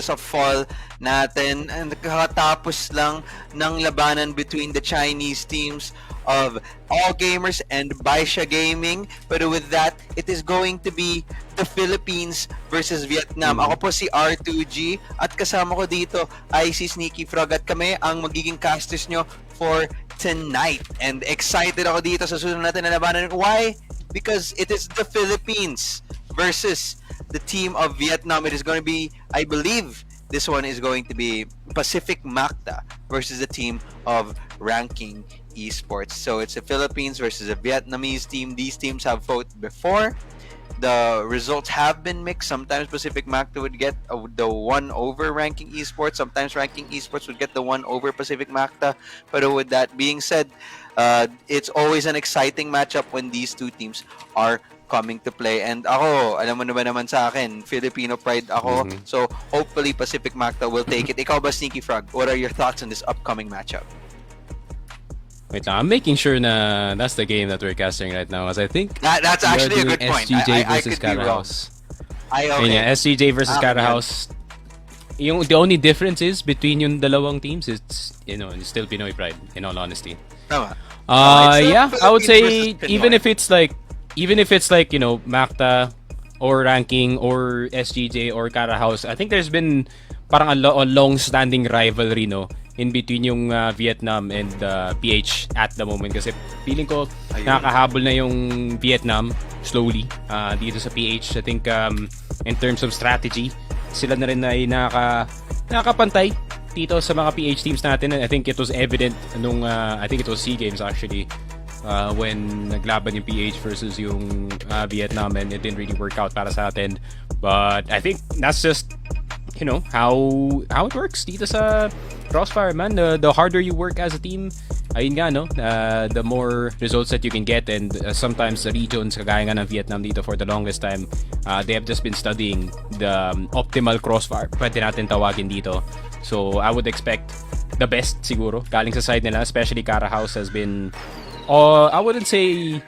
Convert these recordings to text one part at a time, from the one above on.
sa fall natin. And kakatapos lang ng labanan between the Chinese teams of All Gamers and Baisha Gaming. But with that, it is going to be the Philippines versus Vietnam. Ako po si R2G at kasama ko dito ay si Sneaky Frog at kami ang magiging casters nyo for tonight. And excited ako dito sa susunod natin na labanan. Why? Because it is the Philippines versus the team of Vietnam. It is going to be, I believe, this one is going to be Pacific Macta versus the team of Ranking Esports. So it's the Philippines versus a Vietnamese team. These teams have fought before. The results have been mixed. Sometimes Pacific Macta would get the one over Ranking Esports. Sometimes Ranking Esports would get the one over Pacific Macta. But with that being said, it's always an exciting matchup when these two teams are coming to play. And ako, alam mo na ba naman sa akin, Filipino pride ako. So hopefully Pacific Macta will take it. Ikaw ba, Sneaky Frog? What are your thoughts on this upcoming matchup? Wait lang, I'm making sure na that's the game that we're casting right now, because I think that's actually a good point. SGJ I versus could be wrong. CaraHouse. Okay. Yeah, SGJ versus CaraHouse. The only difference is between yung dalawang teams, it's still Pinoy pride, in all honesty. Tama. Yeah, I would say Philippines even if it's like Macta or Ranking or SGJ or CaraHouse, I think there's been parang a long-standing rivalry, no, in between yung Vietnam and PH at the moment, kasi feeling ko nakakahabol na yung Vietnam slowly dito sa PH. I think in terms of strategy, sila na rin ay nakakapantay dito sa mga PH teams natin. I think it was evident nung I think it was SEA Games actually, when naglaban yung PH versus yung Vietnam, and it didn't really work out para sa atin. But I think that's just how it works dito sa Crossfire, man. The harder you work as a team, ayun nga, no, the more results that you can get. And sometimes the regions, kagaya nga ng Vietnam dito for the longest time, they have just been studying the optimal Crossfire, pwede natin tawagin dito. So I would expect the best siguro galing sa side nila, especially CaraHouse has been, I wouldn't say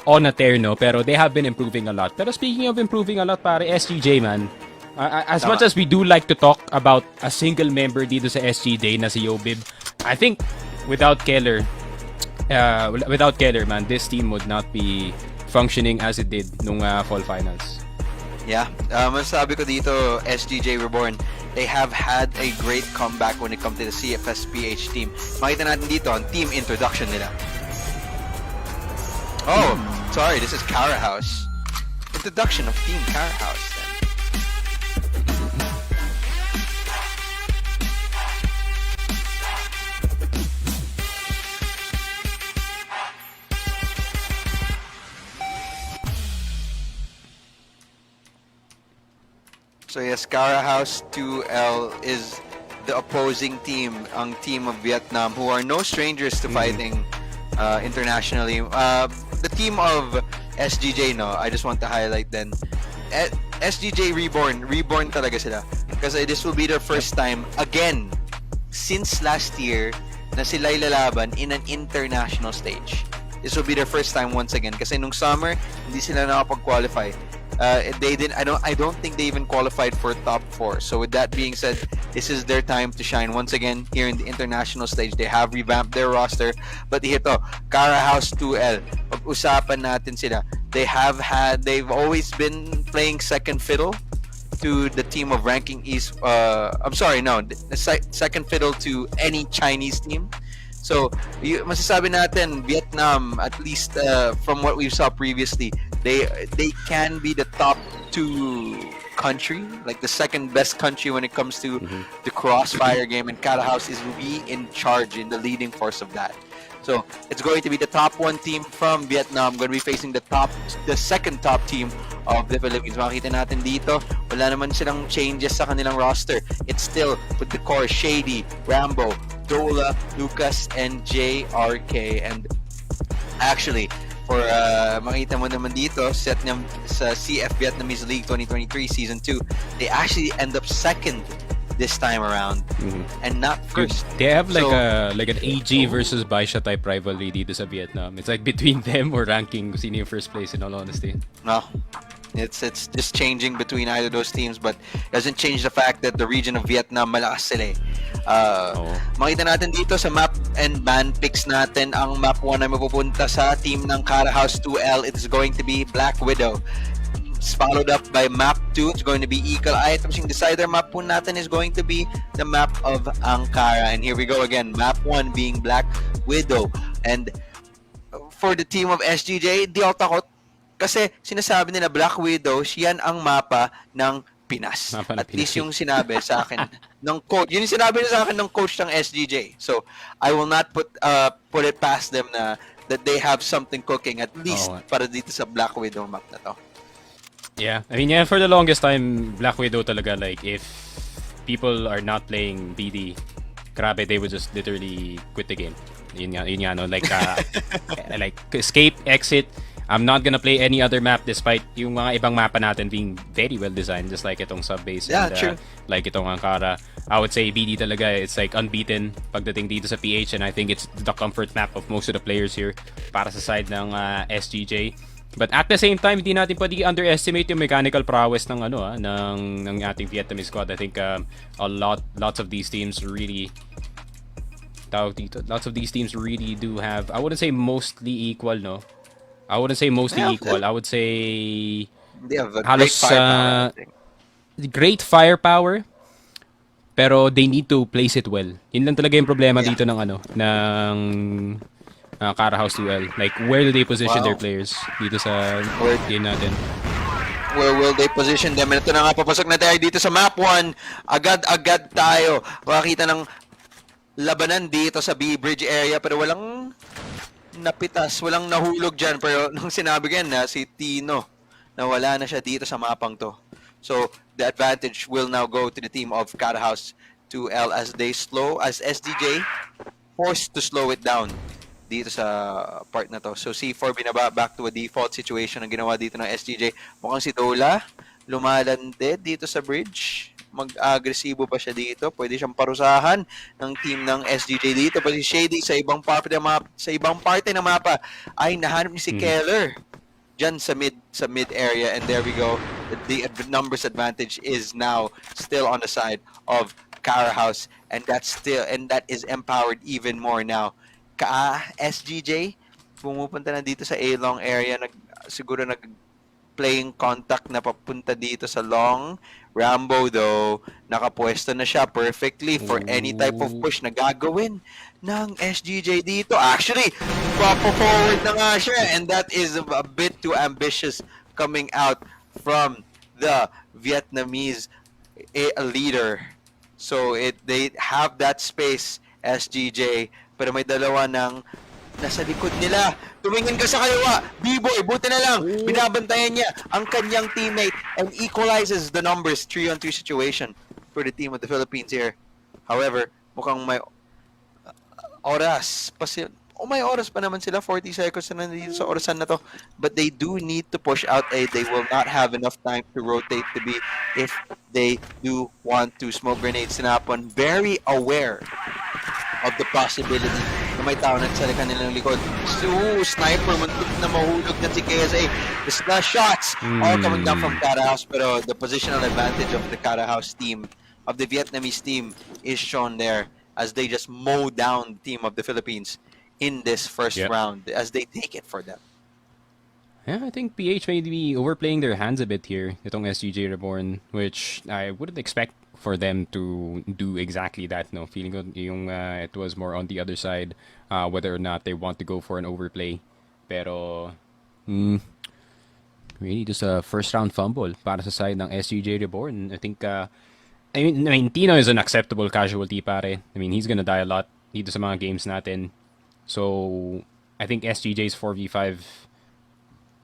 on a tear, no, pero they have been improving a lot. Pero speaking of improving a lot, pare, SGJ, man, as much as we do like to talk about a single member dito sa SGJ na si Yobib, I think without Keller, man, this team would not be functioning as it did nung fall finals. Yeah, masasabi ko dito, SGJ Reborn, they have had a great comeback when it comes to the CFS PH team. Makita natin dito ang team introduction nila. Oh, sorry, this is CaraHouse. Introduction of Team CaraHouse. So yes, CaraHouse.2L is the opposing team, ang team of Vietnam, who are no strangers to fighting internationally. The team of SGJ, no, I just want to highlight then, SGJ Reborn talaga sila. Kasi this will be their first time again since last year na sila lalaban in an international stage. This will be their first time once again. Kasi nung summer, hindi sila nakapag-qualify. They didn't. I don't think they even qualified for top 4. So with that being said, this is their time to shine once again here in the international stage. They have revamped their roster, but ito, CaraHouse.2L. Pag-usapan natin sila. They've always been playing second fiddle to the team of Ranking East. Second fiddle to any Chinese team. So, masasabi natin, Vietnam, at least from what we saw previously, they can be the top 2 country, like the second best country when it comes to the Crossfire game, and CaraHouse is really in charge, in the leading force of that. So, it's going to be the top 1 team from Vietnam, going to be facing the second top team of the Philippines. Makikita natin dito, wala naman silang changes sa kanilang roster. It's still with the core, Shady, Rambo, Dola, Lucas, and JRK. And actually, for makita mo naman dito, set niya sa CF Vietnamese League 2023 Season 2, they actually end up second this time around, and not first. Dude, they have like an AG versus Baisha type rivalry dito sa Vietnam. It's like between them or Ranking sino yung first place, in all honesty. No. It's just changing between either of those teams, but doesn't change the fact that the region of Vietnam malakas sila eh. Oo. Makita natin dito sa map and ban picks natin ang map 1 na mapupunta sa team ng CaraHouse.2L. It is going to be Black Widow. It's followed up by map 2. It's going to be Eagle Eye. Tapos yung decider map po natin is going to be the map of Ankara. And here we go again. Map 1 being Black Widow. And for the team of SGJ, di ako takot. Kasi sinasabi nila Black Widow, yan ang mapa ng Pinas. Mapa ng At least Pinas. yung sinabi sa akin ng coach. Yun yung sinabi niya sa akin ng coach ng SGJ. So, I will not put it past them na that they have something cooking at least Oo. para dito sa Black Widow map na to. Yeah, I mean, yeah, for the longest time, Black Widow talaga, like, if people are not playing BD, grabe, they would just literally quit the game. Yun nga, no? Like, like, escape, exit. I'm not gonna play any other map despite yung mga ibang mapa natin being very well designed, just like itong sub-base Yeah, and true. like itong Ankara. I would say BD talaga, it's like unbeaten pagdating dito sa PH, and I think it's the comfort map of most of the players here para sa side ng SGJ. But at the same time, hindi natin pwede underestimate yung mechanical prowess ng ng ating Vietnamese squad. I think lots of these teams really lots of these teams really do have, I wouldn't say mostly equal, no. I wouldn't say mostly Yeah, equal. I would say they have a great halos firepower, I think. great firepower, pero they need to place it well. Yun lang talaga yung problema Yeah. dito ng ng CaraHouse.2L. Like, where do they position their Wow. players dito sa Where- game natin? Where will they position them? Ito na nga, papasok na tayo dito sa map 1. Agad-agad tayo. Makakita ng labanan dito sa B-Bridge area, pero walang napitas, walang nahulog dyan. Pero nung sinabi ko yan na si Tino, na wala na siya dito sa mapang to. So, the advantage will now go to the team of CaraHouse.2L as SDJ forced to slow it down dito sa part na to. So, C4 binaba back to a default situation ang ginawa dito ng SGJ. Mukhang si Dola lumalande dito sa bridge. Mag-agresibo pa siya dito. Pwede siyang parusahan ng team ng SGJ dito. Pati Shady sa ibang parte ng mapa, ay nahanap ni si Keller dyan sa mid area, and there we go. The numbers advantage is now still on the side of CaraHouse, and that is empowered even more now. SGJ pumupunta na dito sa A-long area, siguro playing contact na papunta dito sa long. Rambo though, nakapwesto na siya perfectly for any type of push na gagawin ng SGJ dito. Actually, forward na nga siya, and that is a bit too ambitious coming out from the Vietnamese leader. So they have that space, SGJ, pero may dalawa ng nasa likod nila. Tumingin ka sa kaliwa. B-Boy, buti na lang. Binabantayan niya ang kanyang teammate and equalizes the numbers. 3-on-3 situation for the team of the Philippines here. However, mukhang may oras pa sila. May oras pa naman sila. 40 seconds na nandito sa orasan na to. But they do need to push out A. They will not have enough time to rotate to B if they do want to smoke grenades sinapon. Very aware of the possibility na may tao na sa kanilang likod. Sniper, muntik na mahulog na si KSA. The splash shots all coming down from CaraHouse, pero the positional advantage of the CaraHouse team, of the Vietnamese team, is shown there as they just mow down the team of the Philippines in this first round as they take it for them. Yeah, I think PH may be overplaying their hands a bit here, itong SGJ Reborn, which I wouldn't expect for them to do exactly that. No, feeling ko yung it was more on the other side, whether or not they want to go for an overplay. Pero really just a first round fumble para sa side ng SGJ Reborn. I think I mean Tino is an acceptable casualty, pare. I mean, he's gonna die a lot dito sa mga games natin. So I think SGJ's 4v5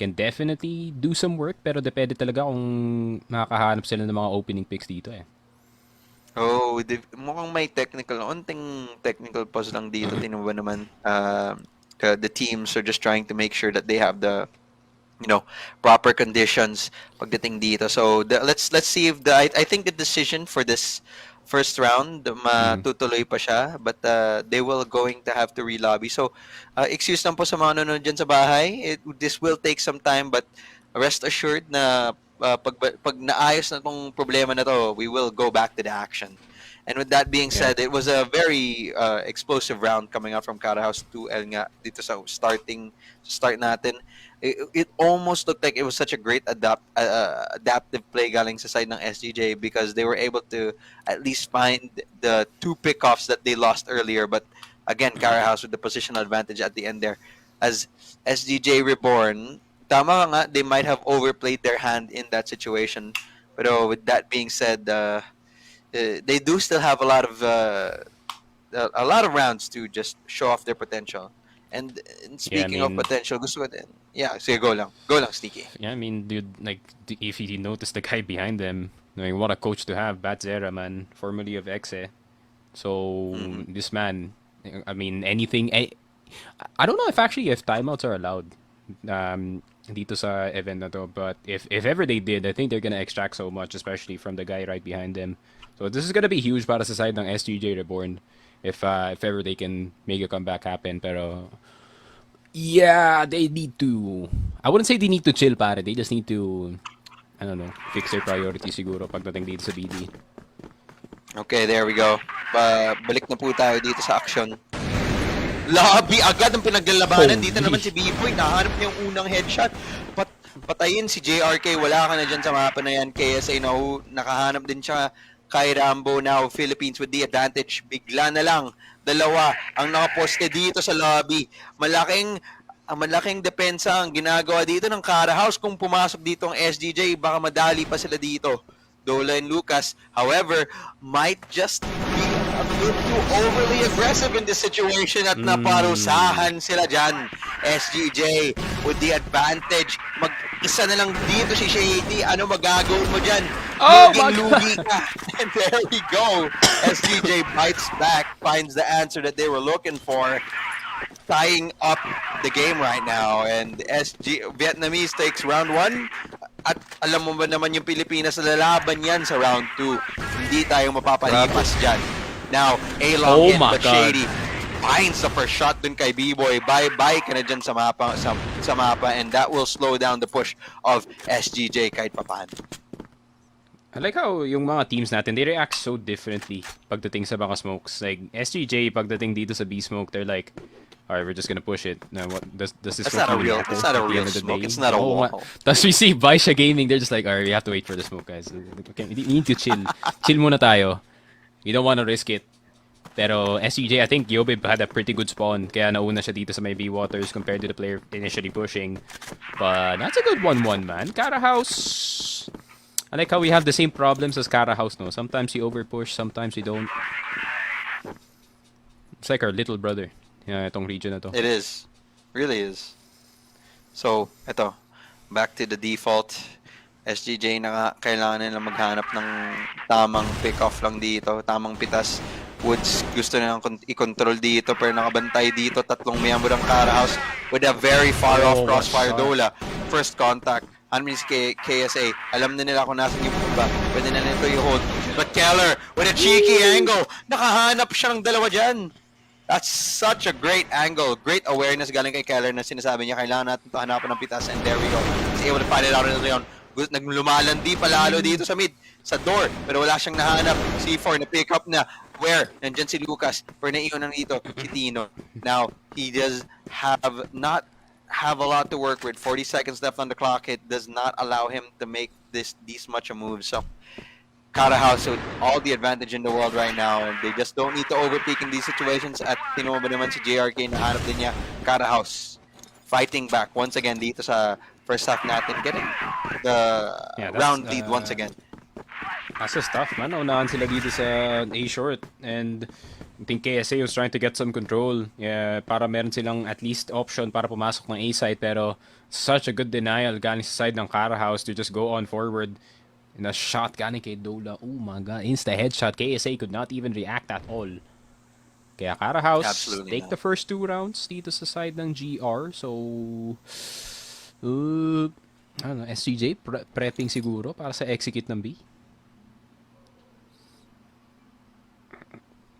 can definitely do some work, pero depende talaga kung makakahanap sila ng mga opening picks dito eh. Oh, mukhang may onting technical pause lang dito. Tingnan mo ba naman, the teams are just trying to make sure that they have the, proper conditions pagdating dito. So let's see if I think the decision for this first round matutuloy pa siya, but they will going to have to relobby. So excuse lang po sa mga nanonood dyan sa bahay. This will take some time, but rest assured na pag naayos na tong problema na to, we will go back to the action. And with that being Yeah. said, it was a very explosive round coming out from CaraHouse.2L nga dito sa start natin. It almost looked like it was such a great adaptive play galing sa side ng SGJ because they were able to at least find the two pickoffs that they lost earlier. But again, CaraHouse with the positional advantage at the end there. As SGJ Reborn, tama nga, they might have overplayed their hand in that situation. But with that being said, they do still have a lot of rounds to just show off their potential. And Yeah, I speaking of mean, potential, gusto ko din. Yeah, sige, go lang, Sneaky. yeah, I mean, dude, like, if you notice the guy behind them, I mean, what a coach to have, Bat Zera, man, formerly of Exe. So Mm-hmm. this man, I mean, anything. I don't know if timeouts are allowed. Dito sa event na to, but if ever they did, I think they're gonna extract so much, especially from the guy right behind them. So this is gonna be huge para sa side ng SGJ Reborn, if ever they can make a comeback happen. Pero yeah, they need to. I wouldn't say they need to chill, pare. They just need to, I don't know, fix their priorities siguro pagdating dito sa BD. Okay, there we go. Balik na po tayo dito sa action. Lobby agad ang pinaglalabanan. Dito naman si B-Boy, nahanap niya yung unang headshot. Patayin si JRK, wala ka na dyan sa mapa na yan. KSA nakahanap din siya kay Rambo now. Philippines with the advantage. Bigla na lang, dalawa ang nakaposte dito sa lobby. Malaking depensa ang ginagawa dito ng CaraHouse. Kung pumasok dito ang SGJ, baka madali pa sila dito. Dola and Lucas, however, might just be a bit too overly aggressive in this situation at naparusahan sila dyan. SGJ with the advantage. Mag-isa na lang dito si Shady. Ano magagawin mo dyan? Oh my Lugi ka. And there we go. SGJ bites back, finds the answer that they were looking for. Tying up the game right now, and Vietnamese takes round 1. At alam mo ba naman yung Pilipinas lalaban yan sa round 2. Hindi tayo mapapalipas dyan. Now, A-long hit, but Shady finds the first shot dun kay B-Boy. Bye-bye ka na dyan sa mapa, and that will slow down the push of SGJ kahit papaano. I like how yung mga teams natin, they react so differently pagdating sa mga smokes. Like, SGJ, pagdating dito sa B-smoke, they're like, alright, we're just gonna push it. Now, what does this? That's not a real smoke. It's not a wall. Tapos we see Baisha Gaming, they're just like, alright, we have to wait for the smoke, guys. Okay, we need to chill. Chill muna tayo. We don't want to risk it. Pero SCJ, I think Yobe had a pretty good spawn, kaya nauna siya dito sa may B-waters compared to the player initially pushing. But that's a good 1-1, man. CaraHouse. I like how we have the same problems as CaraHouse, no? Sometimes we overpush, sometimes we don't. It's like our little brother. Yeah, itong region na to. It is. Really is. So, ito. Back to the default. SGJ na nga, kailangan nila maghanap ng tamang pick-off lang dito. Tamang pitas. Woods gusto nilang i-control dito pero nakabantay dito. Tatlong miyembro ng CaraHouse with a very far-off crossfire Dola. First contact. Ano si KSA? Alam na nila kung nasan yung ba. Pwede na nito yung hold. But Keller with a cheeky angle. Nakahanap siya ng dalawa dyan. That's such a great angle. Great awareness galing kay Keller na sinasabi niya kailangan natin ito hanapan ng pitas. And there we go. He's able to find it out in the Leon. Naglumalandi pa lalo dito sa mid, sa door. Pero wala siyang nahanap. C4 na pick up na. Where? Nandyan si Lucas. Pero naiyon lang dito si Tino. Now, he does not have a lot to work with. 40 seconds left on the clock. It does not allow him to make these much a move. So, CaraHouse with all the advantage in the world right now, and they just don't need to overpeak in these situations. At tinuwa ba naman si JRK, nahanap din niya. CaraHouse fighting back once again dito sa first half natin, getting the round lead once again. That's just tough, man. Unahan sila dito sa A short, and I think KSA was trying to get some control. Yeah, para meron silang at least option para pumasok ng A side, pero such a good denial galing sa side ng CaraHouse to just go on forward. And a shot galing kay Dola. Oh my god. Insta headshot. KSA could not even react at all. Kaya CaraHouse take the first 2 rounds dito sa side ng GR. So, I don't know, SGJ prepping siguro para sa execute ng B.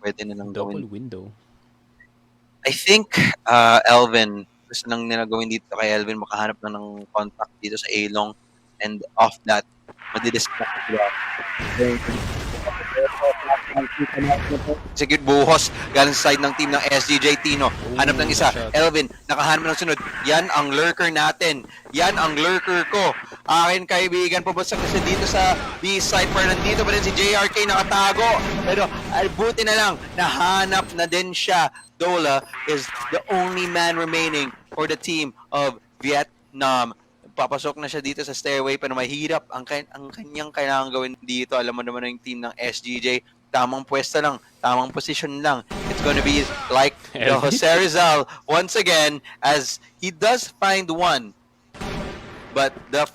Pwede na lang Double gawin. window. I think Elvin gusto lang nila gawin dito kay Elvin, makahanap na ng contact dito sa A-Long, and off that, madidistract sila. Execute buhos galing sa side ng team ng SGJ. Tino hanap ng isa, shot. Elvin nakahanap ng sunod. Yan ang lurker natin, yan ang lurker ko, akin kaibigan. Pabagsak na siya dito sa B side, pero nandito pa rin si JRK nakatago, pero buti na lang nahanap na din siya. Dola is the only man remaining for the team of Vietnam. Papasok na siya dito sa stairway, pero mahirap ang kanyang kailangan gawin dito. Alam mo naman yung team ng SGJ, tamang pwesto lang, tamang position lang. It's gonna be like the Jose Rizal once again, as he does find one, but the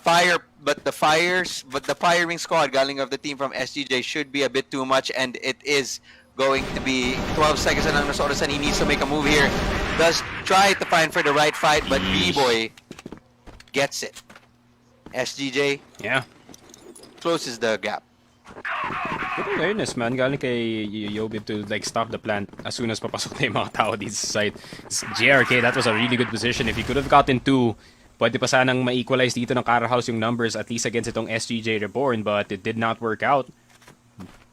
firing squad galing of the team from SGJ should be a bit too much, and it is going to be 12 seconds na lang na oras, and he needs to make a move here. Does try to find for the right fight, but B-Boy gets it. SGJ closes the gap. Good awareness, man. Galing kay Yobib to like stop the plant as soon as papasok na yung mga tao dito sa side. JRK, that was a really good position. If he could have gotten 2, pwede pa sanang ma-equalize dito ng CaraHouse yung numbers, at least against itong SGJ Reborn, but it did not work out.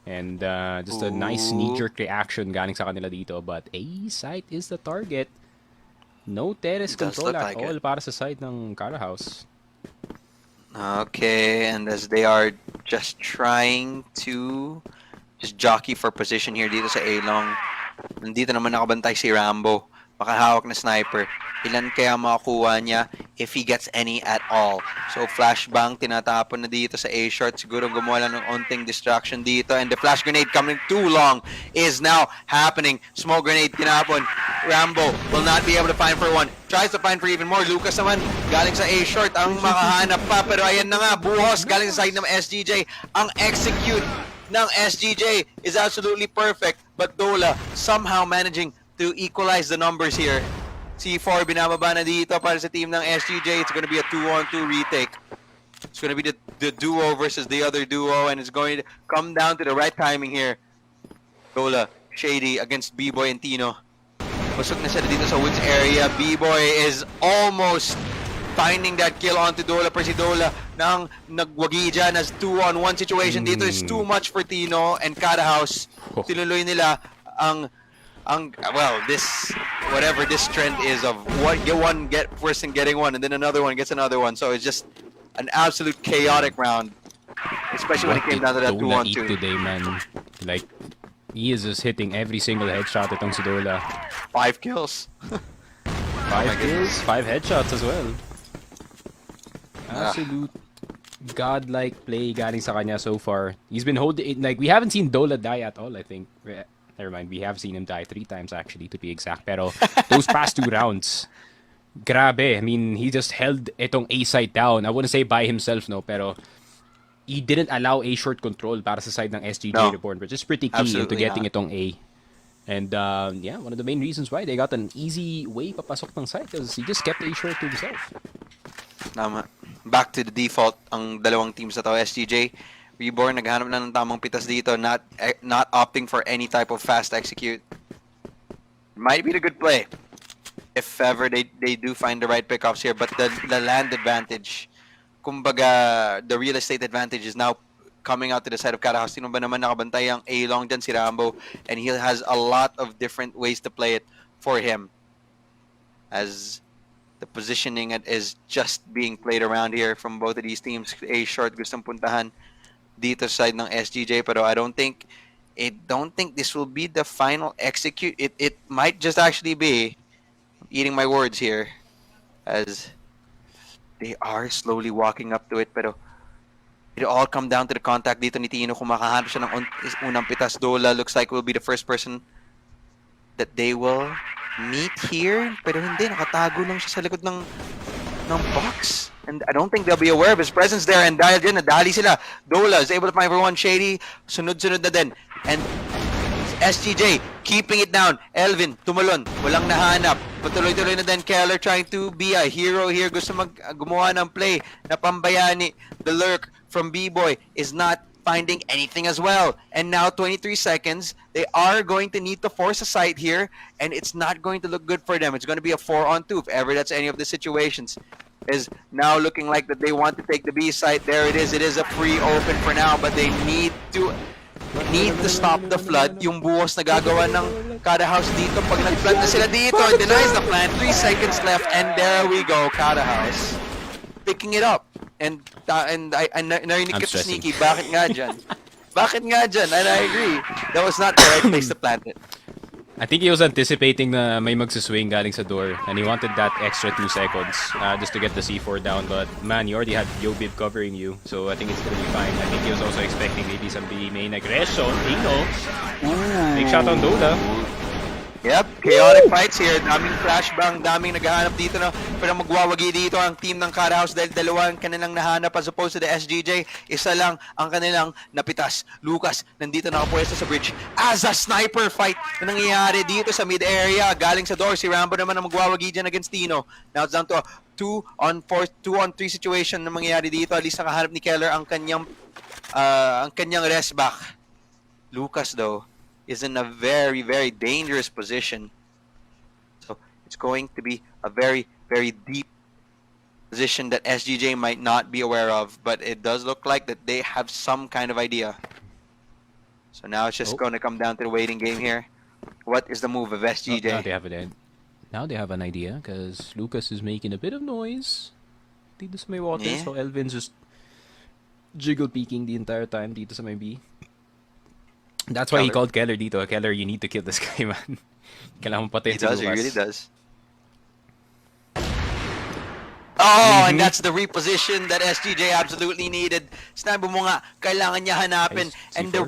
And just a nice knee-jerk reaction galing sa kanila dito. But A site is the target. No terrace control at all para sa side ng CaraHouse. Okay, and as they are just trying to just jockey for position here dito sa A-Long. Nandito naman nakabantay si Rambo, makahawak na sniper. Ilan kaya makukuha niya if he gets any at all? So flashbang tinatapon na dito sa A-short. Siguro gumawa lang ng onting distraction dito, and the flash grenade coming too long is now happening. Smoke grenade tinapon. Rambo will not be able to find for one. Tries to find for even more. Lucas naman galing sa A-short ang makahanap pa, pero ayan na nga, buhos galing sa side ng SGJ. Ang execute ng SGJ is absolutely perfect, but Dola somehow managing to equalize the numbers here. C4 binababa na dito para sa team ng SGJ. It's gonna be a 2-on-2 retake. It's gonna be the duo versus the other duo, and it's going to come down to the right timing here. Dola, Shady against B-Boy and Tino. Busog na siya dito sa woods area. B-Boy is almost finding that kill onto Dola, pero si Dola nang nagwagi dyan as 2-on-1 situation dito is too much for Tino and CaraHouse. Tinuloy nila ang well, this whatever this trend is of one person getting one, and then another one gets another one. So it's just an absolute chaotic round, especially when it came down to that 2-on-2 today, man. Like, he is just hitting every single headshot itong si Dola. 5 kills. 5 kills, 5 headshots as well. Absolute godlike play galing sa kanya so far. He's been holding, like, we haven't seen Dola die at all, I think. Never mind, we have seen him die 3 times actually, to be exact. Pero those past 2 rounds, grabe. I mean, he just held itong A side down. I wouldn't say by himself, no, pero he didn't allow A short control para sa side ng SGJ Reborn, which is pretty key into getting itong A. And yeah, one of the main reasons why they got an easy way papasok ng side, because he just kept A short to himself. Tama. Back to the default ang dalawang teams na to. SGJ Reborn naghanap na ng tamang pitas dito, not opting for any type of fast execute. Might be the good play if ever they do find the right pickoffs here, but the land advantage, kumbaga the real estate advantage, is now coming out to the side of CaraHouse. Sino ba naman nakabantay ang A-Long dyan? Si Rambo, and he has a lot of different ways to play it for him, as the positioning is just being played around here from both of these teams. A short gustong puntahan dito side ng SGJ, pero I don't think this will be the final execute. It might just actually be, eating my words here, as they are slowly walking up to it, pero it all come down to the contact dito ni Tino. Kung makahanap siya ng unang pitas, Dola looks like will be the first person that they will meet here, pero hindi, nakatago lang siya sa likod ng box. And I don't think they'll be aware of his presence there. And dahil dyan, nadali sila. Dola is able to find for one. Shady, sunod-sunod na din. And SGJ keeping it down. Elvin, tumalon. Walang nahanap. Patuloy-tuloy na din. Keller trying to be a hero here. Gusto gumawa ng play na pambayani. The lurk from B-Boy is not finding anything as well. And now 23 seconds. They are going to need to force a site here, and it's not going to look good for them. It's going to be a 4-on-2 if ever that's any of the situations. Is now looking like that they want to take the B site. There it is. It is a free open for now, but they need to stop the flood. Yung buhos na gagawa ng CaraHouse dito. Pag nag-flood na sila dito, denies the plant. 3 seconds left, and there we go. CaraHouse picking it up. And narinig I'm kita stressing. Sneaky. Bakit nga dyan? Bakit nga dyan? And I agree. That was not the right place to plant it. I think he was anticipating na may magsuswing galing sa door and he wanted that extra 2 seconds just to get the C4 down, but man, you already had Yobib covering you, so I think it's gonna be fine. I think he was also expecting maybe some B main aggression. Tino! Big shot on Dola. Yep, chaotic fights here. Daming flashbang, daming naghahanap dito na pero magwawagi dito ang team ng CaraHouse dahil dalawa ang kanilang nahanap as opposed to the SGJ. Isa lang ang kanilang napitas. Lucas, nandito nakapwesto sa bridge. As a sniper fight na nangyayari dito sa mid-area. Galing sa door, si Rambo naman ang magwawagi dyan against Tino. Now it's down to a 2-on-3 situation na mangyayari dito. At least nakahanap ni Keller ang kanyang rest back. Lucas though is in a very, very dangerous position. So it's going to be a very, very deep position that SGJ might not be aware of, but it does look like that they have some kind of idea. So now it's just going to come down to the waiting game here. What is the move of SGJ? Now they have an idea because Lucas is making a bit of noise dito sa may water, so Elvin's just jiggle peeking the entire time dito sa may B. That's why he called Keller dito. Keller, you need to kill this guy, man. Kailangan mo patayin si Lucas. He really does. Oh, and that's the reposition that SGJ absolutely needed. Sinabi mo nga, kailangan niya hanapin. Nice. And the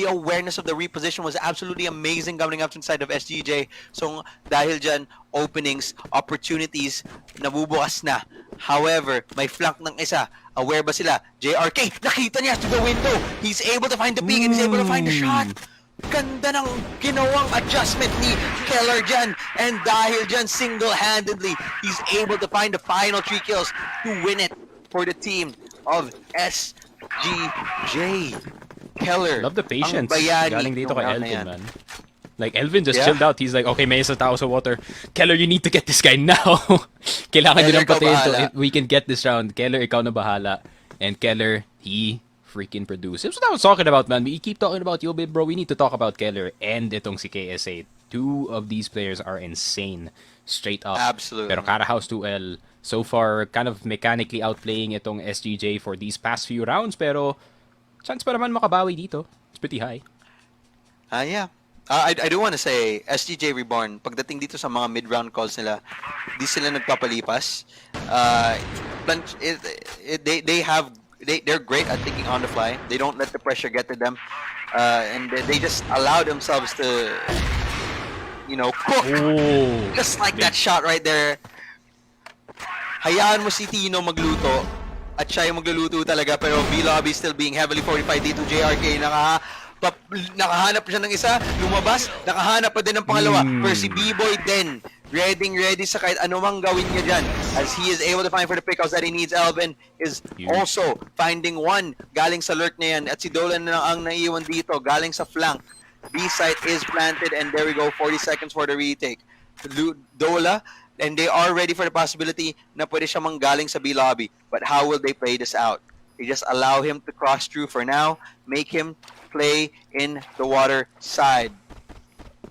awareness of the reposition was absolutely amazing coming up inside of SGJ. So, dahil dyan, openings, opportunities, nabubukas na. However, may flank ng isa. Aware ba sila? JRK, nakita niya through the window. He's able to find the peak and he's able to find the shot. Ganda ng ginawang adjustment ni Keller dyan. And dahil dyan, single-handedly, he's able to find the final 3 kills to win it for the team of SGJ. Keller, Love the patience. ang bayani Galing dito kay ng round na Elvin, yan. man. Like, Elvin just chilled out. He's like, okay, may isa tao sa water. Keller, you need to get this guy now. Kailangan Keller, din ang patayin ikaw to. bahala. We can get this round. Keller, ikaw na bahala. And Keller, he freaking produced. That's what I was talking about, man. We keep talking about Yobib, bro. We need to talk about Keller and itong si KSA. 2 of these players are insane. Straight up. Absolutely. Pero CaraHouse.2L, so far, kind of mechanically outplaying itong SGJ for these past few rounds. Pero, chance pa naman makabawi dito. It's pretty high. Yeah. I do want to say, SGJ Reborn, pagdating dito sa mga mid-round calls nila, di sila nagpapalipas. They're great at thinking on the fly. They don't let the pressure get to them. And they just allow themselves to, cook. Oh, Just like that shot right there. Hayaan mo si Tino magluto. At siya yung magluluto talaga. Pero B-Lobby still being heavily fortified dito. JRK, nakahanap siya ng isa. Lumabas. Nakahanap pa din ng pangalawa. Pero si B-Boy din. Ready sa kahit anumang gawin niya dyan. As he is able to find for the pickouts that he needs. Elvin is also finding one galing sa lurk na yan. At si Dolan na ang naiwan dito galing sa flank. B-site is planted and there we go. 40 seconds for the retake. Dola, and they are ready for the possibility na pwede siya manggaling sa B-lobby. But how will they play this out? They just allow him to cross through for now. Make him play in the water side.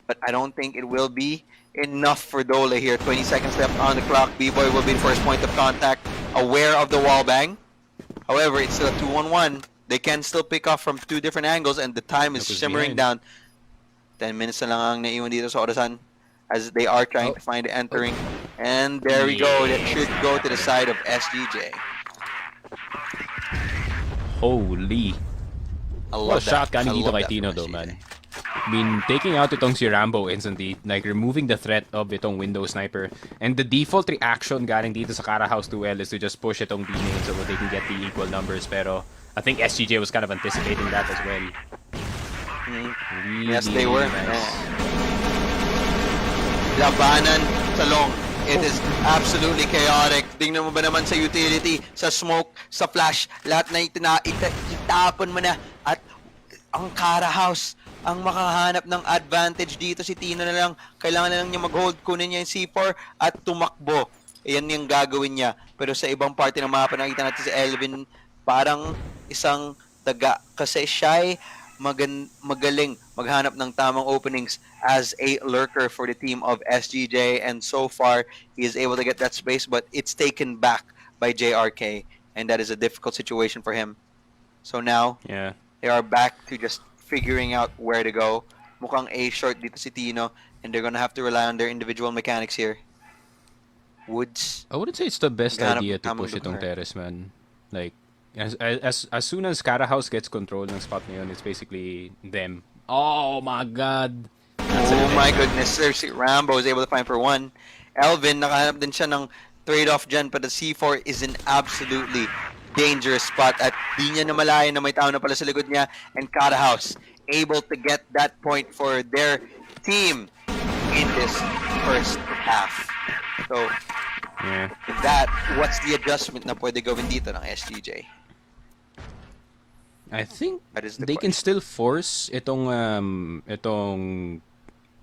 But I don't think it will be enough for Dola here. 20 seconds left on the clock. B-Boy will be the first point of contact. Aware of the wall bang. However, it's still a 2-on-1. They can still pick off from 2 different angles and the time is shimmering down. 10 minutes na lang ang naiwan dito sa Orasan as they are trying to find the entering. And there we go. That should go to the side of SGJ. Holy. I love that. Shot galing dito kay Tino though, man. I mean, taking out itong si Rambo instantly, like removing the threat of itong window sniper. And the default reaction galing dito sa CaraHouse.2L is to just push itong B main so that they can get the equal numbers. Pero I think SGJ was kind of anticipating that as well. Really, Yes, they were. nice. Labanan sa long. It is absolutely chaotic. Tingnan mo ba naman sa utility, sa smoke, sa flash, lahat na itapon mo na At ang CaraHouse ang makahanap ng advantage dito. Si Tino na lang, kailangan na lang niya mag-hold, kunin niya yung C4 at tumakbo. Ayan yung gagawin niya. Pero sa ibang parte ng mapa, nakita natin si Elvin, parang isang taga. Kasi siya ay magaling maghanap ng tamang openings as a lurker for the team of SGJ. And so far, he is able to get that space, but it's taken back by JRK. And that is a difficult situation for him. So now, Yeah. they are back to just figuring out where to go. Mukhang A short dito si Tino, and they're gonna have to rely on their individual mechanics here. Woods. I wouldn't say it's the best Naghanap idea ng to tamang push itong lugar. terrace, man. Like, as soon as CaraHouse gets control ng spot na yun, it's basically them. Oh my god! That's Oh an my event. goodness, sir. Si Rambo is able to find for one. Elvin, nakahanap din siya ng trade-off dyan, but the C4 is an absolutely dangerous spot at di niya namalayan na may tao na pala sa likod niya, and CaraHouse able to get that point for their team in this first half. So, Yeah. with that, what's the adjustment na pwede gawin dito ng SGJ? I think That is the they can question. still force itong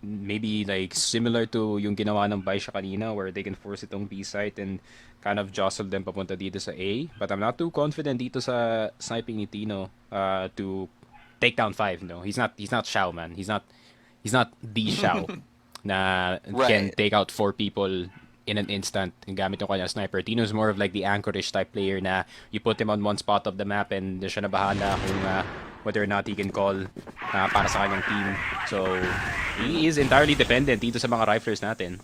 maybe like similar to yung ginawa ng Baisha kanina, where they can force itong B site and kind of jostle them papunta dito sa A. But I'm not too confident dito sa sniping ni Tino to take down 5. No, he's not Shao, man. He's not the Shao na can Right. take out 4 people in an instant yung gamit yung kanya sniper. Tino's more of like the Anchorage type player na you put him on one spot of the map and siya na bahala kung whether or not he can call para sa kanyang team. So, he is entirely dependent dito sa mga riflers natin.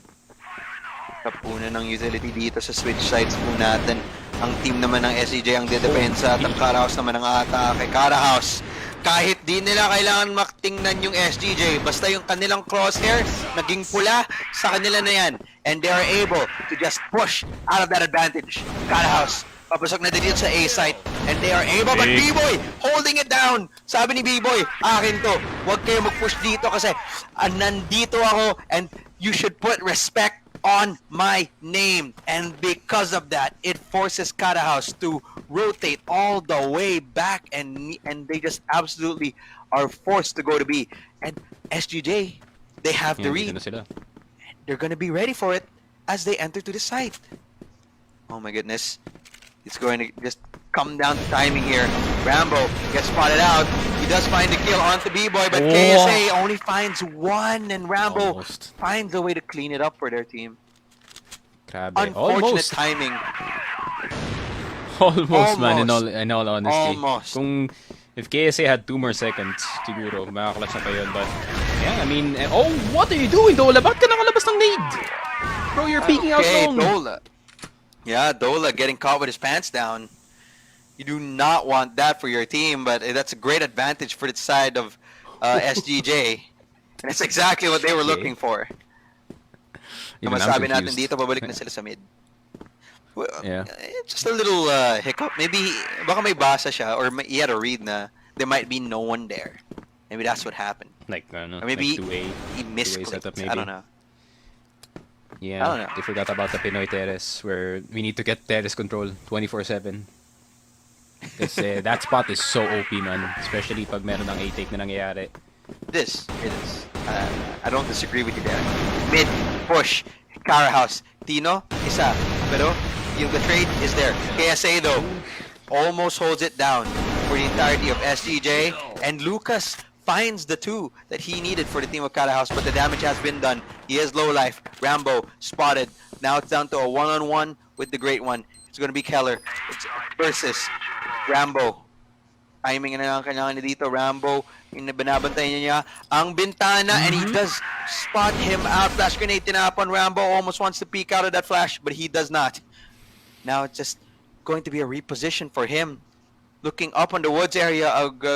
Kapunan ng utility dito sa switch sides po natin. Ang team naman ng SCJ ang dedepensa at ang CaraHouse naman ang atake. CaraHouse, kahit di nila kailangan maktingnan yung SGJ, basta yung kanilang crosshair naging pula, sa kanila na yan. And they are able to just push out of that advantage. CaraHouse, papasok na din dito sa A site. And they are able, but Big. B-Boy holding it down. Sabi ni B-Boy, akin to. Huwag kayo mag-push dito kasi nandito ako and you should put respect on my name. And because of that, it forces CaraHouse to rotate all the way back and they just absolutely are forced to go to B. And SGJ, they have the Yan, dito read. na sila. They're gonna be ready for it as they enter to the site. Oh my goodness. It's going to just come down to timing here. Rambo gets spotted out. He does find the kill onto B-Boy, but Oh. KSA only finds one, and Rambo Almost. finds a way to clean it up for their team. Grabe. Unfortunate Almost. timing. Almost, man, in Almost. all honesty. Almost. Kung if KSA had 2 more seconds, siguro makaklatch na pa yun. But yeah, I mean, oh, what are you doing, Dola? Ba't ka nakalabas ng nade? Bro, you're peeking out Okay, long. Dola. Yeah, Dola getting caught with his pants down. You do not want that for your team, but that's a great advantage for the side of SGJ. And it's exactly what they were looking for. Even I'm Masabi natin confused. dito, babalik na sila sa mid. Well, Yeah. just a little hiccup. Maybe, baka may basa siya, or he had a read na there might be no one there. Maybe that's what happened. Like, I don't know, Or maybe like 2A. he misclicked. setup, I maybe. don't know. Yeah, I don't know. they forgot about the Pinoy Terrace, where we need to get Terrace control 24/7. Kasi that spot is so OP, man. Especially pag meron ng A-take na nangyayari. It is. I don't disagree with you there. Mid, push, CaraHouse. Tino, isa. Pero, the trade is there. KSA though, almost holds it down for the entirety of SGJ. And Lucas finds the 2 that he needed for the team of CaraHouse, but the damage has been done. He is low life. Rambo spotted. Now it's down to a 1-on-1 with the Great One. It's going to be Keller. It's versus Rambo. Timing na lang kailangan niya dito. Rambo, yung binabantay niya ang bintana, and he does spot him out. Flash grenade tinapon. Rambo almost wants to peek out of that flash, but he does not. Now it's just going to be a reposition for him. Looking up on the woods area,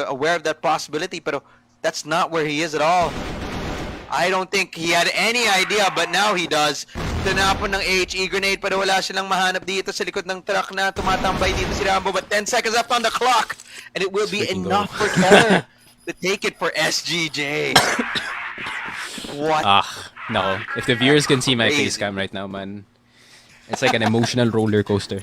aware of that possibility, pero that's not where he is at all. I don't think he had any idea, but now he does. Tinapon ng HE grenade, pero wala silang mahanap dito sa likod ng truck na tumatambay dito si Rambo. But 10 seconds left on the clock, and it will be Freaking enough go. for Keller to take it for SGJ. What? Nako. If the viewers can see my Crazy. face cam right now, man, it's like an emotional roller coaster.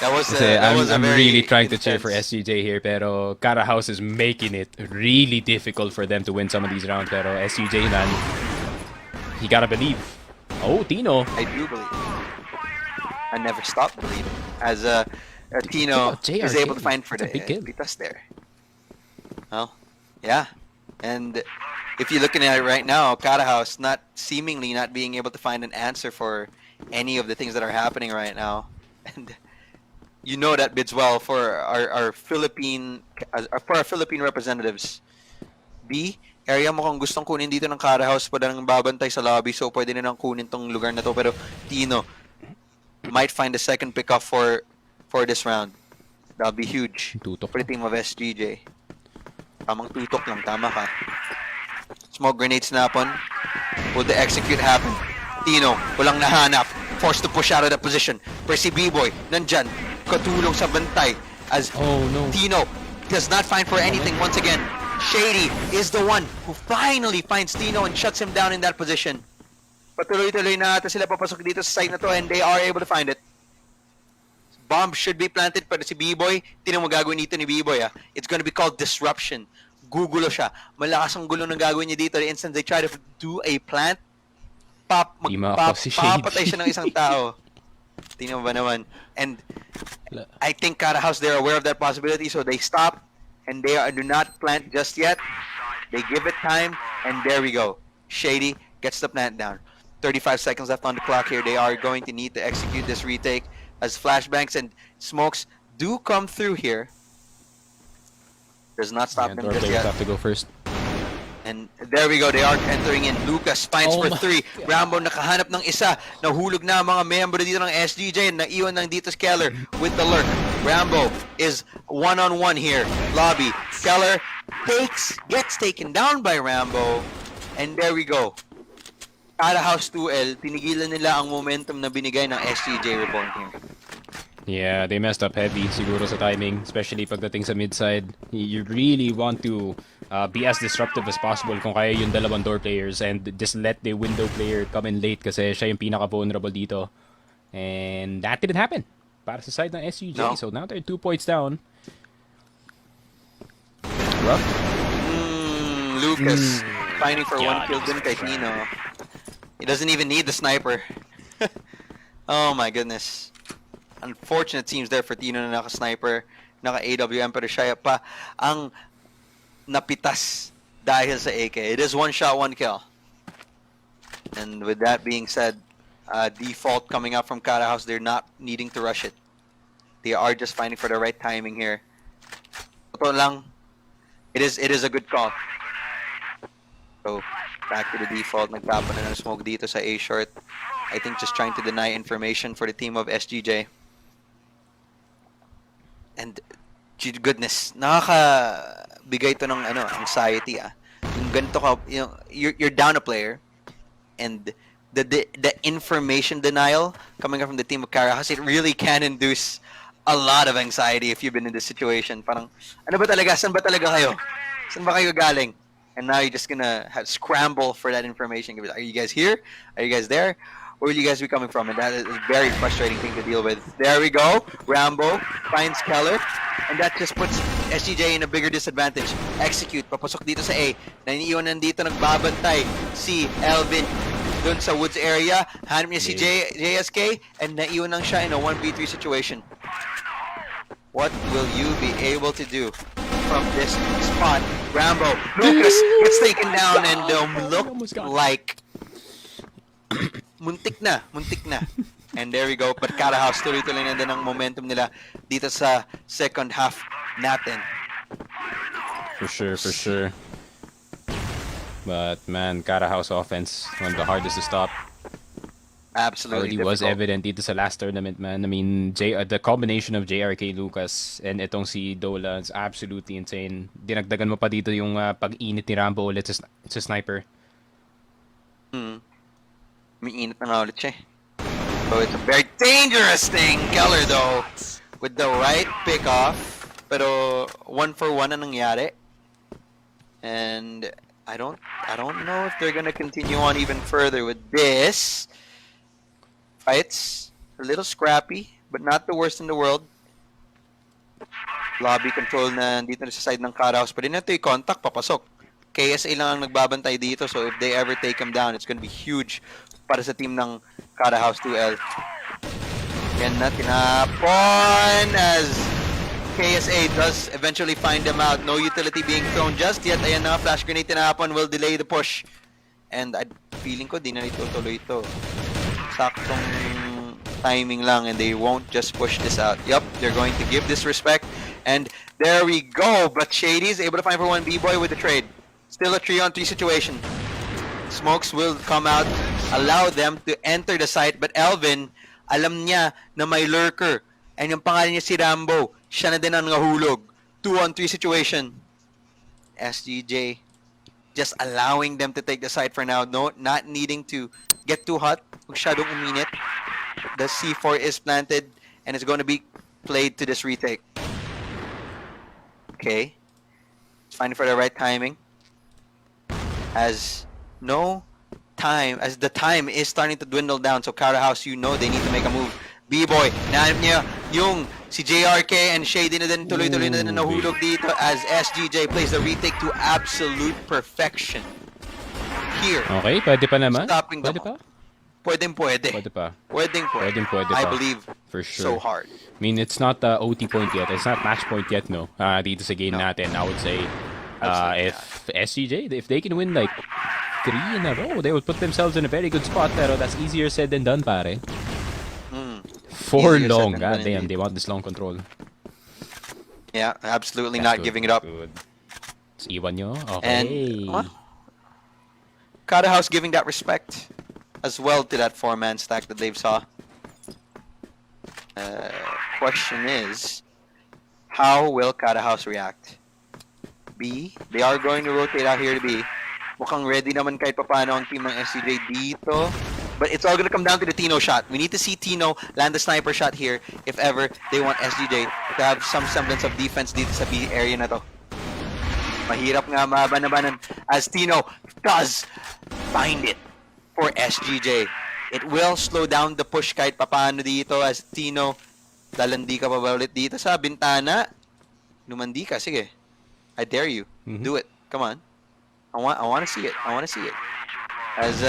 That was a I'm very really trying to cheer intense. for SGJ here, pero CaraHouse is making it really difficult for them to win some of these rounds. Pero SGJ, man, he gotta believe. Oh, Tino. I do believe. I never stop believing. As Check Tino out is able to JRK. find for That's the a big kill. Pitas there. Well, yeah. And if you're looking at it right now, CaraHouse seemingly not being able to find an answer for any of the things that are happening right now. And you know that bids well for our Philippine for our Philippine representatives. B, area mo kung gustong kunin dito ng CaraHouse pa nang babantay sa lobby, so pwede nilang kunin tong lugar na to. Pero Tino might find a second pickoff for this round. That'll be huge Tutok for the team of SGJ. Tamang tutok lang, tama ka. Smoke grenade snap-on. Will the execute happen? Tino, walang nahanap. Forced to push out of the position. Pero si B-Boy, nandyan. Katulong sa bantay. As Oh, no. Tino does not find for anything once again. Shady is the one who finally finds Tino and shuts him down in that position. Patuloy-tuloy na ata sila papasok dito sa site na to and they are able to find it. Bomb should be planted pero si B-Boy, tingnan mo gagawin dito ni B-Boy It's gonna be called disruption. Gugulo siya. Malakas ang gulo ng gagawin niya dito. The instant they try to do a plant, papatay siya ng isang tao. Tingnan mo ba naman? And I think CaraHouse, they're aware of that possibility, so they stop and they do not plant just yet. They give it time, and there we go. Shady gets the plant down. 35 seconds left on the clock here. They are going to need to execute this retake as flashbangs and smokes do come through here. Does not stop them just yet. Have to go first. And there we go, they are entering in. Lucas finds for 3. Rambo nakahanap ng isa. Nahulog na ang mga membro dito ng SGJ. Naiwan ng dito Keller with the lurk. Rambo is one-on-one here. Lobby. Keller gets taken down by Rambo. And there we go. CaraHouse.2L, tinigilan nila ang momentum na binigay ng SGJ Reborn here. Yeah, they messed up heavy siguro sa timing, especially pagdating sa mid-side. You really want to be as disruptive as possible kung kaya yung dalawang door players and just let the window player come in late kasi siya yung pinaka-vulnerable dito. And that didn't happen para sa side ng SGJ. No. So now they're 2 points down. Rough. Lucas finding for one kill dun kay Tino. He doesn't even need the sniper. Oh my goodness. Unfortunate teams there for Tino na naka-sniper, naka-AWM, pero siya pa ang napitas dahil sa AK. It is 1 shot, 1 kill. And with that being said, default coming out from CaraHouse, they're not needing to rush it. They are just finding for the right timing here. Totoo lang, it is a good call. So, back to the default, nagtapa na ng smoke dito sa A-short. I think just trying to deny information for the team of SGJ. And goodness, nakakabigay to ng anxiety Yung ganito ka, you're down a player and the information denial coming up from the team of CaraHouse, it really can induce a lot of anxiety if you've been in this situation. Parang ano ba talaga? Saan ba talaga kayo? Saan ba kayo galing? And now you're just gonna scramble for that information. Are you guys here? Are you guys there? Where will you guys be coming from? And that is a very frustrating thing to deal with. There we go. Rambo finds Keller. And that just puts SGJ in a bigger disadvantage. Execute. Papasok dito sa A. Naniiwanan dito nagbabantay si Elvin dun sa woods area. Hanap niya si JSK. And naiwanan siya in a 1v3 situation. What will you be able to do from this spot? Rambo. Lucas gets taken down and looked like muntik na. And there we go. But CaraHouse tuloy-tuloy na din ang momentum nila dito sa second half natin. For sure. But man, CaraHouse offense, one of the hardest to stop. Absolutely Already was evident dito sa last tournament, man. I mean, the combination of JRK Lucas and itong si Dola is absolutely insane. Dinagdagan mo pa dito yung pag-init ni Rambo ulit sa sniper. May init na nga ulit siya. So it's a very dangerous thing. Keller though, with the right pick-off. Pero 1-for-1 na nangyari. And I don't know if they're gonna continue on even further with this. Fights a little scrappy. but not the worst in the world. Lobby control na dito sa side ng CaraHouse. Pwede na ito i-contact, papasok. KSA lang ang nagbabantay dito, so if they ever take him down, it's gonna be huge para sa team ng CaraHouse.2L. Yan na, tinapon as KSA does eventually find them out. No utility being thrown just yet. Ayan na, flash grenade tinapon will delay the push. And feeling ko, di na ito tuloy ito. Saktong timing lang and they won't just push this out. Yup, they're going to give this respect. And there we go. But Shady is able to find for one B-Boy with the trade. Still a 3-on-3 situation. Smokes will come out, allow them to enter the site. But Elvin, alam niya na may lurker. And yung pangalan niya si Rambo. Siya na din ang nahulog. 2-on-3 situation. SGJ just allowing them to take the site for now. No, not needing to get too hot. Masyadong uminit. The C4 is planted and it's going to be played to this retake. Okay. Finding for the right timing. As the time is starting to dwindle down. So CaraHouse, you know they need to make a move. B-Boy, nahanap niya yung si JRK and Shady na din tuloy-tuloy na din nahulog dito as SGJ plays the retake to absolute perfection. Here. Okay, pwede pa naman. Stopping Pwede them. pa? Pwede pa. Pwede pa. I believe For sure. so hard. I mean, it's not OT point yet. It's not match point yet, no? Dito sa game natin, I would say, if SGJ, if they can win like 3 in a row, they would put themselves in a very good spot. Pero that's easier said than done, pare. 4 Easier long. said than done, God damn, indeed. they want this long control. Yeah, absolutely That's not good, giving it up. Good. Let's iwan nyo. And Okay. CaraHouse giving that respect as well to that 4-man stack that they've saw. Question is, how will CaraHouse react? B, they are going to rotate out here to B. Mukhang ready naman kahit papaano ang team ng SCJ dito. But it's all gonna come down to the Tino shot. We need to see Tino land the sniper shot here if ever they want SGJ to have some semblance of defense dito sa B area na to. Mahirap nga maban-abanan as Tino does find it for SGJ. It will slow down the push kahit papaano dito as Tino. Lalandi ka pa ba ulit dito sa bintana? Lumandi ka, sige. I dare you. Do it. Come on. I want to see it. As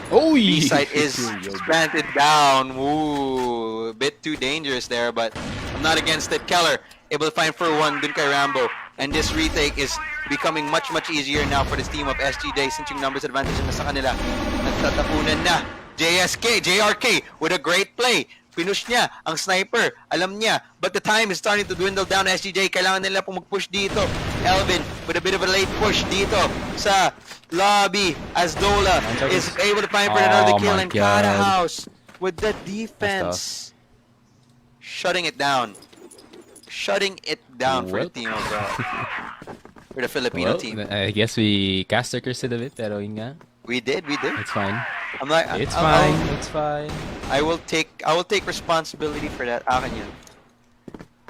B-site is planted down. Ooh, a bit too dangerous there, but I'm not against it. Keller able to find for one dun kay Rambo. And this retake is becoming much easier now for this team of SGJ since yung numbers advantage na sa kanila. Nagtatapunan na. JRK with a great play. Pinush niya ang sniper. Alam niya. But the time is starting to dwindle down. SGJ, kailangan nila pong mag-push dito. Elvin with a bit of a late push dito sa lobby as Dola is able to find for another kill. And CaraHouse with the defense. Shutting it down. For the team of for the Filipino team. I guess we cast our curse a bit, pero yun nga. We did. It's fine. I'm like, It's fine. I will take responsibility for that. Akin yun.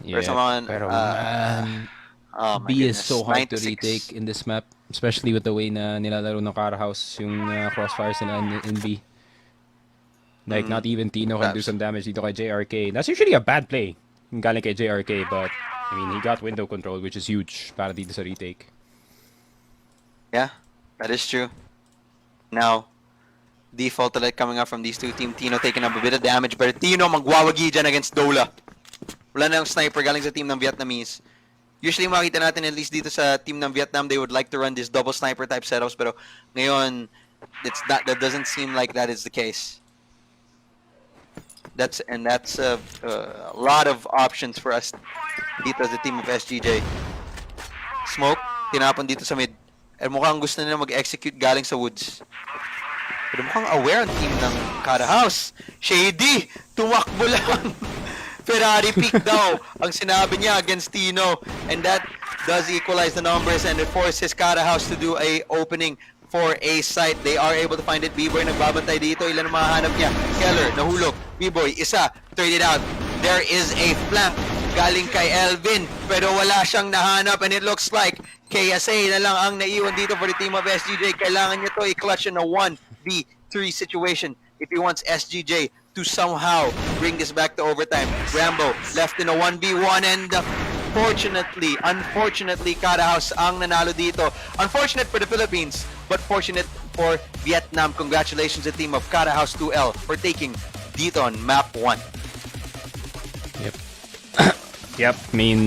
Yeah, someone, pero oh my B is goodness, so hard to 96. retake in this map, especially with the way na nilalaro ng CaraHouse yung crossfires nila in B. Like, not even Tino can do some damage dito kay JRK. That's usually a bad play yung galing kay JRK, but I mean, he got window control, which is huge para dito sa retake. Yeah, that is true. Now, default ulit coming up from these two teams. Tino taking up a bit of damage, but Tino magwawagi dyan against Dola. Wala na yung sniper galing sa team ng Vietnamese. Usually makita natin at least dito sa team ng Vietnam, they would like to run this double sniper type setups, pero ngayon, that doesn't seem like that is the case. That's a lot of options for us dito as the team of SGJ. Smoke, tinapon dito sa mid. At mukhang gusto nila mag-execute galing sa woods. Pero mukhang aware ang team ng CaraHouse. Shady, tumakbo lang. Ferrari peak daw ang sinabi niya against Tino. And that does equalize the numbers and it forces CaraHouse to do a opening for a site. They are able to find it. B-Boy nagbabantay dito. Ilan ang mahahanap niya? Keller, nahulog. B-Boy, isa. Third it out. There is a flank galing kay Elvin. Pero wala siyang nahanap and it looks like KSA na lang ang naiwan dito for the team of SGJ. Kailangan niya to i-clutch in a 1v3 situation if he wants SGJ to somehow bring this back to overtime. Rambo left in a 1v1 and unfortunately, CaraHouse ang nanalo dito. Unfortunate for the Philippines, but fortunate for Vietnam. Congratulations to the team of CaraHouse.2L for taking dito on map 1. Yep. Yep. I mean,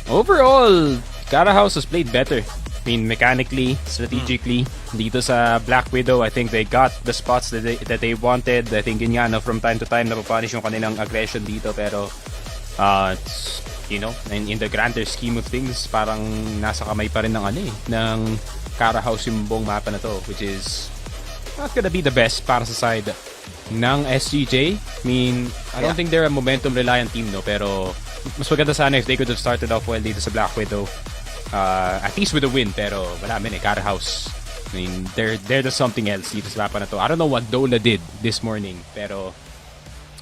overall, CaraHouse has played better. I mean, mechanically, strategically, dito sa Black Widow, I think they got the spots that they wanted. I think yun nga, no, from time to time, napapunish yung kanilang aggression dito. Pero, it's, you know, in the grander scheme of things, parang nasa kamay pa rin ng ng CaraHouse yung buong mapa na to, which is not gonna be the best para sa side ng SGJ. I mean, I don't think they're a momentum-reliant team, no, pero mas maganda sana if they could have started off well dito sa Black Widow. At least with a win, pero wala man CaraHouse. I mean, they're the something else dito sa mapa na to. I don't know what Dola did this morning, pero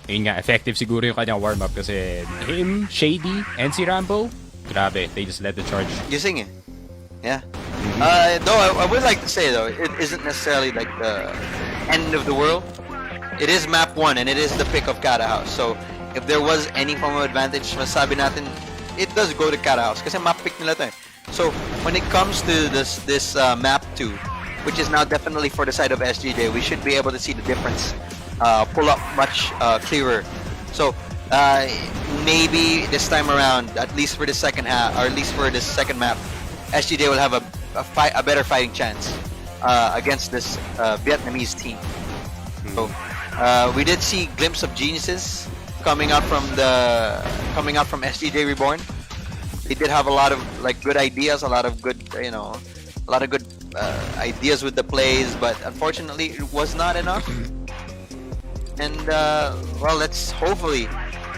yun nga, effective siguro yung kanyang warm-up kasi him, Shady, and si Rambo, grabe, they just led the charge. Gising yeah. Though I would like to say though, it isn't necessarily like the end of the world. It is map 1 and it is the pick of CaraHouse. So if there was any form of advantage, masabi natin, it does go to CaraHouse kasi map pick nila to. So when it comes to this map 2, which is now definitely for the side of SGJ, we should be able to see the difference pull up much clearer. So maybe this time around, at least for the second half, or at least for this second map, SGJ will have a better fighting chance against this Vietnamese team. So we did see glimpse of geniuses coming out from SGJ Reborn. They did have a lot of like good ideas, a lot of good ideas with the plays, but unfortunately it was not enough. And well, let's hopefully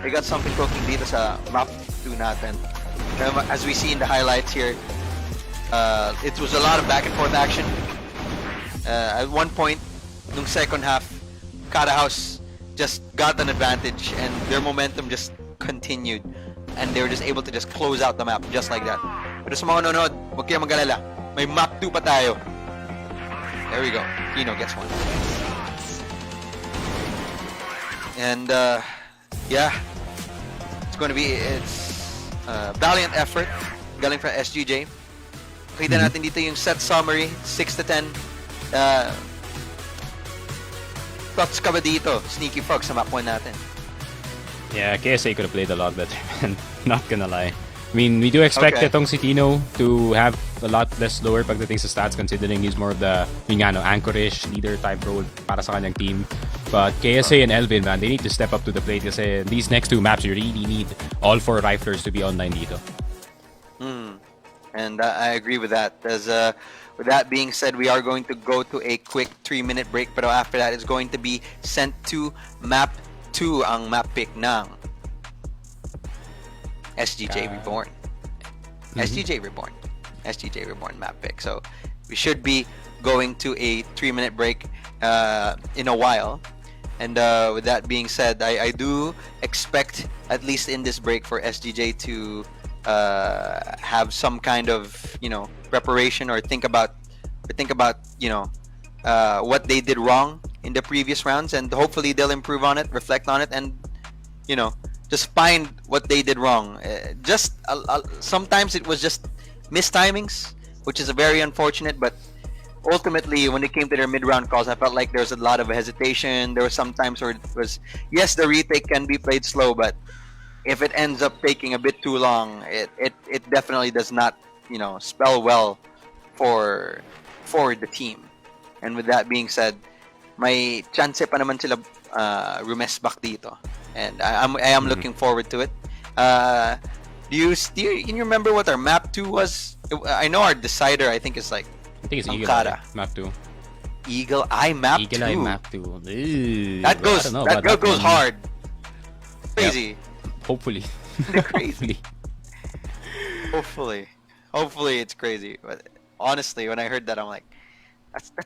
we got something cooking dito sa map 2 natin. As we see in the highlights here, it was a lot of back and forth action. At one point, nung second half, CaraHouse just got an advantage and their momentum just continued. And they were just able to just close out the map just like that. Pero sa mga nanonood, huwag kayong mag-alala. May map 2 pa tayo. There we go. Kino gets one. And yeah, it's valiant effort galing from SGJ. Kita natin dito yung set summary, 6-10. Thoughts ka ba dito, Sneaky Frog, sa map 1 natin? Yeah, KSA could have played a lot better, man. Not gonna lie. I mean, we do expect itong si Tino to have a lot less lower pagdating sa stats considering he's more of the anchorish leader type role para sa kanyang team. But KSA and Elvin, man, they need to step up to the plate kasi these next 2 maps, you really need all 4 riflers to be online dito. And I agree with that. With that being said, we are going to go to a quick 3-minute break, but after that, it's going to be sent to map 2 ang map pick ng SGJ Reborn. SGJ Reborn. SGJ Reborn map pick. So we should be going to a 3-minute break in a while. And with that being said, I do expect, at least in this break, for SGJ to have some kind of preparation or think about what they did wrong in the previous rounds, and hopefully they'll improve on it, reflect on it, and just find what they did wrong. Sometimes it was just missed timings, which is very unfortunate, but ultimately when it came to their mid-round calls, I felt like there was a lot of hesitation. There were some times where it was, yes, the retake can be played slow, but if it ends up taking a bit too long, it definitely does not spell well for the team. And with that being said, may chance pa naman sila rumesbak dito, and I am looking forward to it. Can you remember what our map 2 was? I know our decider, I think, is like I think it's Ankara. Map 2. Eagle Eye map 2. Eagle Eye map 2. That goes hard. Crazy. Yep. Hopefully. Crazy. Hopefully it's crazy. But honestly, when I heard that, I'm like,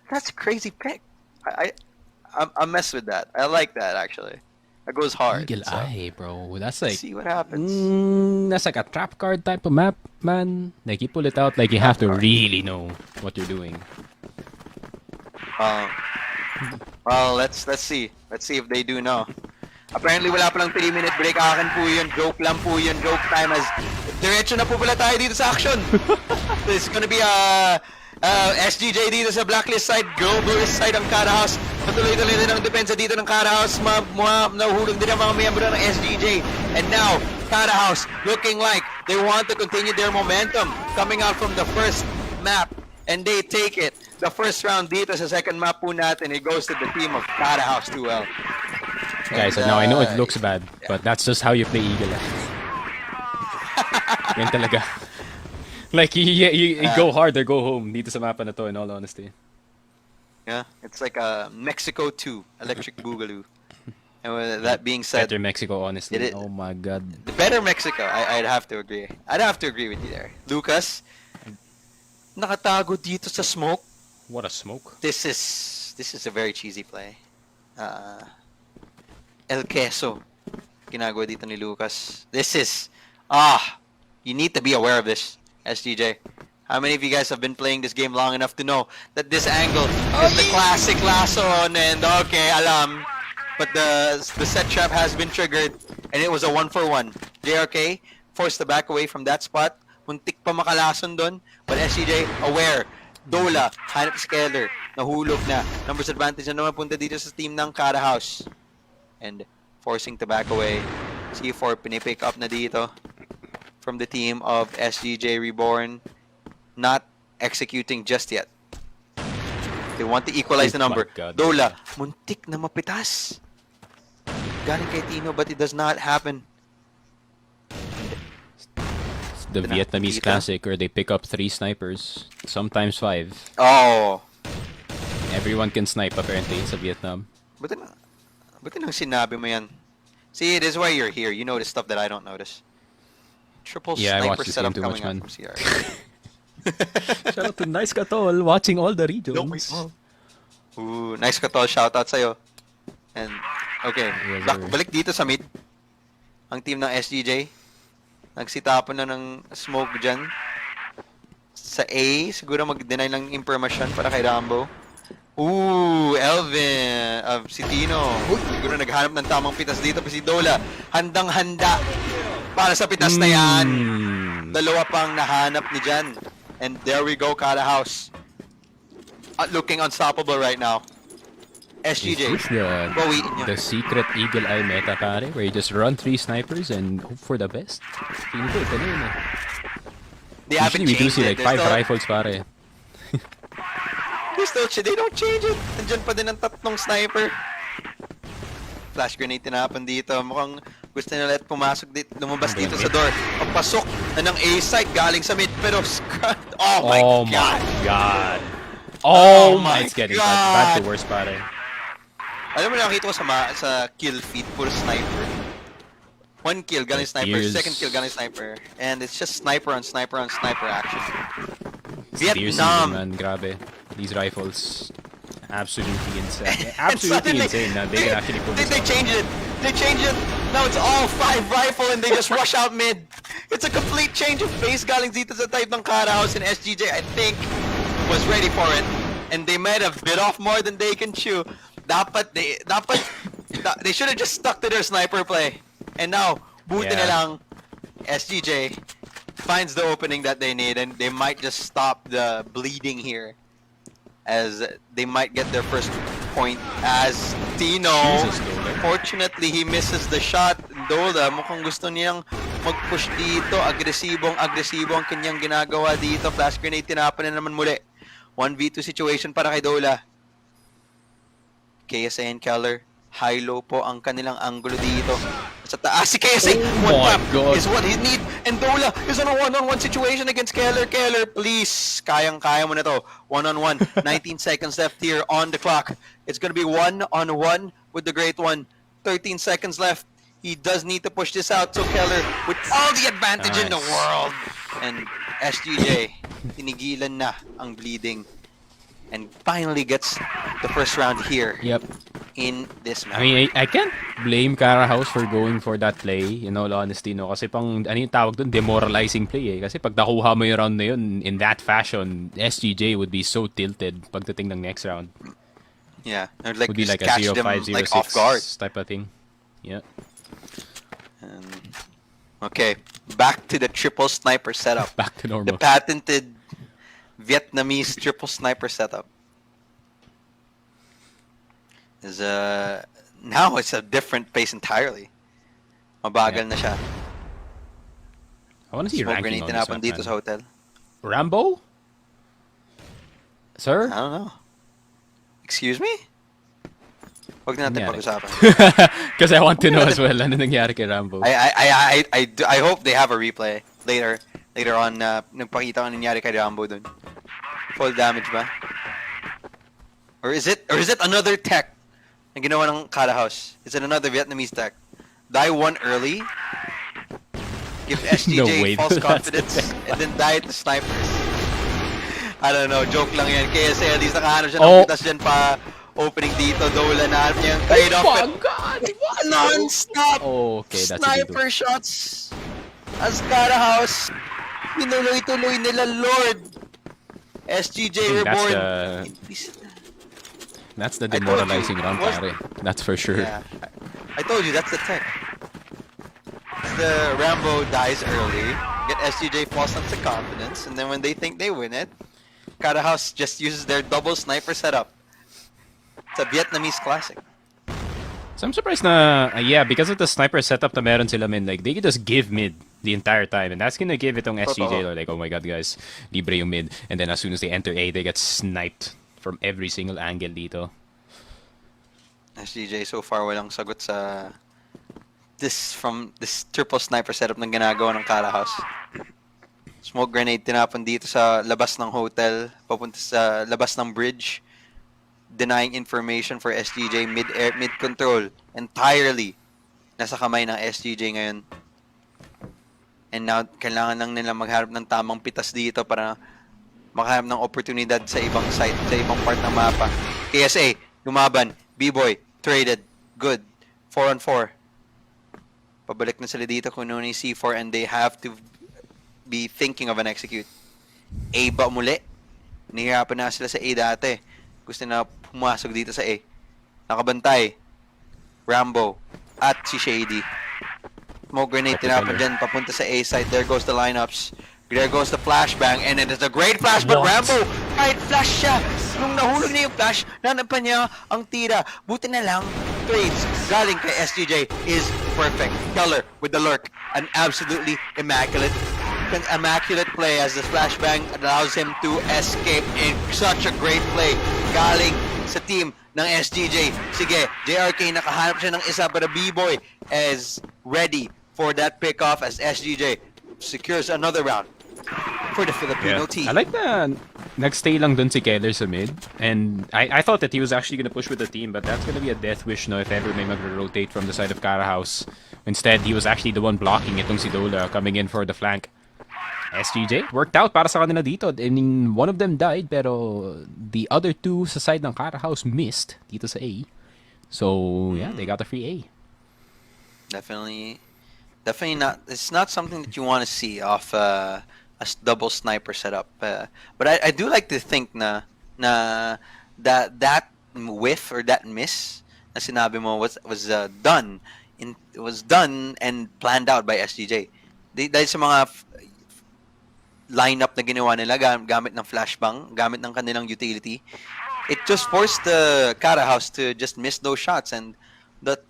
that's a crazy pick. I mess with that. I like that actually. That goes hard. Eagle Eye, bro. That's like, see what happens. That's like a trap card type of map, man. Like you pull it out, like you have to really know what you're doing. Well, let's see. Let's see if they do know. Apparently, wala palang 3-minute break. Akin po yun. Joke lang po yun. Joke time as diretso na po pala tayo dito sa action. This is gonna be SGJ dito sa Blacklist side. Globalist side ang CaraHouse. Patuloy-tuloy din ang depensa dito ng CaraHouse. Nahuhulog din ang mga miyembro ng SGJ. And now, CaraHouse looking like they want to continue their momentum coming out from the first map. And they take it. The first round dito sa second map po natin, it goes to the team of CaraHouse.2L. Guys, now I know it looks bad, but that's just how you play Eagle Eye. Yan talaga. Like, you go hard or go home dito sa mapa na to, in all honesty. Yeah, it's like a Mexico 2, Electric Boogaloo. And with that being said, Better Mexico, honestly. Oh my god. the better Mexico, I'd have to agree. I'd have to agree with you there. Lucas, nakatago dito sa smoke. What a smoke. This is a very cheesy play. El Queso, ginagawa dito ni Lucas. This is, you need to be aware of this, SGJ. How many of you guys have been playing this game long enough to know that this angle is the classic lasso and okay, alam. But the set trap has been triggered and it was a 1-for-1. JRK forced to back away from that spot. Muntik pa makalason doon. But SGJ, aware. Dola, hanap si Keller. Nahulog na. Numbers advantage na naman punta dito sa team ng CaraHouse. And forcing to back away. C4 pinipick up na dito from the team of SGJ Reborn. Not executing just yet. They want to equalize the number. Dola, muntik na mapitas. Galing kay Tino, but it does not happen. The Vietnamese classic where they pick up 3 snipers, sometimes 5. Oh. Everyone can snipe apparently sa Vietnam. Buti nang sinabi mo yan. See, it is why you're here. You notice stuff that I don't notice. Triple Yeah, I sniper watch this setup game too much, coming man. out from CR. Shout out to Nice Katol, watching all the regions. Ooh, nice ka tol. Shoutout sa'yo. And, okay. Yes, sir. Balik dito sa mid. Ang team ng SGJ. Nagsitapon na ng smoke dyan. Sa A, siguro mag-deny lang information para kay Rambo. Ooh, Elvin. Si Tino. Siguro naghanap ng tamang pitas dito. Pa si Dola. Handang-handa para sa pitas na yan. Dalawa pang nahanap ni Jan. And there we go, CaraHouse. Looking unstoppable right now. SGJ. Is this the secret Eagle Eye meta, pare? Where you just run 3 snipers and hope for the best? Feeling ko, ito na yun eh. They haven't Usually we do changed see it. like 5 rifles, pare. They don't change it. Nandyan pa din ang tatlong sniper. Flash grenade tinapon dito. Mukhang gusto nila let pumasok dito. Lumabas dito sa door. Pagpasok na ng A side galing sa mid. Pero oh my god. Oh my, it's getting bad to worse, pare. Alam mo, nakita ko sa kill feed, puro sniper. 1 kill galing sniper, second kill galing sniper. And it's just sniper on sniper on sniper action. Vietnam! Man, grabe. These rifles, absolutely insane. Absolutely insane na they can actually pull this They changed it. They changed it. Now it's all 5 rifle and they just rush out mid. It's a complete change of pace galing dito sa type ng CaraHouse, and SGJ, I think, was ready for it. And they might have bit off more than they can chew. They should have just stuck to their sniper play. And now, buti na lang, SGJ finds the opening that they need, and they might just stop the bleeding here, as they might get their first point as Tino. Fortunately, he misses the shot. Dola, mukhang gusto niyang mag-push dito. Agresibong ang kanyang ginagawa dito. Flash grenade tinapon na naman muli. 1v2 situation para kay Dola. KSA and Keller, high-low po ang kanilang angulo dito. Sa taas si KSA, one tap is what he need. And Dola is on a one-on-one situation against Keller. Keller, please, kayang-kaya mo na to. One-on-one, 19 seconds left here on the clock. It's gonna be one-on-one with the Great One. 13 seconds left. He does need to push this out. So Keller, with all the advantage in the world. And SGJ, tinigilan na ang bleeding. And finally gets the first round here. Yep. In this match. I mean, I can't blame CaraHouse for going for that play, in all honesty, no? Kasi ano yung tawag doon? Demoralizing play, eh. Kasi pag nakuha mo yung round na yun in that fashion, SGJ would be so tilted pagdating ng next round. Yeah, or like Would be just like a catch zero them five zero like off six guard. type of thing. Yeah. And, okay, back to the triple sniper setup. Back to The normal. patented Vietnamese triple sniper setup is now it's a different pace entirely. Mabagal na siya. I want to see Smoke ranking grenade on this tinapon map, dito man. sa hotel. Rambo? Sir? I don't know. Excuse me? Huwag na natin Nangyari? pag-usapan. Because I want to know as well ano nangyari kay Rambo. I hope they have a replay later on. Nagpakita ko nangyari kay Rambo dun. Full damage ba? Or is it another tech na ginawa ng CaraHouse? Is it another Vietnamese tech? Die one early, give No SGJ way, false that's the confidence, and then die to snipers. I don't know, joke lang yan. KSA at least nakahanap siya ng pitas dyan pa opening dito. Dola na hanap niya yung trade-off. Oh my God! What? Non-stop Okay, that's a sniper shots as CaraHouse. Tinuloy-tuloy nila, Lord. SGJ Reborn. That's the demoralizing round, pare. That's for sure. Yeah, I told you, that's the tech. The Rambo dies early, get SGJ false sense of confidence, and then when they think they win it, CaraHouse just uses their double sniper setup. It's a Vietnamese classic. So I'm surprised na, yeah, because of the sniper setup na meron sila, man, like, they could just give mid the entire time, and that's gonna give itong SGJ, like, oh my god, guys, libre yung mid, and then as soon as they enter A, they get sniped from every single angle dito. SGJ so far walang sagot sa this triple sniper setup na ginagawa ng CaraHouse. Smoke grenade tinapon dito sa labas ng hotel, papunta sa labas ng bridge, denying information for SGJ mid control entirely nasa kamay ng SGJ ngayon. And now kailangan lang nila magharap ng tamang pitas dito para makahanap ng oportunidad sa ibang site, sa ibang part ng mapa. KSA, lumaban, B-Boy, traded, good, 4-on-4. Pabalik na sila dito kung ano yung C4 and they have to be thinking of an execute. A ba muli? Nahihirapan na sila sa A dati. Gusto na pumasok dito sa A. Nakabantay, Rambo, at si Shady. Smoke grenade tinapon dyan, papunta sa A side. There goes the lineups. There goes the flashbang, and it is a great flash, but Rambo, kahit flash siya, nung nahulog niya yung flash, nanapan niya ang tira. Buti na lang, trades galing kay SGJ is perfect. Keller with the lurk, an absolutely immaculate play as the flashbang allows him to escape in such a great play galing sa team ng SGJ. Sige, JRK nakahanap siya ng isa, but a B-Boy is ready for that pickoff as SGJ secures another round for the Filipino team. I like na nagstay lang dun si Keller sa mid. And I thought that he was actually gonna push with the team, but that's gonna be a death wish no if ever may mag-rotate from the side of CaraHouse. Instead, he was actually the one blocking itong si Dola coming in for the flank. SGJ worked out para sa kanila dito. I mean, one of them died, pero the other two sa side ng CaraHouse missed dito sa A. So, yeah, they got the free A. Definitely not. It's not something that you want to see off a double sniper setup. But I do like to think that whiff or that miss na sinabi mo was done and planned out by SGJ. Dahil sa mga lineup na ginawa nila gamit ng flashbang, gamit ng kanilang utility, it just forced the CaraHouse to just miss those shots, and that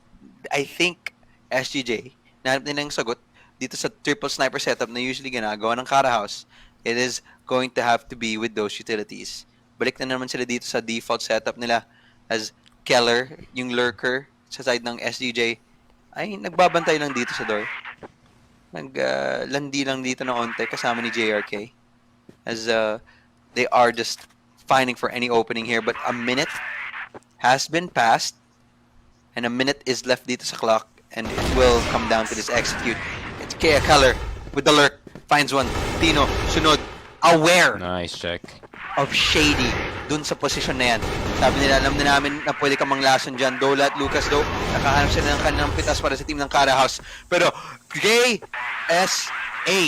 I think SGJ nahanap nilang sagot dito sa triple sniper setup na usually ginagawa ng CaraHouse. It is going to have to be with those utilities. Balik na naman sila dito sa default setup nila as Keller, yung lurker sa side ng SGJ, ay nagbabantay lang dito sa door. Naglandi lang dito ng onte kasama ni JRK as they are just finding for any opening here, but a minute has been passed and a minute is left dito sa clock, and it will come down to this execute. It's Kea Keller with the lurk, finds one, Tino, sunod, aware Nice check. of Shady dun sa posisyon na yan. Sabi nila, alam na namin na pwede kang manglason dyan. Dola at Lucas daw, nakahanap sila ng kanilang pitas para sa team ng CaraHouse. Pero KSA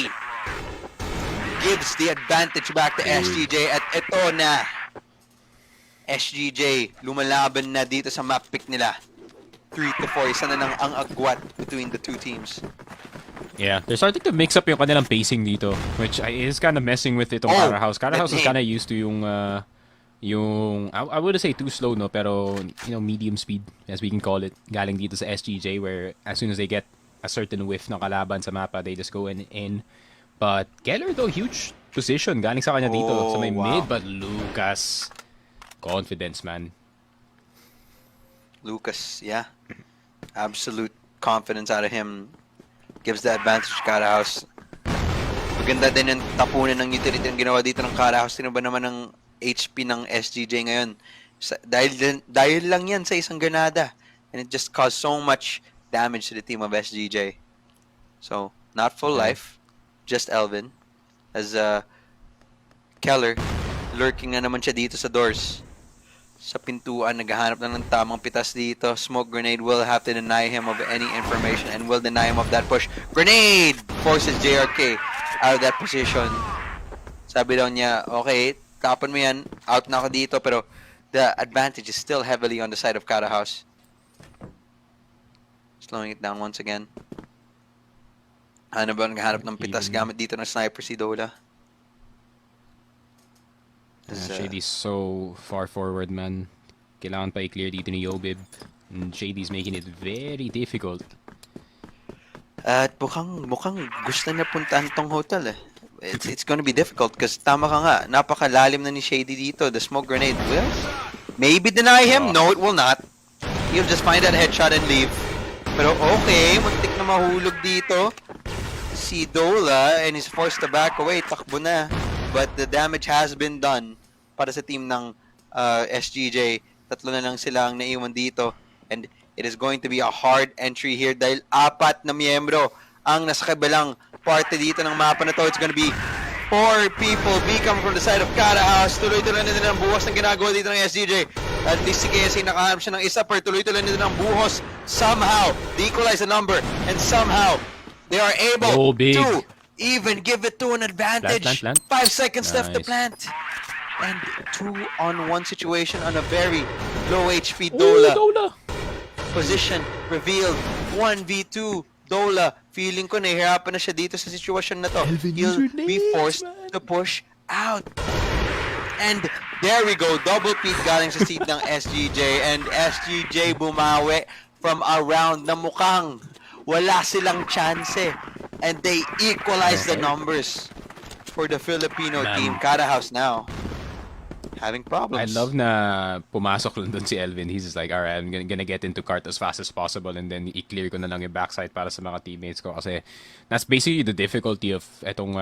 gives the advantage back to SGJ at ito na. SGJ, lumalaban na dito sa map pick nila. 3-4, isa na lang ang agwat between the two teams. Yeah, they're starting to mix up yung kanilang pacing dito, which is kind of messing with itong CaraHouse. CaraHouse is kind of used to yung I wouldn't say too slow, no, pero medium speed, as we can call it, galing dito sa SGJ, where as soon as they get a certain whiff ng kalaban sa mapa, they just go in. But Keller, though, huge position galing sa kanya dito sa may mid, but Lucas, confidence, man. Lucas, yeah. Absolute confidence out of him. Gives the advantage to CaraHouse. Maganda din yung tapunan ng utility yung ginawa dito ng CaraHouse. Sino ba naman ng HP ng SGJ ngayon? Dahil lang yan sa isang granada. And it just caused so much damage to the team of SGJ. So, not full life. Just Elvin. As Keller, lurking na naman siya dito sa doors. Sa pintuan, naghahanap na ng tamang pitas dito. Smoke grenade will have to deny him of any information and will deny him of that push. Grenade! Forces JRK out of that position. Sabi daw niya, okay, tapan mo yan. Out na ako dito, pero the advantage is still heavily on the side of CaraHouse. Slowing it down once again. Ano ba naghahanap ng pitas gamit dito ng sniper si Dola? Shady's so far forward, man. Kailangan pa i-clear dito ni Yobib. And Shady's making it very difficult. At mukhang gusto niya puntahan tong hotel eh. It's gonna be difficult because tama ka nga, napakalalim na ni Shady dito. The smoke grenade will maybe deny him. No, it will not. He'll just find that headshot and leave. Pero okay, muntik na mahulog dito si Dola and he's forced to back away. Takbo na. But the damage has been done para sa team ng SGJ. Tatlo na lang sila ang naiwan dito. And it is going to be a hard entry here dahil 4 na miyembro ang nasa kabilang parte dito ng mapa na to. It's going to be 4 people become from the side of CaraHouse. Tuloy-tuloy na din ang buhos ng ginagawa dito ng SGJ. At least si KSA nakahanap siya ng isa per. Tuloy-tuloy na din ang buhos. Somehow, they equalize the number. And somehow, they are able to even give it to an advantage. Plant. 5 seconds left to plant. And 2-on-1 situation on a very low HP Dola. Position revealed. 1v2 Dola. Feeling ko nahihirapan na siya dito sa sitwasyon na to. He'll be forced to push out. And there we go. Double peak galing sa seed ng SGJ. And SGJ bumawi from a round na mukhang wala silang chance. And they equalize the numbers for the Filipino team. CaraHouse now having problems. I love na pumasok lang dun si Elvin. He's just like, alright, I'm gonna get into cart as fast as possible and then i-clear ko na lang yung backside para sa mga teammates ko. Kasi that's basically the difficulty of etong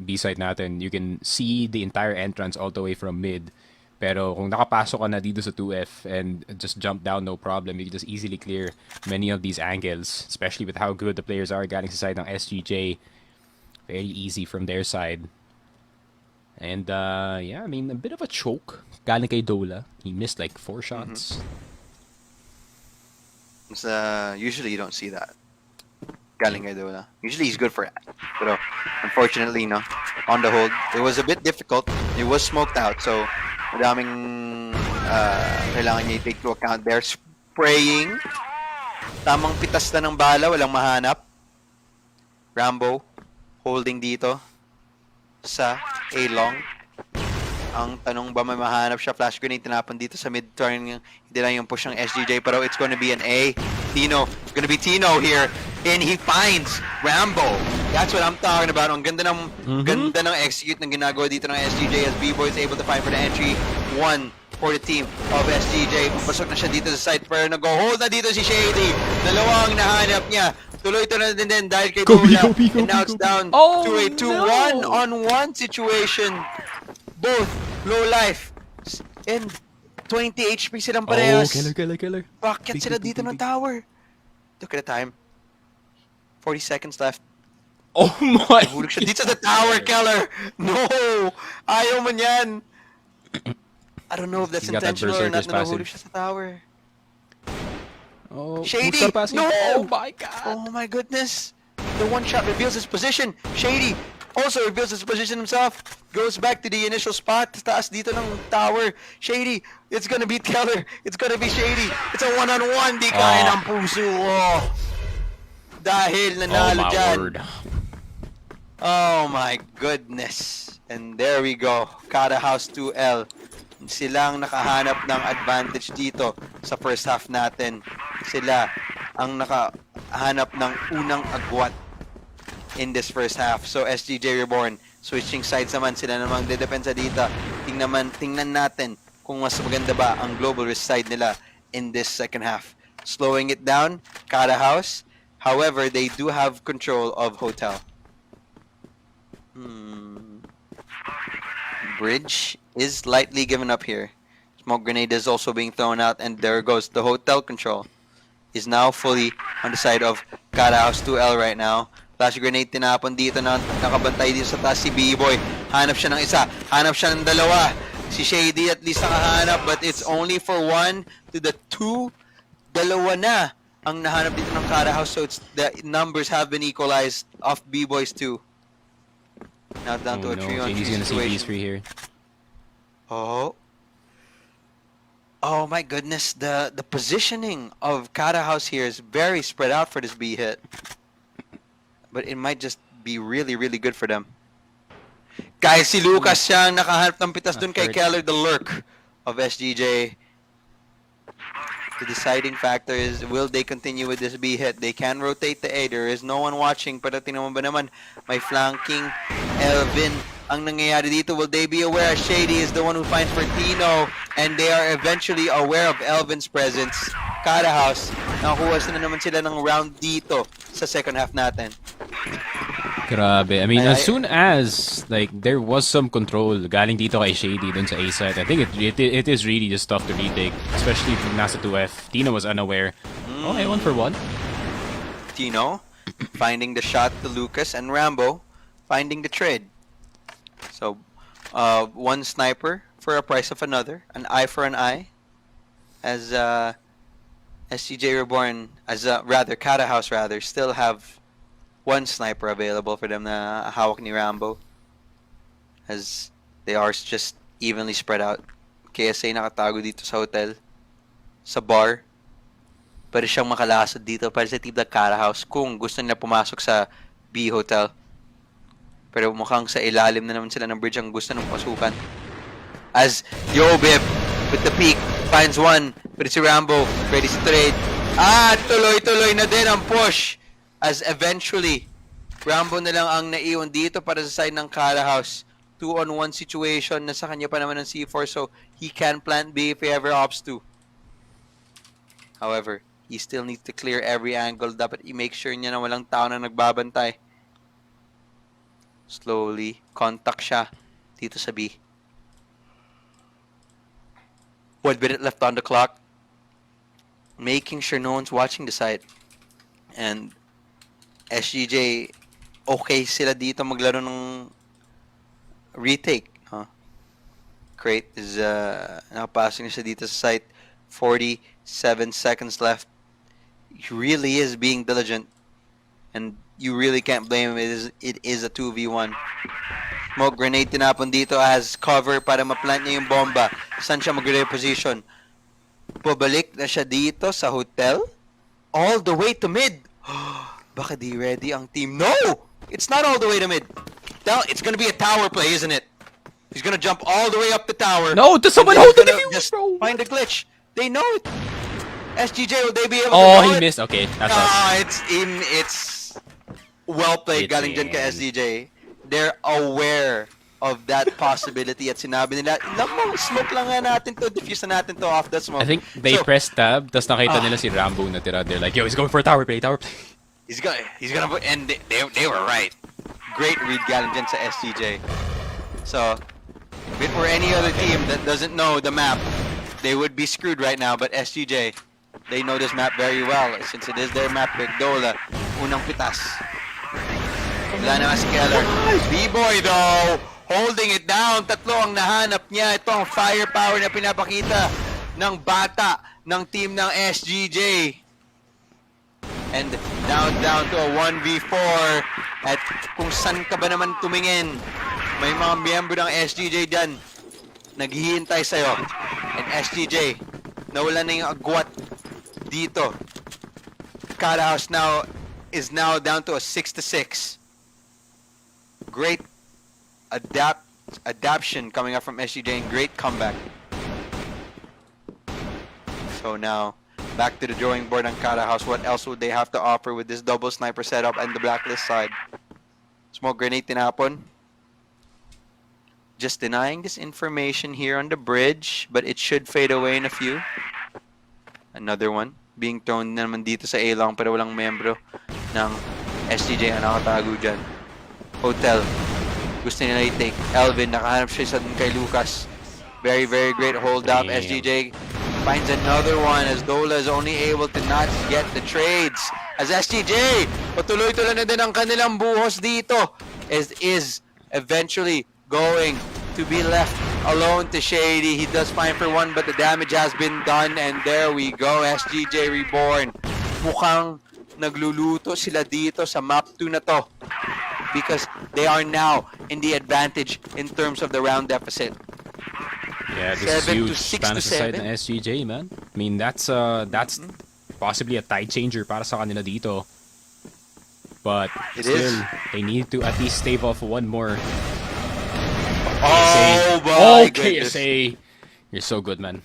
B-side natin. You can see the entire entrance all the way from mid. Pero kung nakapasok ka na dito sa 2F and just jump down, no problem. You can just easily clear many of these angles, especially with how good the players are galing sa side ng SGJ. Very easy from their side. And yeah, I mean, a bit of a choke galing kay Dola. He missed like 4 shots. Usually you don't see that galing kay Dola. Usually he's good for it. But unfortunately, no. On the hold, it was a bit difficult. It was smoked out, so madaming kailangan niya i-take to account there. Spraying. Tamang pitas na ng bala, walang mahanap. Rambo holding dito sa A-long. Ang tanong ba may mahanap siya? Flash grenade tinapon dito sa mid-turn. Hindi lang yung push ng SGJ, pero it's gonna be an A. Tino. It's gonna be Tino here. And he finds Rambo. That's what I'm talking about. Ang ganda ng execute ng ginagawa dito ng SGJ as B-Boy is able to find for the entry. 1 for the team of SGJ. Pupasok na siya dito sa side, pero nag-hold na dito si Shady. Dalawang nahanap niya. Tuloy-tuloy na din dahil kay Dola. And now it's down to a 2-1-on-1 situation. Both low life and 20 HP silang parehas. Killer. Bakit sila dito ng tower? Look at the time. 40 seconds left. Oh my! Nahulog siya dito sa tower, Keller. No! Ayaw man yan. I don't know if that's intentional or not na nahulog siya sa tower. Oh, Shady! No! Oh my god! Oh my goodness! The one shot reveals his position. Shady Also reveals his position himself. Goes back to the initial spot. Taas dito ng tower. Shady. It's gonna beat Keller. It's gonna be Shady. It's a one-on-one. Di kaya ng puso. Oh. Dahil nanalo dyan. Word. Oh my goodness. And there we go. CaraHouse.2L. Silang nakahanap ng advantage dito sa first half natin. Sila ang nakahanap ng unang agwat in this first half. So SGJ Reborn, switching sides naman, sila namang dedepensa dito. Tingnan natin kung mas maganda ba ang global risk side nila in this second half. Slowing it down, CaraHouse. However, they do have control of Hotel. Bridge is lightly given up here. Smoke grenade is also being thrown out, and there goes the Hotel control. Is now fully on the side of CaraHouse.2L right now. Flash grenade tinapon dito na nakabantay dito sa taas si B-Boy. Hanap siya ng isa, hanap siya ng dalawa. Si Shady at least nakahanap, but it's only for 1 to the 2. Dalawa na ang nahanap dito ng CaraHouse, so it's, the numbers have been equalized off B-Boys too. Now down to a 3-on-3 Shady's gonna see these situation. three here. Oh. Oh my goodness, the positioning of CaraHouse here is very spread out for this B hit. But it might just be really, really good for them. Guys, si Lucas siya ang nakahanap ng pitas dun kay Keller, the lurk of SGJ. The deciding factor is, will they continue with this B hit? They can rotate the A. There is no one watching. Pero tingnan mo ba naman, may flanking Elvin. Ang nangyayari dito, will they be aware? Shady is the one who finds for Tino, and they are eventually aware of Elvin's presence. CaraHouse, nakakuha na naman sila ng round dito sa second half natin. Grabe. I mean, as soon as like there was some control galing dito kay Shady dun sa A side, I think it is really just tough to retake, especially if nasa 2F. Tino was unaware. Okay, 1 for 1. Tino finding the shot to Lucas, and Rambo finding the trade. So, one sniper for a price of another, an eye for an eye, as SGJ Reborn, rather CaraHouse still have one sniper available for them na hawak ni Rambo, as they are just evenly spread out. KSA nakatago dito sa hotel, sa bar. Pwede siyang makalasad dito para sa team ng CaraHouse kung gusto nila pumasok sa B hotel. Pero mukhang sa ilalim na naman sila ng bridge ang gusto ng pasukan. As Yobib with the peak finds one, pero si Rambo ready to trade. Tuloy-tuloy na din ang push. As eventually, Rambo na lang ang naiwan dito para sa side ng CaraHouse. 2-on-1 situation na sa kanya pa naman ng C4, so he can plant B if he ever opts to. However, he still needs to clear every angle. Dapat i-make sure niya na walang tao na nagbabantay. Slowly, contact siya dito sa B. 1 minute left on the clock. Making sure no one's watching the side. And SGJ, okay sila dito maglaro ng retake. Crate is nakapasok na siya dito sa site. 47 seconds left. He really is being diligent, and you really can't blame him. It is a 2v1. Smoke grenade tinapon dito as cover para ma-plant niya yung bomba. Saan siya mag-reposition? Pabalik na siya dito sa hotel. All the way to mid. Baka di ready ang team. No! It's not all the way to mid. It's gonna be a tower play, isn't it? He's gonna jump all the way up the tower. No! Does someone hold the defuse, just bro? find a glitch. They know it. SGJ, will they be able to Oh, know he it? missed. Okay, that's us. It's well played galing dyan kay SGJ. They're aware of that possibility at sinabi nila, lamang smoke lang nga natin to, diffuse na natin to off the smoke. I think they pressed tab, tapos nakita nila si Rambo na tira. They're like, yo, he's going for a tower play, tower play. He's gonna put, and they were right. Great read galing dyan sa SGJ. So, if it were any other team that doesn't know the map, they would be screwed right now. But SGJ, they know this map very well since it is their map. Dola, unang pitas. Wala naman si Keller. B-Boy though, holding it down. Tatlo ang nahanap niya. Ito ang firepower na pinapakita ng bata ng team ng SGJ. And down to a 1v4. At kung saan ka ba naman tumingin, may mga miyembro ng SGJ dyan naghihintay sa'yo. And SGJ, nawala na yung agwat dito. CaraHouse is now down to a 6-6. Great adaption coming up from SGJ and great comeback. So now, back to the drawing board on CaraHouse. What else would they have to offer with this double sniper setup and the blacklist side? Smoke grenade tinapon. Just denying this information here on the bridge, but it should fade away in a few. Another one being thrown naman dito sa A-long pero walang membro ng SGJ ang nakatago dyan. Hotel. Gusto nila i-take. Elvin, nakahanap siya sa kay Lucas. Very, very great hold up. Damn. SGJ finds another one as Dola is only able to not get the trades. As SGJ, patuloy-tuloy na din ang kanilang buhos dito. Is eventually going to be left alone to Shady. He does fine for one, but the damage has been done. And there we go, SGJ Reborn. Mukhang nagluluto sila dito sa map 2 na to. Because they are now in the advantage in terms of the round deficit. Yeah, this is 7 huge. to 6 Para to sa side 7. ng SGJ, man. I mean, that's possibly a tide changer para sa kanila dito. But It still, is. they need to at least stave off one more. Oh my goodness. KSA. You're so good, man.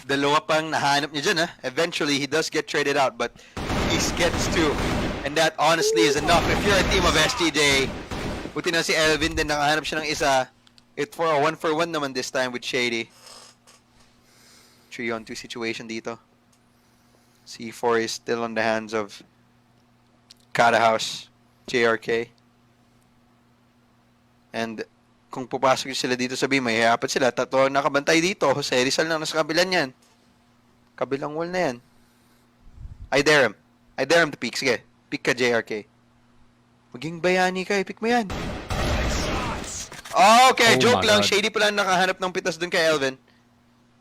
Dalawa pang nahanap niya dyan, ha? Eventually, he does get traded out, but he gets two. And that honestly is enough. If you're a team of SGJ, buti na si Elvin din nakahanap siya ng isa. It for a 1-for-1 naman this time with Shady. 3-on-2 situation dito. C4 is still on the hands of CaraHouse, JRK. And kung pupasok sila dito sa B, may hayapat sila. Tatlo ang nakabantay dito. Jose Rizal lang nasa kabilang yan. Kabilang wall na yan. I dare him to peek. Sige, peek ka JRK. Maging bayani ka, pick mo yan. Okay, Oh joke my lang. God. Shady pala nakahanap ng pitas dun kay Elvin.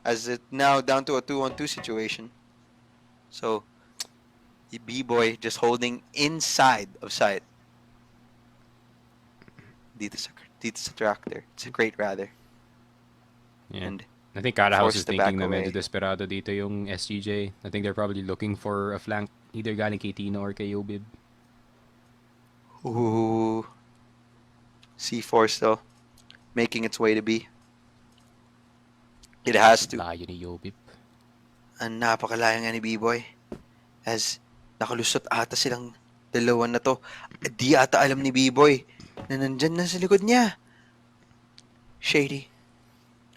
As it now down to a 2-on-2 situation. So, the B-boy just holding inside of sight. Dito sa tractor. It's a great rather. Yeah. And I think CaraHouse is forced to back thinking na medyo away. desperado dito yung SGJ. I think they're probably looking for a flank either galing kay Tino or kay Yobib. Ooh. C4 still making its way to B. It has to. Layo ni Yobib. Ang napakalayo nga ni B-boy. As nakalusot ata silang dalawa na to. Di ata alam ni B-boy na nandyan na sa likod niya. Shady.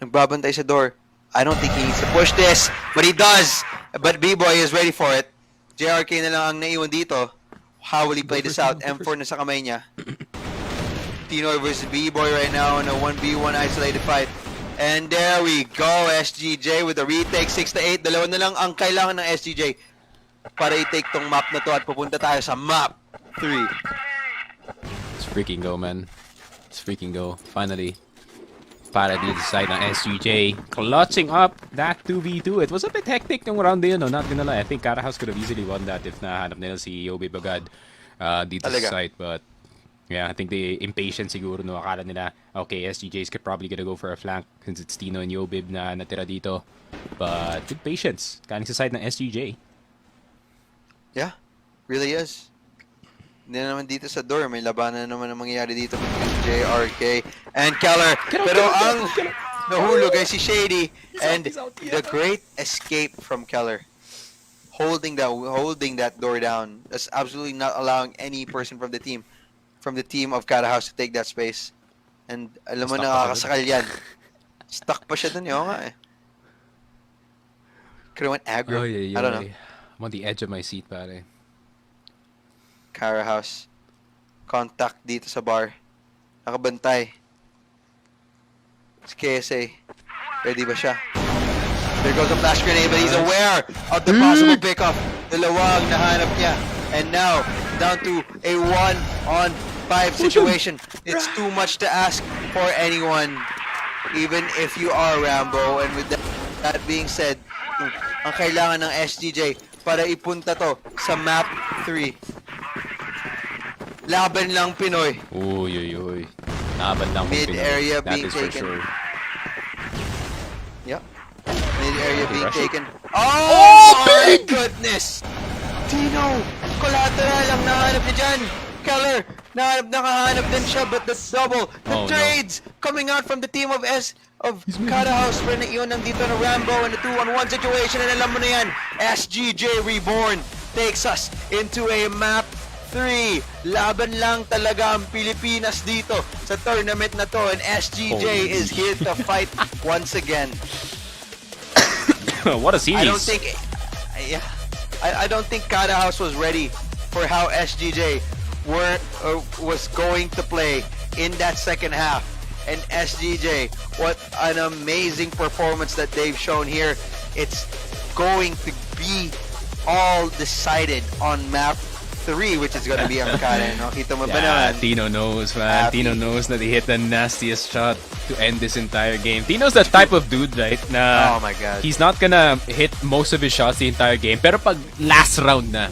Nagbabantay sa door. I don't think he needs to push this, but he does. But B-boy is ready for it. JRK na lang ang naiwan dito. How will he play this out? M4 na sa kamay niya. Tino versus B-boy right now in a 1v1 isolated fight. And there we go, SGJ with a retake 6-8. Dalawa na lang ang kailangan ng SGJ para i-take tong map na to at pupunta tayo sa map 3. Let's freaking go, man. Let's freaking go. Finally. Para dito sa side ng SGJ. Clutching up that 2v2. It was a bit hectic yung round na yun, no? Not gonna lie. I think CaraHouse could have easily won that if nahanap nila si Yobib agad dito Talaga. sa side. But yeah, I think they impatient siguro, no? Akala nila, okay, SGJ's probably gonna go for a flank since it's Tino and Yobib na natira dito. But with patience. Kaning sa side ng SGJ. Yeah, really is. Hindi na naman dito sa door. May labanan na naman ang mangyayari dito between JRK and Keller. Pero ang nahulog ay si Shady. And the great escape from Keller. Holding that door down. That's absolutely not allowing any person from the team of CaraHouse to take that space. And alam mo, Stuck pa siya nakakasakal yan. Stuck pa siya dun, yun nga eh. Could've went aggro. I don't know. I'm on the edge of my seat, pare. CaraHouse. Contact dito sa bar. Nakabantay. Si KSA. Ready ba siya? There goes a flash grenade, but he's aware of the possible pickup. Dalawang nahanap niya. And now, down to a 1-on-5 situation. It's too much to ask for anyone. Even if you are Rambo. And with that being said, ang kailangan ng SGJ para ipunta to sa map 3. Laban lang Pinoy. Uy. Laban lang kung Mid Pinoy. area That being is for taken. sure. Yep. Mid area being rush it. taken. Oh, my big! goodness! Tino! Collateral ang nahanap niya dyan. Keller, nakahanap din siya, but the double, the Oh, no. trades coming out from the team of CaraHouse. Pero iyon nandito na Rambo in a 2-on-1 situation, and alam mo na yan, SGJ Reborn takes us into a map 3. Laban lang talaga ang Pilipinas dito sa tournament na to, and SGJ is here to fight once again. What a series. I don't think, yeah, I don't think CaraHouse was ready for how SGJ was going to play in that second half. And SGJ, what an amazing performance that they've shown here. It's going to be all decided on map 3, which is going to be Ankara. No? Kita mo ba Yeah, naman? Tino knows, man. Happy. Tino knows that he hit the nastiest shot to end this entire game. Tino's the type of dude, right? Na Oh my God. he's not gonna hit most of his shots the entire game. Pero pag last round na,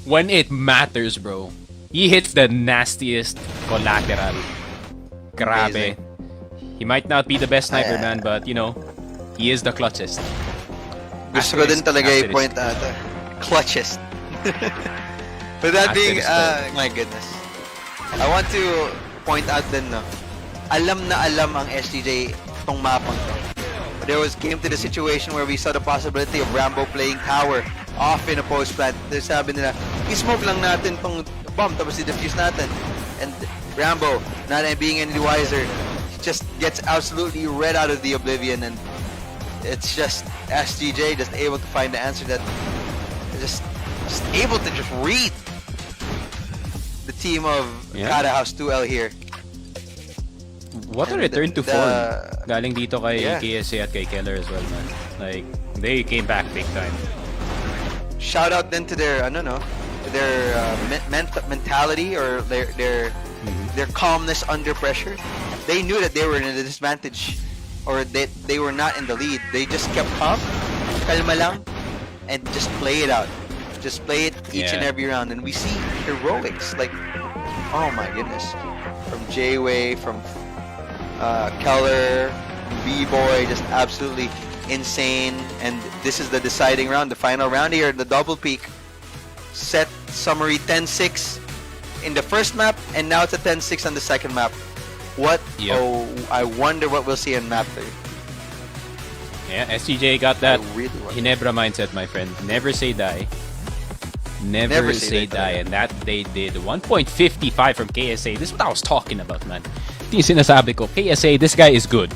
when it matters, bro, he hits the nastiest collateral. Grabe. Amazing. He might not be the best sniper, Yeah. man, but, you know, he is the clutchest. Gusto ko din talaga Asterisk. i-point out. Clutchest. But that being, Asterisk. my goodness. I want to point out din, no, alam na alam ang SGJ tong mapang to. There came to the situation where we saw the possibility of Rambo playing tower off in a post plant. Sabi nila, i-smoke lang natin tong bomb tapos i-defuse natin. And Rambo, not being any wiser, just gets absolutely read out of the oblivion, and it's just SGJ just able to find the answer that just able to just read the team of Yeah. CaraHouse.2L here. What a And return to the- form. Galing dito kay Yeah. KSA at kay Keller as well, man. Like, they came back big time. Shout out then to their to their mentality, or their calmness under pressure. They knew that they were in a disadvantage, or they were not in the lead. They just kept calm, kalma lang, and just play it out. Just play it each and Yeah. every round, and we see heroics like, oh my goodness, from J-Way, from Keller, B-Boy, just absolutely insane. And this is the deciding round, the final round here, the double peak. Set summary 10-6 in the first map, and now it's a 10-6 on the second map. What? Yep. Oh, I wonder what we'll see in map 3. Yeah, SGJ got that I really wonder. Ginebra mindset, my friend. Never say die. Never say die. talaga. And that they did. 1.55 from KSA. This is what I was talking about, man. Ito yung sinasabi ko. KSA, this guy is good.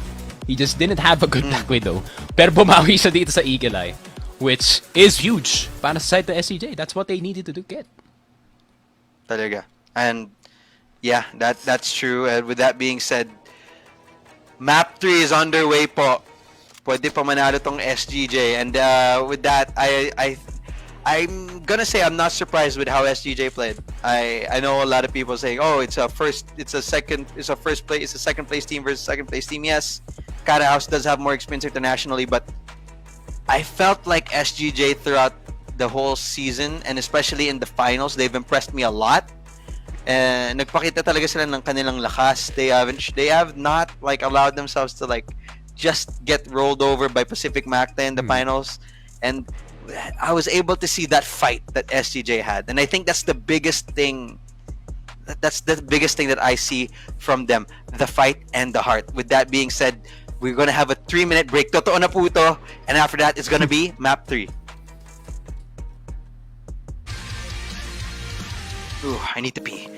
He just didn't have a good tackway though. Pero bumawi siya dito sa Eagle Eye, which is huge para sa side to SCJ. That's what they needed to get. Talaga. And yeah, that's true. And with that being said, map 3 is underway po. Pwede pa manalo tong SGJ. And with that, I'm gonna say I'm not surprised with how SGJ played. I know a lot of people saying, oh, it's a second place team versus second place team. Yes, CaraHouse does have more experience internationally, but I felt like SGJ throughout the whole season, and especially in the finals, they've impressed me a lot. And nagpakita talaga sila ng kanilang lakas. They have not like allowed themselves to like just get rolled over by Pacific Macta in the finals. And I was able to see that fight that SGJ had, and I think that's the biggest thing. That's the biggest thing that I see from them: the fight and the heart. With that being said, we're gonna have a 3-minute break. Totoo na po ito. And after that, it's gonna be map 3. Ooh, I need to pee.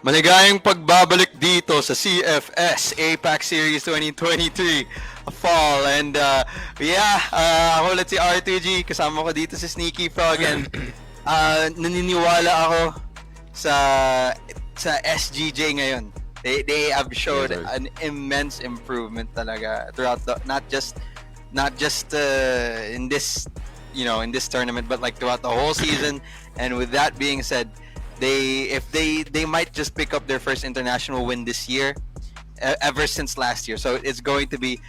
Maligayang pagbabalik dito sa CFS APAC Series 2023 Fall. And ako ulit si R2G. Kasama ko dito si Sneaky Frog. And naniniwala ako sa SGJ ngayon. They have showed an immense improvement talaga throughout not just in this in this tournament, but like throughout the whole season. And with that being said, they might just pick up their first international win this year, ever since last year. So it's going to be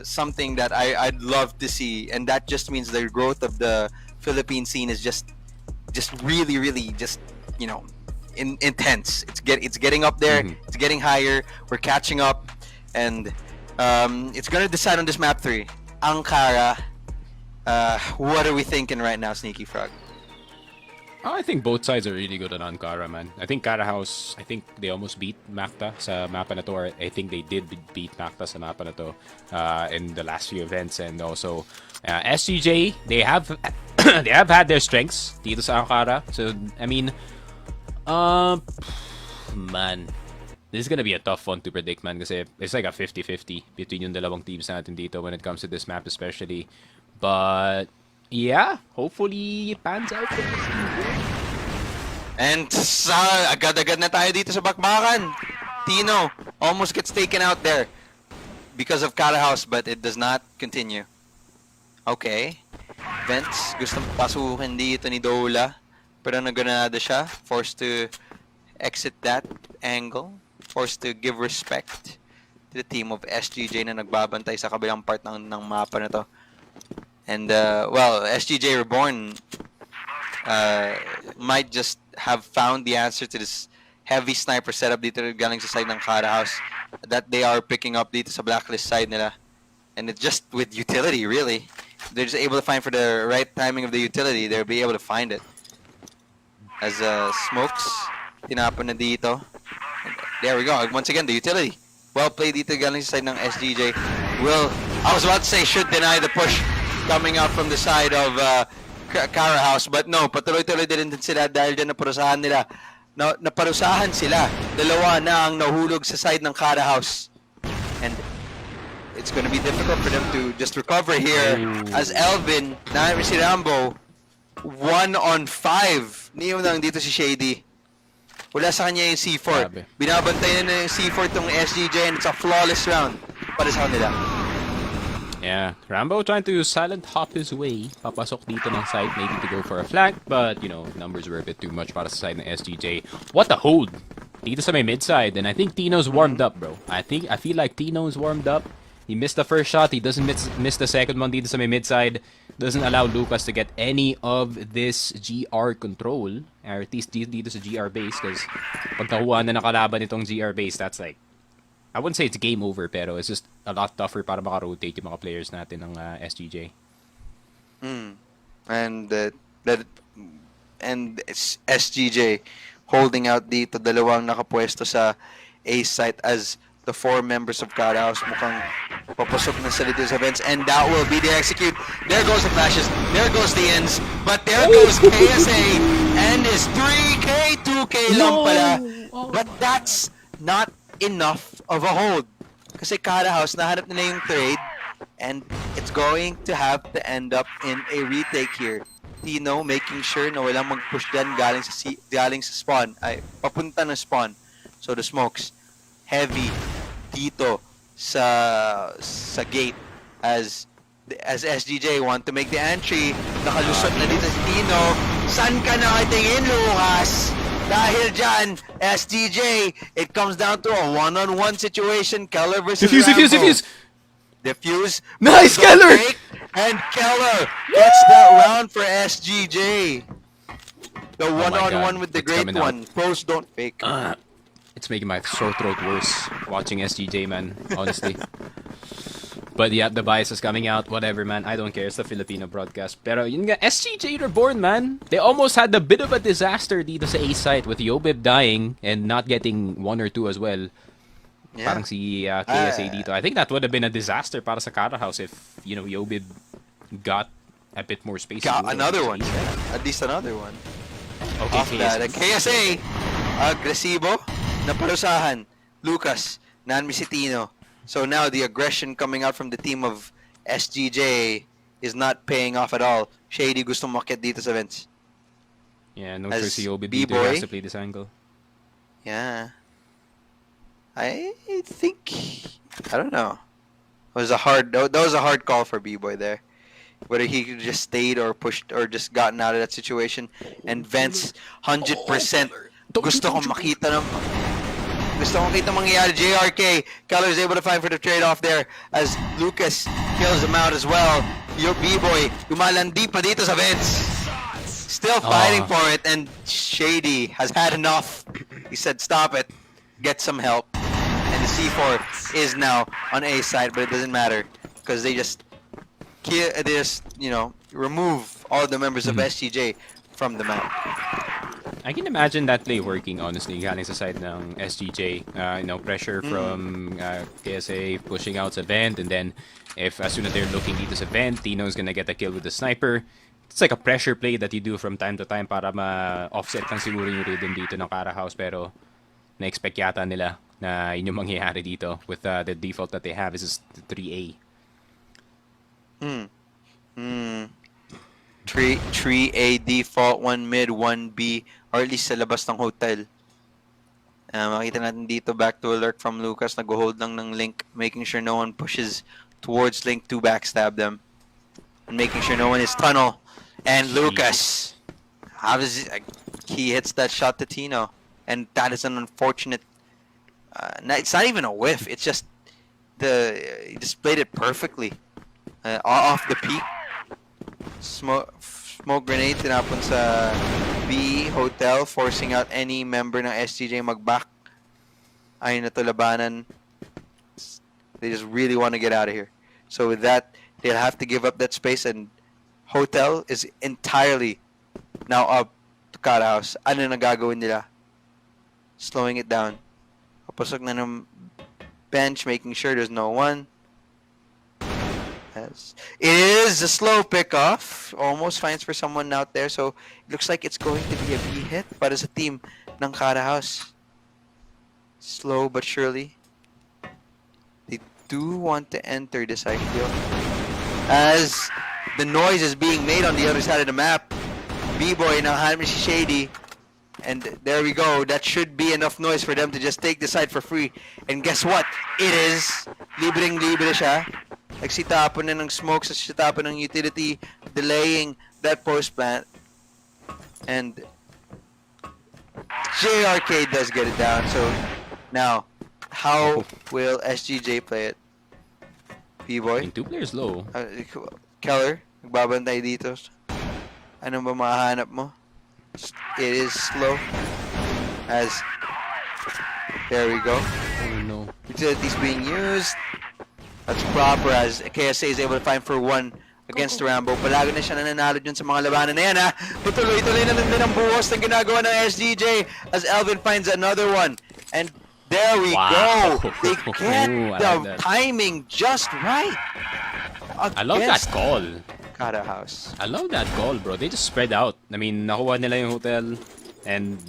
something that I'd love to see, and that just means the growth of the Philippine scene is just really intense. It's getting up there. It's getting higher. We're catching up, and it's gonna decide on this map 3, Ankara. What are we thinking right now, Sneaky Frog? I think both sides are really good on Ankara, man. I think CaraHouse, I think they almost beat Macta sa mapa na to, or I think they did beat Macta sa mapa na to in the last few events. And also SGJ, they have they have had their strengths dito sa Ankara. So I mean, man, this is gonna be a tough one to predict, man, kasi it's like a 50-50 between yung dalawang teams natin dito when it comes to this map especially. But yeah, hopefully it pans out for this season. And agad-agad na tayo dito sa bakbakan. Tino almost gets taken out there because of CaraHouse, but it does not continue. Okay. Vents, gustong pasukin dito ni Dola, pero naganada siya. Forced to exit that angle. Forced to give respect to the team of SGJ na nagbabantay sa kabilang part ng mapa na to. And SGJ Reborn might just have found the answer to this heavy sniper setup dito galing sa side ng CaraHouse that they are picking up dito sa blacklist side nila. And it's just with utility, really. They're just able to find for the right timing of the utility. They'll be able to find it. As Smokes, tinapon na dito. And there we go. Once again, the utility. Well played dito galing sa side ng SGJ. I was about to say should deny the push coming out from the side of CaraHouse, but no, patuloy-tuloy din sila dahil dyan naparusahan nila. Naparusahan sila. Dalawa na ang nahulog sa side ng CaraHouse. And it's gonna be difficult for them to just recover here. As Elvin, namin si Rambo, 1-on-5. Niyo lang dito si Shady. Wala sa kanya yung C4. Binabantay na yung C4 tong SGJ, and it's a flawless round para sa kanila. Yeah, Rambo trying to silent hop his way. Papasok dito ng side, maybe to go for a flank, but numbers were a bit too much para sa side ng SGJ. What a hold! Dito sa may mid side, and I think Tino's warmed up, bro. I feel like Tino's warmed up. He missed the first shot, he doesn't miss the second one dito sa may mid side. Doesn't allow Lucas to get any of this GR control, or at least dito sa GR base, because pag nakuha na nakalaban itong GR base, that's like, I wouldn't say it's game over, pero it's just a lot tougher para makarotate yung mga players natin ng SGJ. And SGJ holding out dito, dalawang nakapwesto sa A site as the 4 members of CaraHouse mukhang papasok na sa dito sa events, and that will be the execute. There goes the flashes, there goes the ends, but there goes KSA and his 3K, 2K lang pala. But that's not enough of a hold. Kasi CaraHouse, nahanap nila yung trade, and it's going to have to end up in a retake here. Tino making sure na walang mag-push dyan galing sa spawn, ay papunta ng spawn. So the smokes, heavy dito sa gate as SGJ want to make the entry. Nakalusot na dito si Tino. San ka nakatingin, Lucas? Dahil dyan, SGJ, it comes down to a one-on-one situation. Keller versus Rambo. Defuse. Nice, Keller! And Keller gets that round for SGJ. The one-on-one with the great one. Pros don't fake. It's making my sore throat worse watching SGJ, man, honestly. But yeah, the bias is coming out. Whatever, man. I don't care. It's the Filipino broadcast. Pero yun nga, SGJ Reborn, man. They almost had a bit of a disaster dito sa A site with Yobib dying and not getting 1 or 2 as well. Yeah. Parang si KSA dito. I think that would have been a disaster para sa CaraHouse if, Yobib got a bit more space. Got another one. Yeah. At least another one. Okay, KSA. Agresibo. Naparusahan. Lucas. Nanmi si Tino. So now the aggression coming out from the team of SGJ is not paying off at all. Shady gustong makiat dito sa Vince. Yeah, no choice As si Obi dito. He has B-Boy. to play this angle. Yeah. I think, I don't know. That was a hard call for B-Boy there. Whether he could just stayed or pushed or just gotten out of that situation. And Vince, 100% gusto kong makita mangyayari. JRK, Keller is able to find for the trade-off there as Lucas kills him out as well. Your B-Boy, lumalandi pa dito sa Vince. Still fighting for it, and Shady has had enough. He said, stop it, get some help. And the C4 is now on A side, but it doesn't matter because they just remove all the members of SGJ from the map. I can imagine that play working, honestly, galing sa side ng SGJ. Pressure from KSA pushing out sa vent, and then if as soon as they're looking dito sa vent, Tino's gonna get a kill with the sniper. It's like a pressure play that you do from time to time para ma-offset lang siguro yung rhythm dito ng CaraHouse, pero na-expect yata nila na yun yung mangyayari dito with the default that they have is 3A. 3A default, 1 mid, 1 B, or at least sa labas ng hotel. Makita natin dito back to alert from Lucas. Nag-hold lang ng Link, making sure no one pushes towards Link to backstab them. And making sure no one is tunnel. And Lucas, he hits that shot to Tino. And that is an unfortunate... it's not even a whiff. It's just... he displayed it perfectly. Off the peak. Smoke grenade tinapon sa B hotel, forcing out any member ng SGJ mag-back. Ayun na to labanan. They just really want to get out of here. So with that, they'll have to give up that space, and hotel is entirely now up to CaraHouse. Ano na gagawin nila? Slowing it down. Papasok na ng bench, making sure there's no one. It is a slow pickoff. Almost finds for someone out there, so it looks like it's going to be a B hit. But as a team ng CaraHouse, slow but surely, they do want to enter this, I feel. As the noise is being made on the other side of the map, B-Boy now hanapin si Shady. And there we go. That should be enough noise for them to just take the side for free. And guess what? It is. Libreng-libre siya. Nagsitapon na ng smoke sa sitapon ng utility, delaying that post plant. And JRK does get it down. So now, how will SGJ play it? B-Boy? Two players low. Keller, nagbabantay dito. Ano ba mahahanap mo? It is slow. As there we go. Oh no. Utilities being used. That's proper as KSA is able to find for one against Rambo. Palagi na siya nananalo dyan sa mga labanan na yan, ha. Tuloy-tuloy na lang din ang buhos ng ginagawa ng SGJ as Elvin finds another one. And there we go. They get the timing just right. I love that call. CaraHouse. I love that call, bro. They just spread out. I mean, nakuha nila yung hotel, and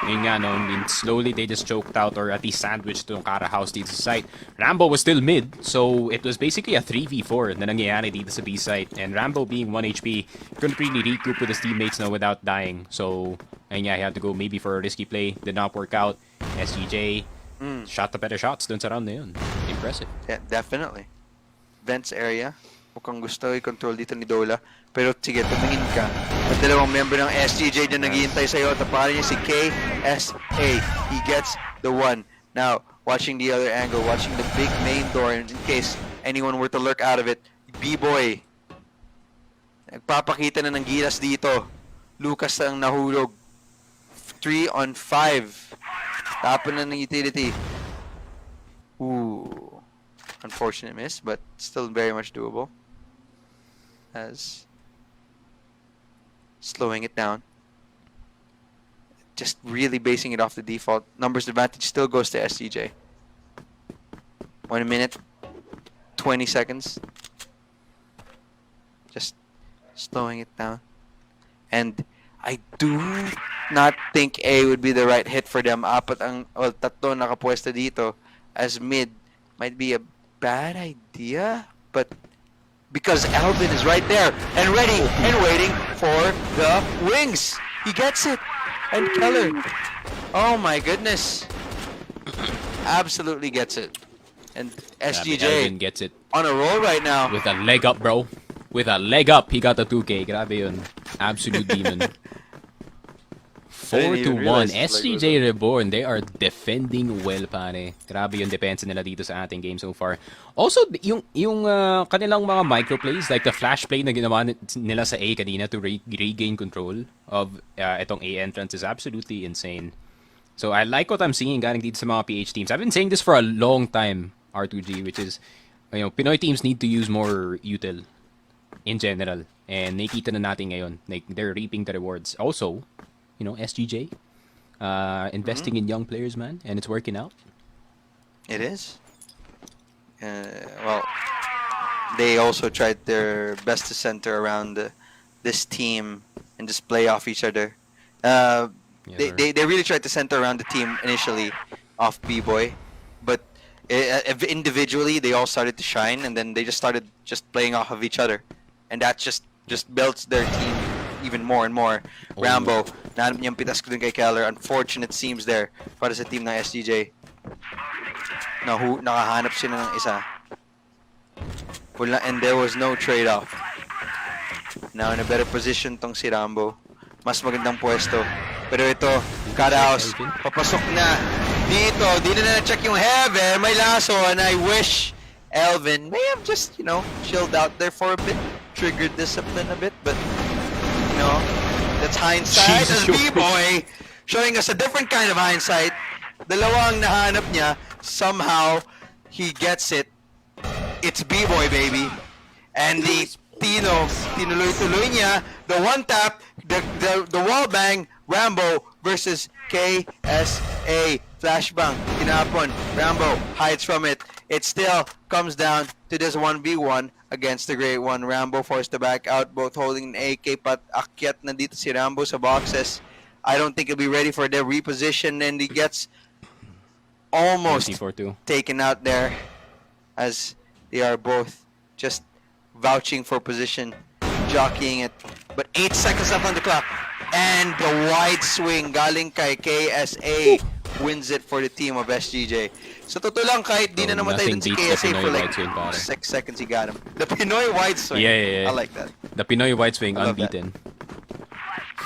yun nga, no, I mean, slowly they just choked out or at least sandwiched yung CaraHouse dito sa site. Rambo was still mid, so it was basically a 3v4 na nangyayari dito sa B site. And Rambo being 1 HP, couldn't really recoup with his teammates, no, without dying. So, ayun nga, he had to go maybe for a risky play. Did not work out. SGJ shot the better shots dun sa round na yun. Impressive. Yeah, definitely. Vents area. Mukhang gusto i-control dito ni Dola. Pero sige, tumingin ka. At dalawang member ng SGJ na naghihintay sa'yo. Taparan niya si KSA. He gets the one. Now, watching the other angle, watching the big main door in case anyone were to lurk out of it. B-Boy. Nagpapakita na ng gilas dito. Lucas ang nahulog. 3 on 5. Tapon na ng utility. Ooh. Unfortunate miss, but still very much doable. As slowing it down. Just really basing it off the default. Numbers advantage still goes to SGJ. 1 minute, 20 seconds. Just slowing it down. And I do not think A would be the right hit for them. Tatlo nakapwesto dito as mid might be a bad idea, but because Alvin is right there and ready and waiting for the wings. He gets it. And Keller. Oh my goodness. Absolutely gets it. And Grabe, SGJ Alvin gets it. on a roll right now. With a leg up, bro. With a leg up, he got the 2K. Grabe yun. Absolute demon. 4 didn't to even 1. realize his leg was SGJ Reborn, they are defending well, pare. Grabe yung depensa nila dito sa ating game so far. Also, yung kanilang mga microplays, like the flash play na ginawa nila sa A kanina to regain control of itong A entrance is absolutely insane. So I like what I'm seeing galing dito sa mga PH teams. I've been saying this for a long time, R2G, which is, Pinoy teams need to use more util in general. And nakikita na natin ngayon. Like, they're reaping the rewards. Also, SGJ, investing in young players, man, and it's working out. It is. Well, they also tried their best to center around this team and just play off each other. They really tried to center around the team initially off B-Boy, but individually they all started to shine, and then they just started just playing off of each other, and that just builds their team even more and more. Rambo, nahanap niyang pitas ko dun kay Keller. Unfortunate seems there para sa team ng SGJ. Nakahanap sila ng isa. And there was no trade-off. Now in a better position tong si Rambo. Mas magandang pwesto. Pero ito, CaraHouse, papasok na dito. Di na na-check yung heaven. May laso, and I wish Elvin may have just, chilled out there for a bit. Triggered discipline a bit, but that's hindsight. Jesus, As B-Boy showing us a different kind of hindsight. Dalawang nahanap niya. Somehow, he gets it. It's B-Boy, baby. And the tinuloy-tuloy niya. The one tap, the wall bang, Rambo versus KSA. Flashbang, tinapon. Rambo hides from it. It still comes down to this 1v1 against the Great One. Rambo forced to back out, both holding an AK, but akyat na dito si Rambo sa boxes. I don't think he'll be ready for their reposition, and he gets almost taken out there as they are both just vouching for position, jockeying it. But 8 seconds left on the clock, and the wide swing galing kay KSA wins it for the team of SGJ. Sa totoo lang, kahit di na namatay dun si KSA for like 6 seconds, he got him. The Pinoy wide swing. Yeah. I like that. The Pinoy wide swing, unbeaten.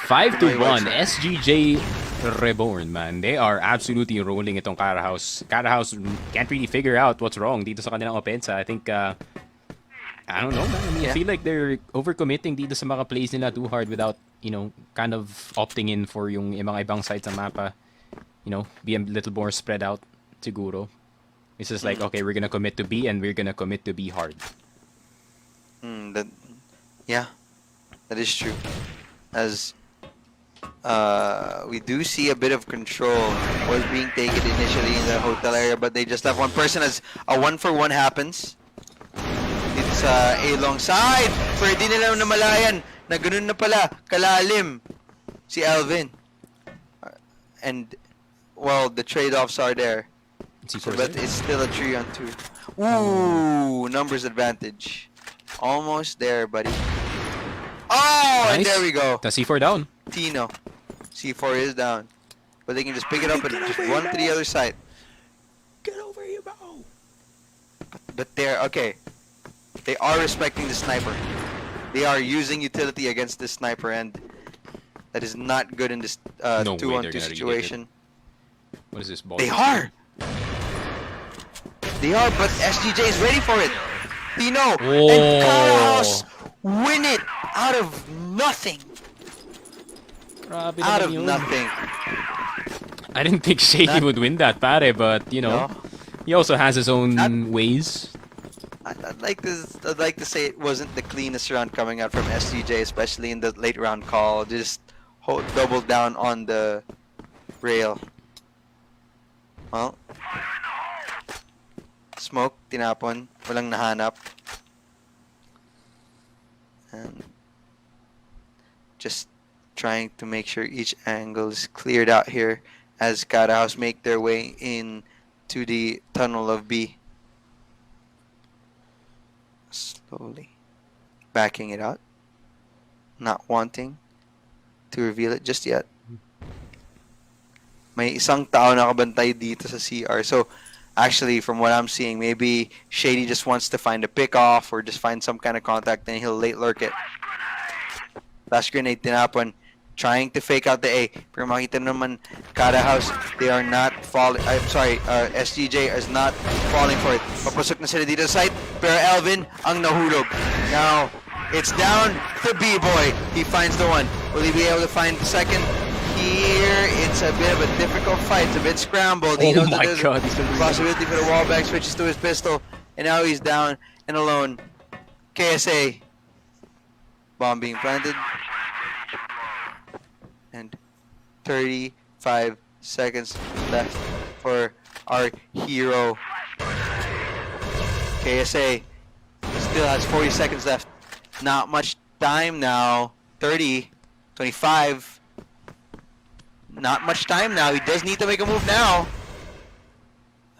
5 to 1, SGJ Reborn, man. They are absolutely rolling itong CaraHouse. CaraHouse can't really figure out what's wrong dito sa kanilang opensa. I think, I don't know, man. I feel like they're overcommitting dito sa mga plays nila too hard without, kind of opting in for yung mga ibang sides ng mapa. Be a little more spread out, siguro. It's just like, okay, we're gonna commit to B and we're gonna commit to B hard. That is true. As we do see a bit of control was being taken initially in the hotel area, but they just left one person as a 1-for-1 happens. It's a long side. Pero di nila namalayan na ganun na pala kalalim si Alvin. And well, the trade-offs are there. But it's still a 3-on-2. Ooh, numbers advantage. Almost there, buddy. Oh, nice. And there we go. The C4 down. Tino. C4 is down. But they can just pick it up and just run to the other side. Get over here, bro. But they're, okay. They are respecting the sniper. They are using utility against this sniper, and that is not good in this 2-on-2 situation. What is this ball? They are! They are, but SGJ is ready for it. Tino and CaraHouse win it out of nothing. Out of nothing. I didn't think Shaky would win that, pare, but he also has his own ways. I'd like to say it wasn't the cleanest round coming out from SGJ, especially in the late round call. Just double down on the rail. Well, smoke, tinapon, walang nahanap. And just trying to make sure each angle is cleared out here as CaraHouse make their way in to the tunnel of B. Slowly backing it out, not wanting to reveal it just yet. May isang tao nakabantay dito sa CR. So actually, from what I'm seeing, maybe Shady just wants to find a pick off or just find some kind of contact, then he'll late lurk it. Flash grenade tinapon, trying to fake out the A. Pero makita naman, CaraHouse, they are not falling. I'm sorry, SGJ is not falling for it. Papasok na sila dito sa site, pero Elvin ang nahulog. Now, it's down to B-Boy. He finds the one. Will he be able to find the second? Here, it's a bit of a difficult fight. It's a bit scrambled. He knows Oh my that there's god, a possibility for the wallbang, switches to his pistol, and now he's down and alone. KSA. Bomb being planted. And 35 seconds left for our hero. KSA still has 40 seconds left. Not much time now. 30, 25. Not much time now. He does need to make a move now.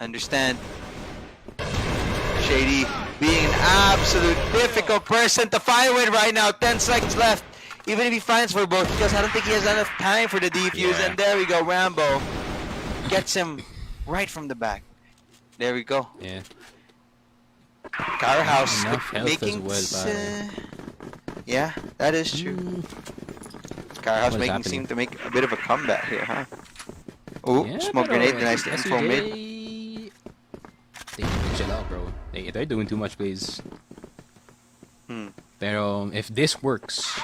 Understand. Shady being an absolute difficult person to find with right now. 10 seconds left. Even if he finds for both, because I don't think he has enough time for the defuse. Yeah. And there we go. Rambo gets him right from the back. There we go. Yeah. CaraHouse Enough health making as well, yeah, that is true. CaraHouse What's making happening? seem to make a bit of a comeback here, huh? Oh, Yeah, smoke pero grenade, nice info SGJ, mid. They need to chill out, bro. They're doing too much plays. Pero if this works,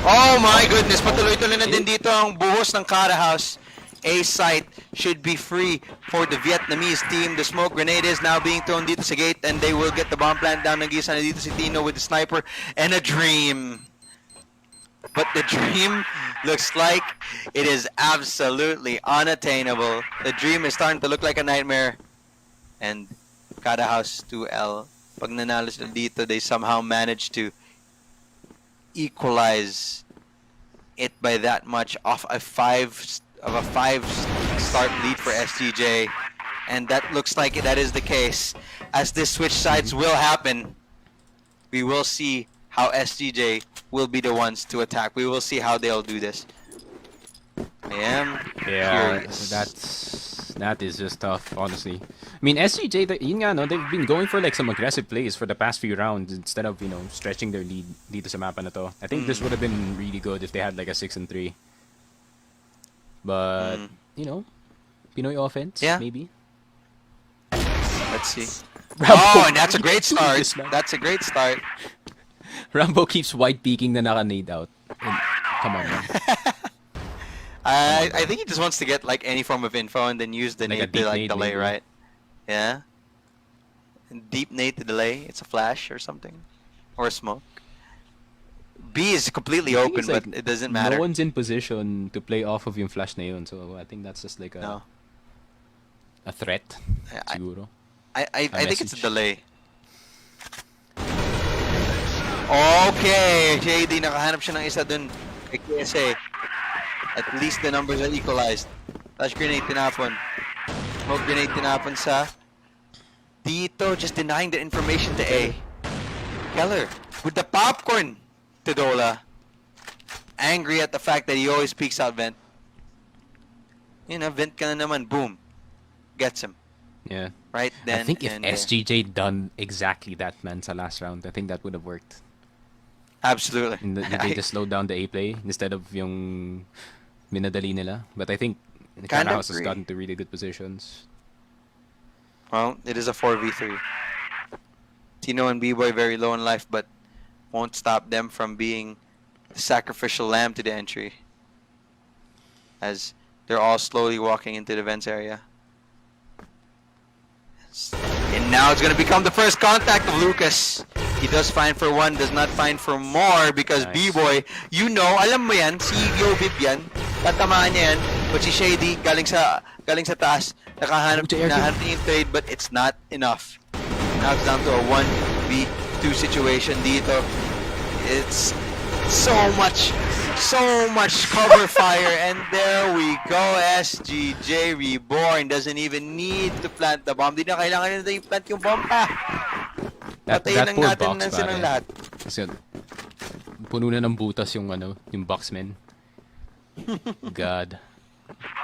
Oh my goodness, patuloy-tuloy na din dito ang buhos ng CaraHouse. A site should be free for the Vietnamese team. The smoke grenade is now being thrown dito sa gate and they will get the bomb plant down. Nag-isa na dito si Tino with the sniper and a dream. But the dream looks like it is absolutely unattainable. The dream is starting to look like a nightmare. And CaraHouse.2L, pag nanalo sila dito, they somehow managed to equalize it by that much off a five start lead for SGJ, and that looks like that is the case. As this switch sides will happen, we will see how SGJ will be the ones to attack. We will see how they'll do this. I am curious. That is just tough, honestly. I mean, SGJ, yun nga, no, they've been going for like some aggressive plays for the past few rounds instead of, stretching their lead dito sa mapa na to. I think this would have been really good if they had like a 6-3. But, Pinoy offense, Yeah. maybe. Let's see. Rambo Oh, and that's a great start. This man. That's a great start. Rambo keeps white peeking na naka-nade out. And, come on, man. I think he just wants to get like any form of info and then use the Like a nade deep to like nade, delay, maybe. right? Yeah. Deep nade to delay. It's a flash or something, or a smoke. B is completely I think open, it's but like it doesn't matter. No one's in position to play off of yung flash na yun, so I think that's just like No. a threat, I- siguro. I think it's a message. delay. Okay, JD, nakahanap siya ng isa dun kay KSA. At least the numbers are equalized. Flash grenade tinapon. Smoke grenade tinapon sa dito, just denying the information to A. Keller, with the popcorn to Dola. Angry at the fact that he always peeks out vent. Vent ka na naman, boom. Gets him. Yeah. Right then I think if and there. SGJ done exactly that, man, sa last round, I think that would have worked. Absolutely. And they just slowed down the A play instead of yung minadali nila. But I think Kind of CaraHouse has agree. gotten to really good positions. Well, it is a 4v3. Tino and B-Boy very low in life, but won't stop them from being the sacrificial lamb to the entry. As they're all slowly walking into the vents area. And now it's going to become the first contact of Lucas. He does find for one, does not find for more because Nice. B-Boy, alam mo yan, si Yobib yan, tatamaan niya yan, but si Shady, galing sa taas, nakahanap to air niya yung trade, but it's not enough. Now it's down to a 1v CF2 situation dito. It's so much cover fire, and there we go. SGJ Reborn doesn't even need to plant the bomb. Di na kailangan nila i-plant yung bomb pa. Patayin lang poor natin box, na silang pare. lahat. Kasi puno na ng butas yung yung boxman. God.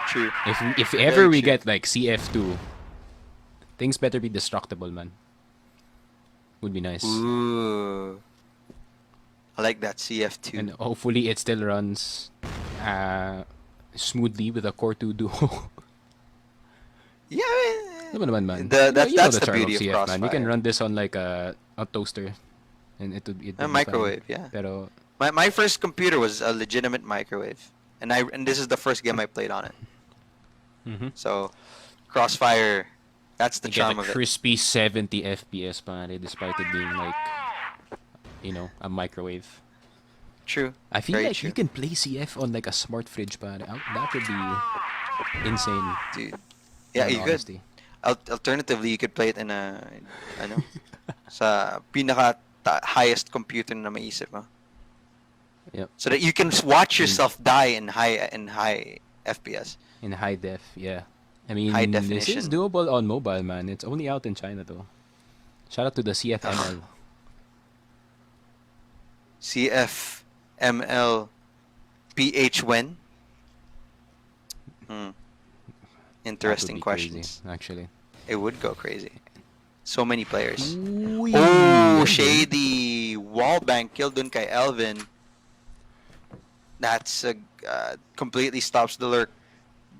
True. If ever we true. get like CF2, things better be destructible, man. Would be nice. Ooh. I like that CF2. And hopefully it still runs smoothly with a Core 2 duo. Yeah, Naman naman, man. that's the charm beauty of CF, man. You can Crossfire. run this on like a toaster, and it would be A microwave, yeah. Pero My first computer was a legitimate microwave, and this is the first game I played on it. So, Crossfire, that's the you get charm a of it. crispy 70 FPS, pare, despite it being like, a microwave. True. I feel Very like true. you can play CF on like a smart fridge, pare. That would be insane. Dude. Yeah, in you could. honesty. Alternatively, you could play it in sa pinaka highest computer na maisip mo. Yep. So that you can watch yourself die in high FPS. In high def, yeah. I mean, High this is definition. doable on mobile, man. It's only out in China, though. Shout out to the CFML. CFML PH when? Interesting That would be questions. crazy, actually. It would go crazy. So many players. Ooh, Oh, shady wallbang kill dun kay Elvin. That's completely stops the lurk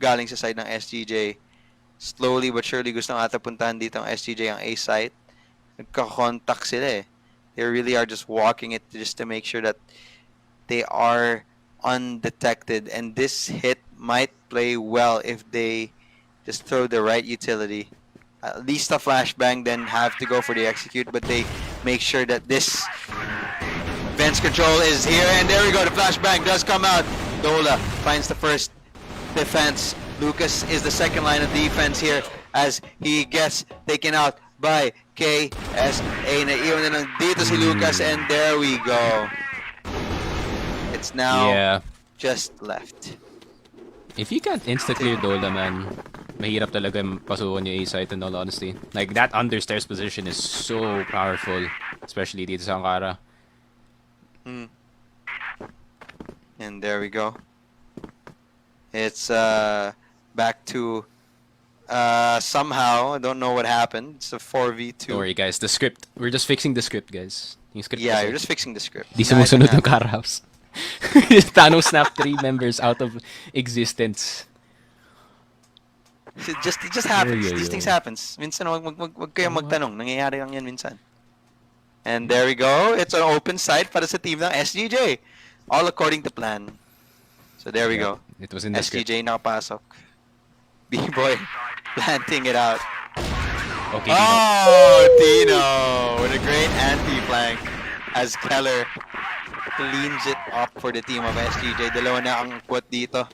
galing sa side ng SGJ. Slowly but surely gusto ng ata puntahan dito ang SGJ ang A site. Nagka-contact sila eh. They really are just walking it just to make sure that they are undetected, and this hit might play well if they just throw the right utility. At least a flashbang, then have to go for the execute, but they make sure that this fence control is here, and there we go. The flashbang does come out. Dola finds the first defense. Lucas is the second line of defense here as he gets taken out by KSA. Naiwan na lang dito si Lucas, and there we go. It's now Yeah. just left. If you can't insta-clear Dola, man, mahirap talaga pasukan yung A-site, in all honesty. Like, that understairs position is so powerful, especially dito sa Ankara. And there we go. It's back to somehow, I don't know what happened. It's a 4v2. Don't worry, guys. The script. We're just fixing the script, guys. Yung script Yeah, kasi, you're just fixing the script. di Nah, sumusunod it ng can happen. CaraHouse. Thanos snapped 3 members out of existence. It just happens. Yo, yo, These yo. things happens. Minsan wag kayong magtanong. Nangyayari lang yan minsan. And there we go. It's an open site para sa team ng SGJ. All according to plan. So there we go. It was in the script. SGJ nakapasok. B-boy planting it out. Okay, Oh, Tino with a great anti-flank as Keller cleans it up for the team of SGJ. Dalawa na ang quote dito.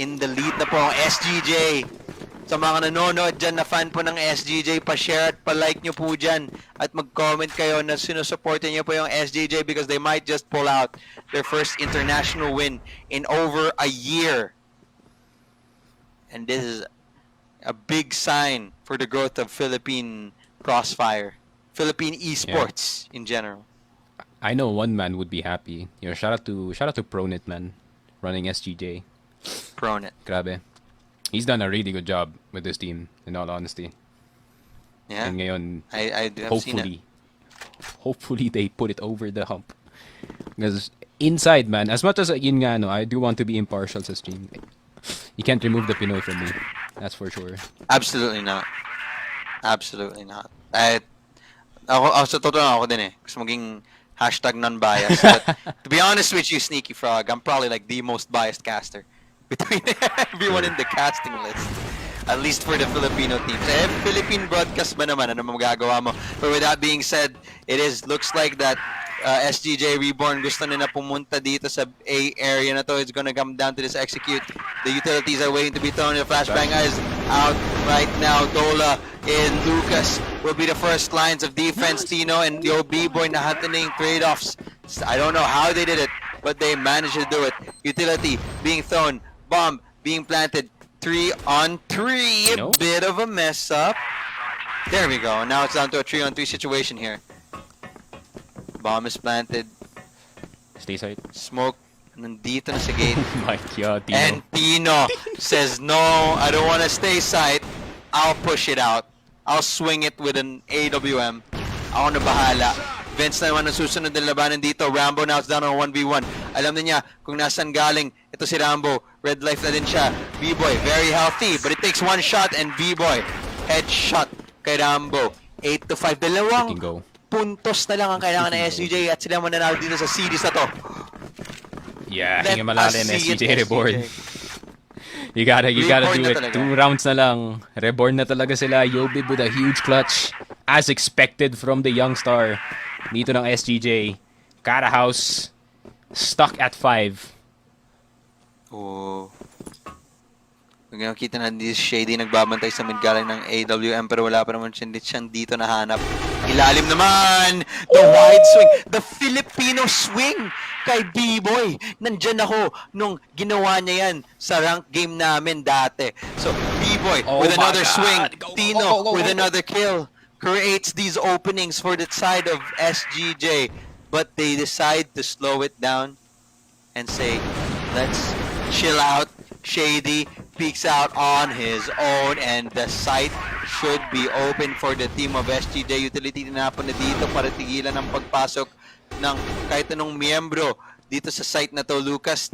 In the lead na po ang SGJ. Sa mga nanonood dyan na fan po ng SGJ, pa-share at pa-like nyo po dyan. At mag-comment kayo na sinusuportan nyo po yung SGJ because they might just pull out their first international win in over a year. And this is a big sign for the growth of Philippine Crossfire. Philippine esports in general. I know one man would be happy. Shout out to Pronit, man, running SGJ. Prone it. Grabe. He's done a really good job with this team, in all honesty. Yeah. And ngayon, I have seen it. hopefully they put it over the hump. Because inside, man, as much as yun nga, no, I do want to be impartial sa stream. You can't remove the Pinoy from me. That's for sure. Absolutely not. Absolutely not. Ako sa totoo lang ako din eh. Gusto maging hashtag non-biased. But to be honest with you, Sneaky Frog, I'm probably like the most biased caster between everyone in the casting list. At least for the Filipino teams. Eh, Philippine broadcast ba naman? Ano magagawa mo? But with that being said, looks like that SGJ Reborn gusto nila pumunta dito sa A area na to. It's gonna come down to this execute. The utilities are waiting to be thrown. The flashbang is out right now. Dola in Lucas will be the first lines of defense. Tino and Yo B-Boy na happening trade-offs. I don't know how they did it, but they managed to do it. Utility being thrown, bomb being planted. 3-on-3, a bit of a mess up. There we go. Now it's down to a 3-on-3 situation here. Bomb is planted. Stay side. Smoke nandito na sa gate. Oh my god, Tino. And Tino says, no, I don't want to stay side. I'll push it out. I'll swing it with an AWM. Ako na bahala. Vince na naman ang susunod na labanan dito. Rambo now is down on 1v1. Alam na niya kung nasan galing. Ito si Rambo. Red life na din siya. B-Boy, very healthy. But it takes one shot and B-Boy, headshot kay Rambo. 8-5. Dalawang puntos na lang ang kailangan ng SGJ at sila mananalo dito sa series na to. Yeah, hinga malalim SGJ Reborn. You gotta do it. Talaga. 2 rounds na lang. Reborn na talaga sila. Yobib with a huge clutch. As expected from the young star. Dito ng SGJ. CaraHouse stuck at 5. Oh. Nakita na si Shady nagbabantay sa mid galing ng AWM pero wala pa naman siyang dito nahanap. Ilalim naman! The wide swing! The Filipino swing kay B-Boy. Nandyan ako nung ginawa niya yan sa rank game namin dati. So, B-Boy with another swing. Tino with another kill. Creates these openings for the side of SGJ. But they decide to slow it down and say, let's chill out. Shady peeks out on his own and the site should be open for the team of SGJ. Utility tinapon na dito para tigilan ang pagpasok ng kahit anong miyembro dito sa site na to. Lucas,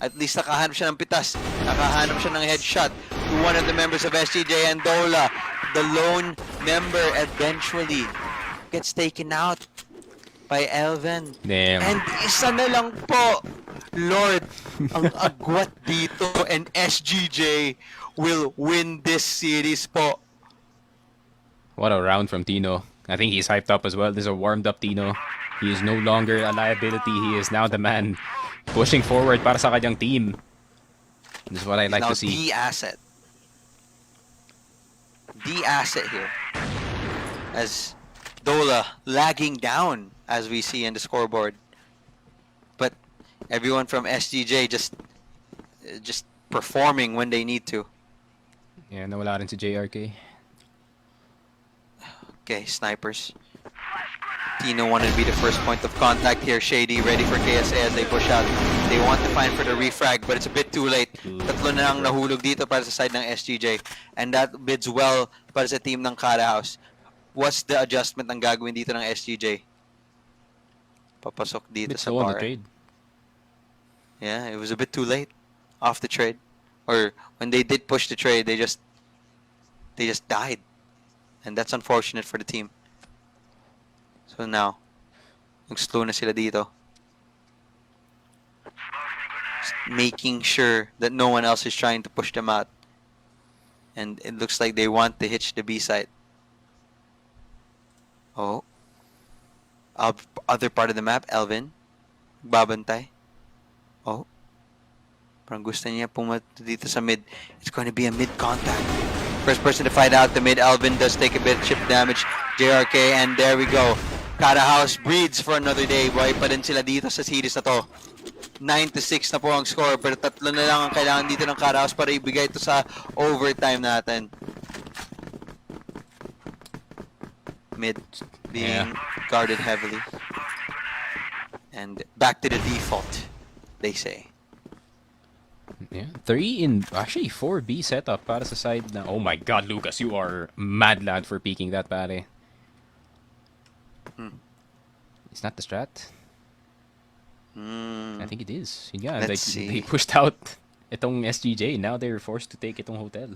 at least nakahanap siya ng pitas. Nakahanap siya ng headshot to one of the members of SGJ, and Dola, the lone member, eventually gets taken out by Elvin. Damn. And isa na lang po, Lord, ang agwat dito, and SGJ will win this series po. What a round from Tino. I think he's hyped up as well. This is a warmed up Tino. He is no longer a liability. He is now the man pushing forward para sa kanyang team. This is what I like to see. The asset. The asset here. As Dola lagging down, as we see in the scoreboard. But everyone from SGJ just performing when they need to. Yeah, nawala rin si JRK. Okay, snipers. Tino wanted to be the first point of contact here. Shady ready for KSA as they push out. They want to find for the refrag, but it's a bit too late. Tatlo na lang nahulog dito para sa side ng SGJ. And that bids well para sa team ng CaraHouse. What's the adjustment ang gagawin dito ng SGJ? Papasok dito sa bar. Trade. Yeah, it was a bit too late off the trade. Or when they did push the trade, they just died. And that's unfortunate for the team. So now, slow na sila dito. Just making sure that no one else is trying to push them out. And it looks like they want to hitch the B side. Oh. Other part of the map, Elvin. Babantay. Oh. Parang gusto niya pumunta dito sa mid. It's going to be a mid contact. First person to find out the mid, Elvin does take a bit of chip damage. JRK, and there we go. CaraHouse breeds for another day. Buhay pa din sila dito sa series na to. 9-6 na po ang score, pero tatlo na lang ang kailangan dito ng CaraHouse para ibigay ito sa overtime natin. Mid being guarded heavily. And back to the default, they say. Yeah, 4B setup para sa side na. Oh my god, Lucas, you are mad lad for peeking that pare. It's not the strat. I think it is. Yeah, they pushed out itong SGJ. Now they're forced to take itong hotel.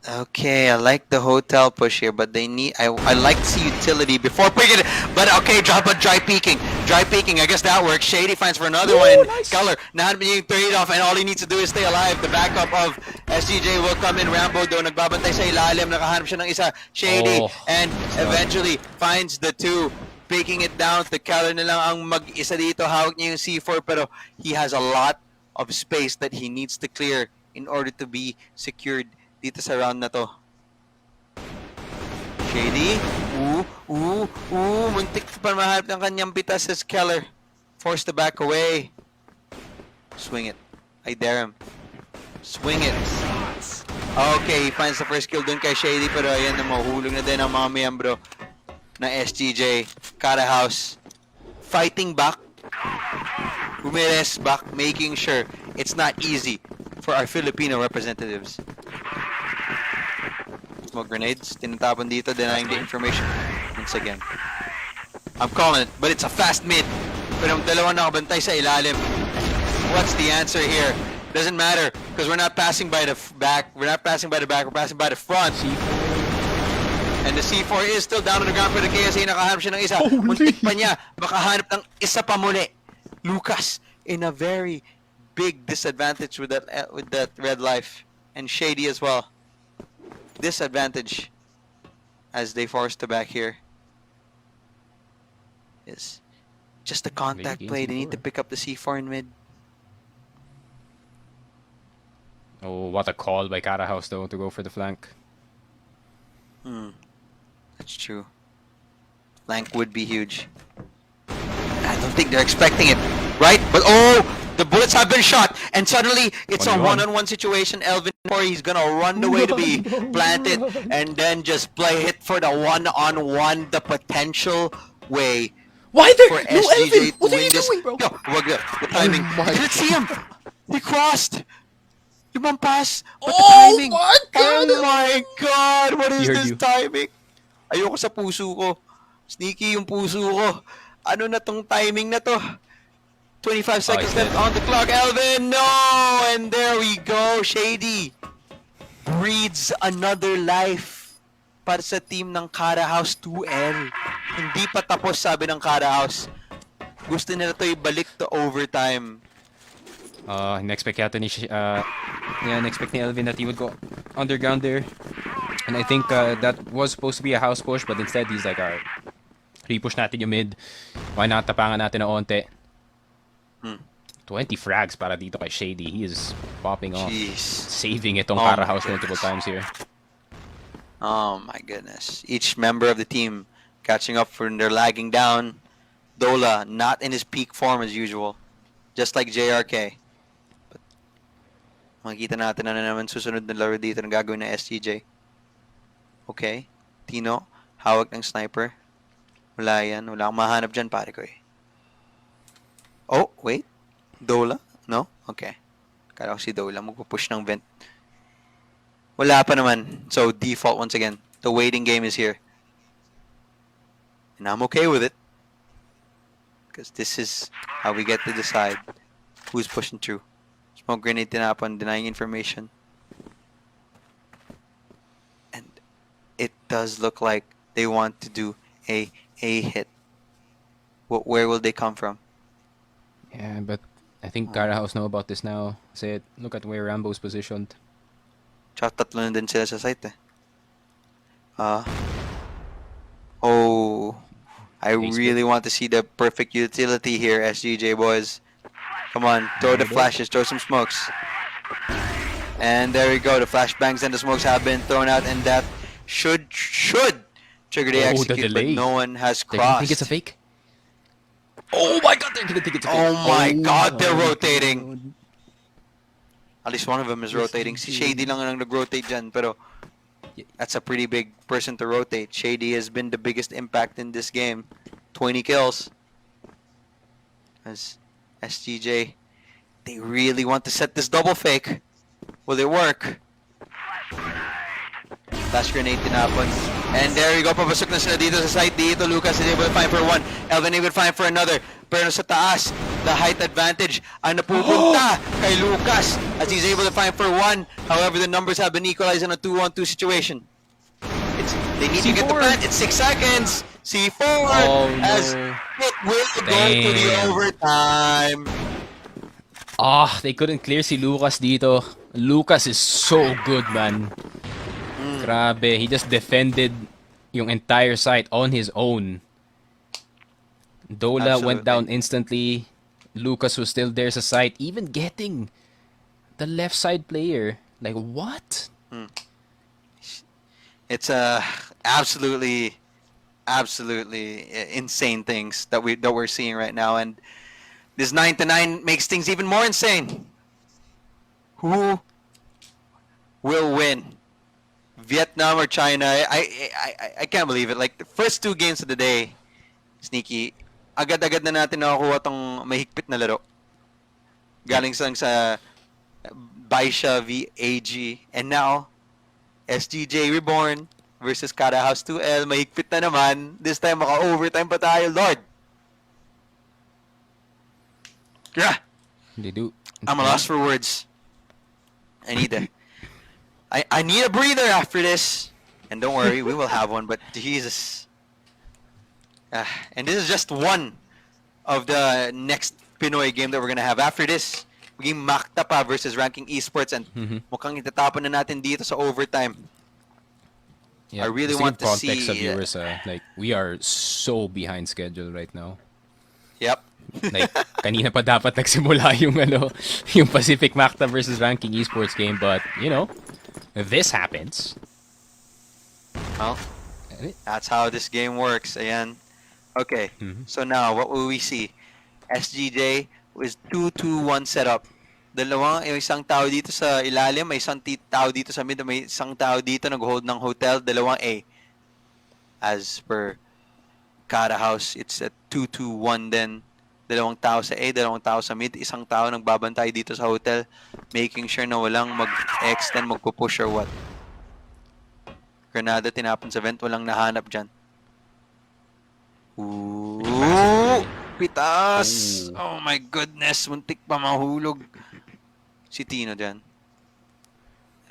Okay, I like the hotel push here, but they need. I like to see utility before picking it. But okay, dry peeking. Dry peeking. I guess that works. Shady finds for another one. Nice. Color not being trade off, and all he needs to do is stay alive. The backup of SGJ will come in. Rambo do nagbabantay sa ilalim. Nakahanap siya ng isa. Shady and eventually finds the two. Baking it down. The Keller na lang ang mag-isa dito. Hawak niya yung C4, pero he has a lot of space that he needs to clear in order to be secured dito sa round na to. Shady. Muntik pa mahanap ng kanyang pitas as Keller. Forced to back away. Swing it. I dare him. Swing it. Okay, he finds the first kill dun kay Shady, pero ayan na, mahuhulog na din ang mga miyembro na SGJ. CaraHouse fighting back. Umeres back, making sure it's not easy for our Filipino representatives. Smoke grenades, tinatapon dito, denying the information once again. I'm calling it, but it's a fast mid. Pero ang dalawa nakabantay sa ilalim. What's the answer here? Doesn't matter, because we're not passing by the back. We're not passing by the back, we're passing by the front. And the C4 is still down on the ground, pero KSA nakahanap siya ng isa. Muntik pa niya, makahanap ng isa pa muli. Lucas in a very big disadvantage with that red life. And Shady as well. Disadvantage as they force to back here. Is just a contact play. They need to pick up the C4 in mid. Oh, what a call by CaraHouse though to go for the flank. That's true. Flank would be huge. I don't think they're expecting it, right? But oh, the bullets have been shot, and suddenly it's a one-on-one situation. Elvin, he's gonna run the way to be planted, and then just play it for the one-on-one, the potential way. Why there? For No, SGJ Elvin! to What are win you this. doing, bro? Yo, wag the timing. my I didn't see him. He crossed. Limang pass. But the Oh timing. my God! Oh my God! What is He heard this you. timing? Ayoko sa puso ko. Sneaky yung puso ko. Ano na tong timing na to? 25 seconds left on the clock. Elvin, no! And there we go. Shady breathes another life para sa team ng CaraHouse.2L. Hindi pa tapos, sabi ng CaraHouse. Gusto nila to ibalik to overtime. Next-expect yata ni next-expect ni Elvin that he would go underground there. And I think that was supposed to be a house push, but instead he's like, alright, re-push natin yung mid. Why not tapangan natin na onte? 20 frags para dito kay Shady. He is popping off. Jeez. Saving itong Oh my CaraHouse multiple goodness. times here. Oh my goodness. Each member of the team catching up when they're lagging down. Dola, not in his peak form as usual. Just like JRK. But makikita natin na naman susunod na laro dito na gagawin na SGJ. Okay. Tino, hawak ng sniper. Wala yan. Wala akong mahanap dyan, pare ko eh. Oh, wait. Dola? No? Okay. Kala ko si Dola magpupush ng vent. Wala pa naman. So, default once again. The waiting game is here. And I'm okay with it. Because this is how we get to decide who's pushing through. Smoke grenade tinapon, denying information. And it does look like they want to do a hit. Where will they come from? Yeah, but I think CaraHouse know about this now. Kasi look at where Rambo's positioned. Tsaka tatlo na din sila sa site eh. Oh, I really want to see the perfect utility here, SGJ boys. Come on, throw the flashes, throw some smokes. And there we go, the flashbangs and the smokes have been thrown out, and that should trigger the Oh, the execute, but delay. no one has They're gonna crossed. think it's a fake. Oh my God, they're gonna think it's a fake. Oh my God, they're rotating. At least one of them is rotating. Si Shady lang ang nag-rotate dyan, pero that's a pretty big person to rotate. Shady has been the biggest impact in this game. 20 kills. As SGJ, they really want to set this double fake. Will it work? Flash grenade tinapon. And there you go, papasok na sila dito sa site. Dito, Lucas is able to find for one. Elvin able to find for another. Pero sa taas, the height advantage ang napupunta kay Lucas as he's able to find for one. However, the numbers have been equalized in a 2-on-2 situation. They need to get the plant. It's 6 seconds. C4 as it will go to the overtime. They couldn't clear si Lucas dito. Lucas is so good, man. Grabe, he just defended yung entire site on his own. Dola went down instantly. Lucas was still there sa site, even getting the left side player. Like, what? It's a Absolutely, absolutely insane things that we're seeing right now, and this 9-9 makes things even more insane. Who will win? Vietnam or China? I can't believe it. Like the first two games of the day, Sneaky, agad-agad na natin nakakuha tong mahigpit na laro. Yep. Galing sa Baisha v AG, and now SGJ Reborn versus CaraHouse.2L. Mahigpit na naman. This time maka-overtime pa tayo, Lord. Yeah, They do. I'm a loss for words. I need a I need a breather after this. And don't worry, we will have one, but Jesus. And this is just one of the next Pinoy game that we're gonna have. After this, maging Makta pa versus Ranking Esports, and mukhang itatapon na natin dito sa overtime. Yeah, I really just want give to context see. of viewers, like we are so behind schedule right now. Yep. Like kanina pa dapat nagsimula yung yung Pacific Macta versus Ranking Esports game, but this happens. Well, that's how this game works. Ayan. Okay. So now, what will we see? SGJ is 2-2-1 setup. May isang tao dito sa ilalim, may isang tao dito sa mid, may isang tao dito nag-hold ng hotel, dalawang A. As per CaraHouse, it's a 2-2-1 din. Dalawang tao sa A, dalawang tao sa mid, isang tao nagbabantay dito sa hotel, making sure na walang mag-extend, magpo-push or what. Granada tinapon sa vent, walang nahanap dyan. Ooh! Pitas! Oh my goodness! Muntik pa mahulog si Tino dyan.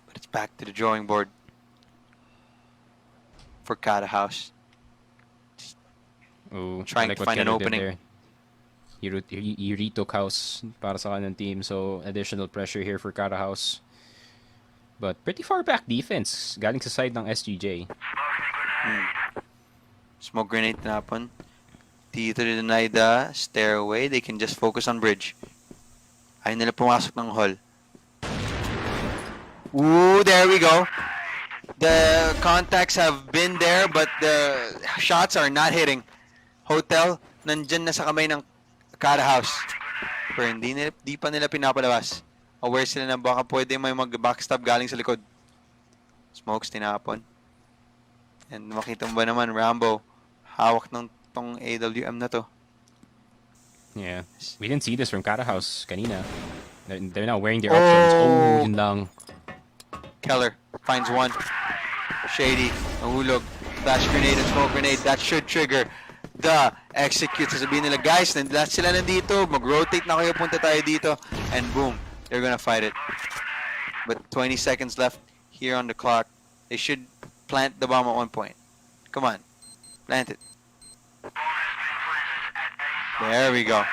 But it's back to the drawing board for CaraHouse. Oh, Trying I like to what find an Keller did opening. there. He retook house para sa kanyang team, so additional pressure here for CaraHouse. But pretty far back defense galing sa side ng SGJ. Smoke grenade tinapon. Dito deny the stairway. They can just focus on bridge. Ayaw nila pumasok ng hall. Ooh, there we go. The contacts have been there, but the shots are not hitting. Hotel, nandyan na sa kamay ng CaraHouse. Pero di pa nila pinapalabas. Aware sila na baka pwede may mag-backstab galing sa likod. Smokes tinapon. And makita mo ba naman, Rambo, hawak ng tong AWM na to. Yeah. We didn't see this from CaraHouse kanina. They're now wearing their options. Oh, yun lang. Keller finds one. Shady, nahulog. Flash grenade and smoke grenade. That should trigger the execute. Sasabihin nila, guys, lahat sila nandito. Mag-rotate na kayo, punta tayo dito. And boom, they're gonna fight it. But 20 seconds left here on the clock. They should plant the bomb at one point. Come on, plant it. There we go.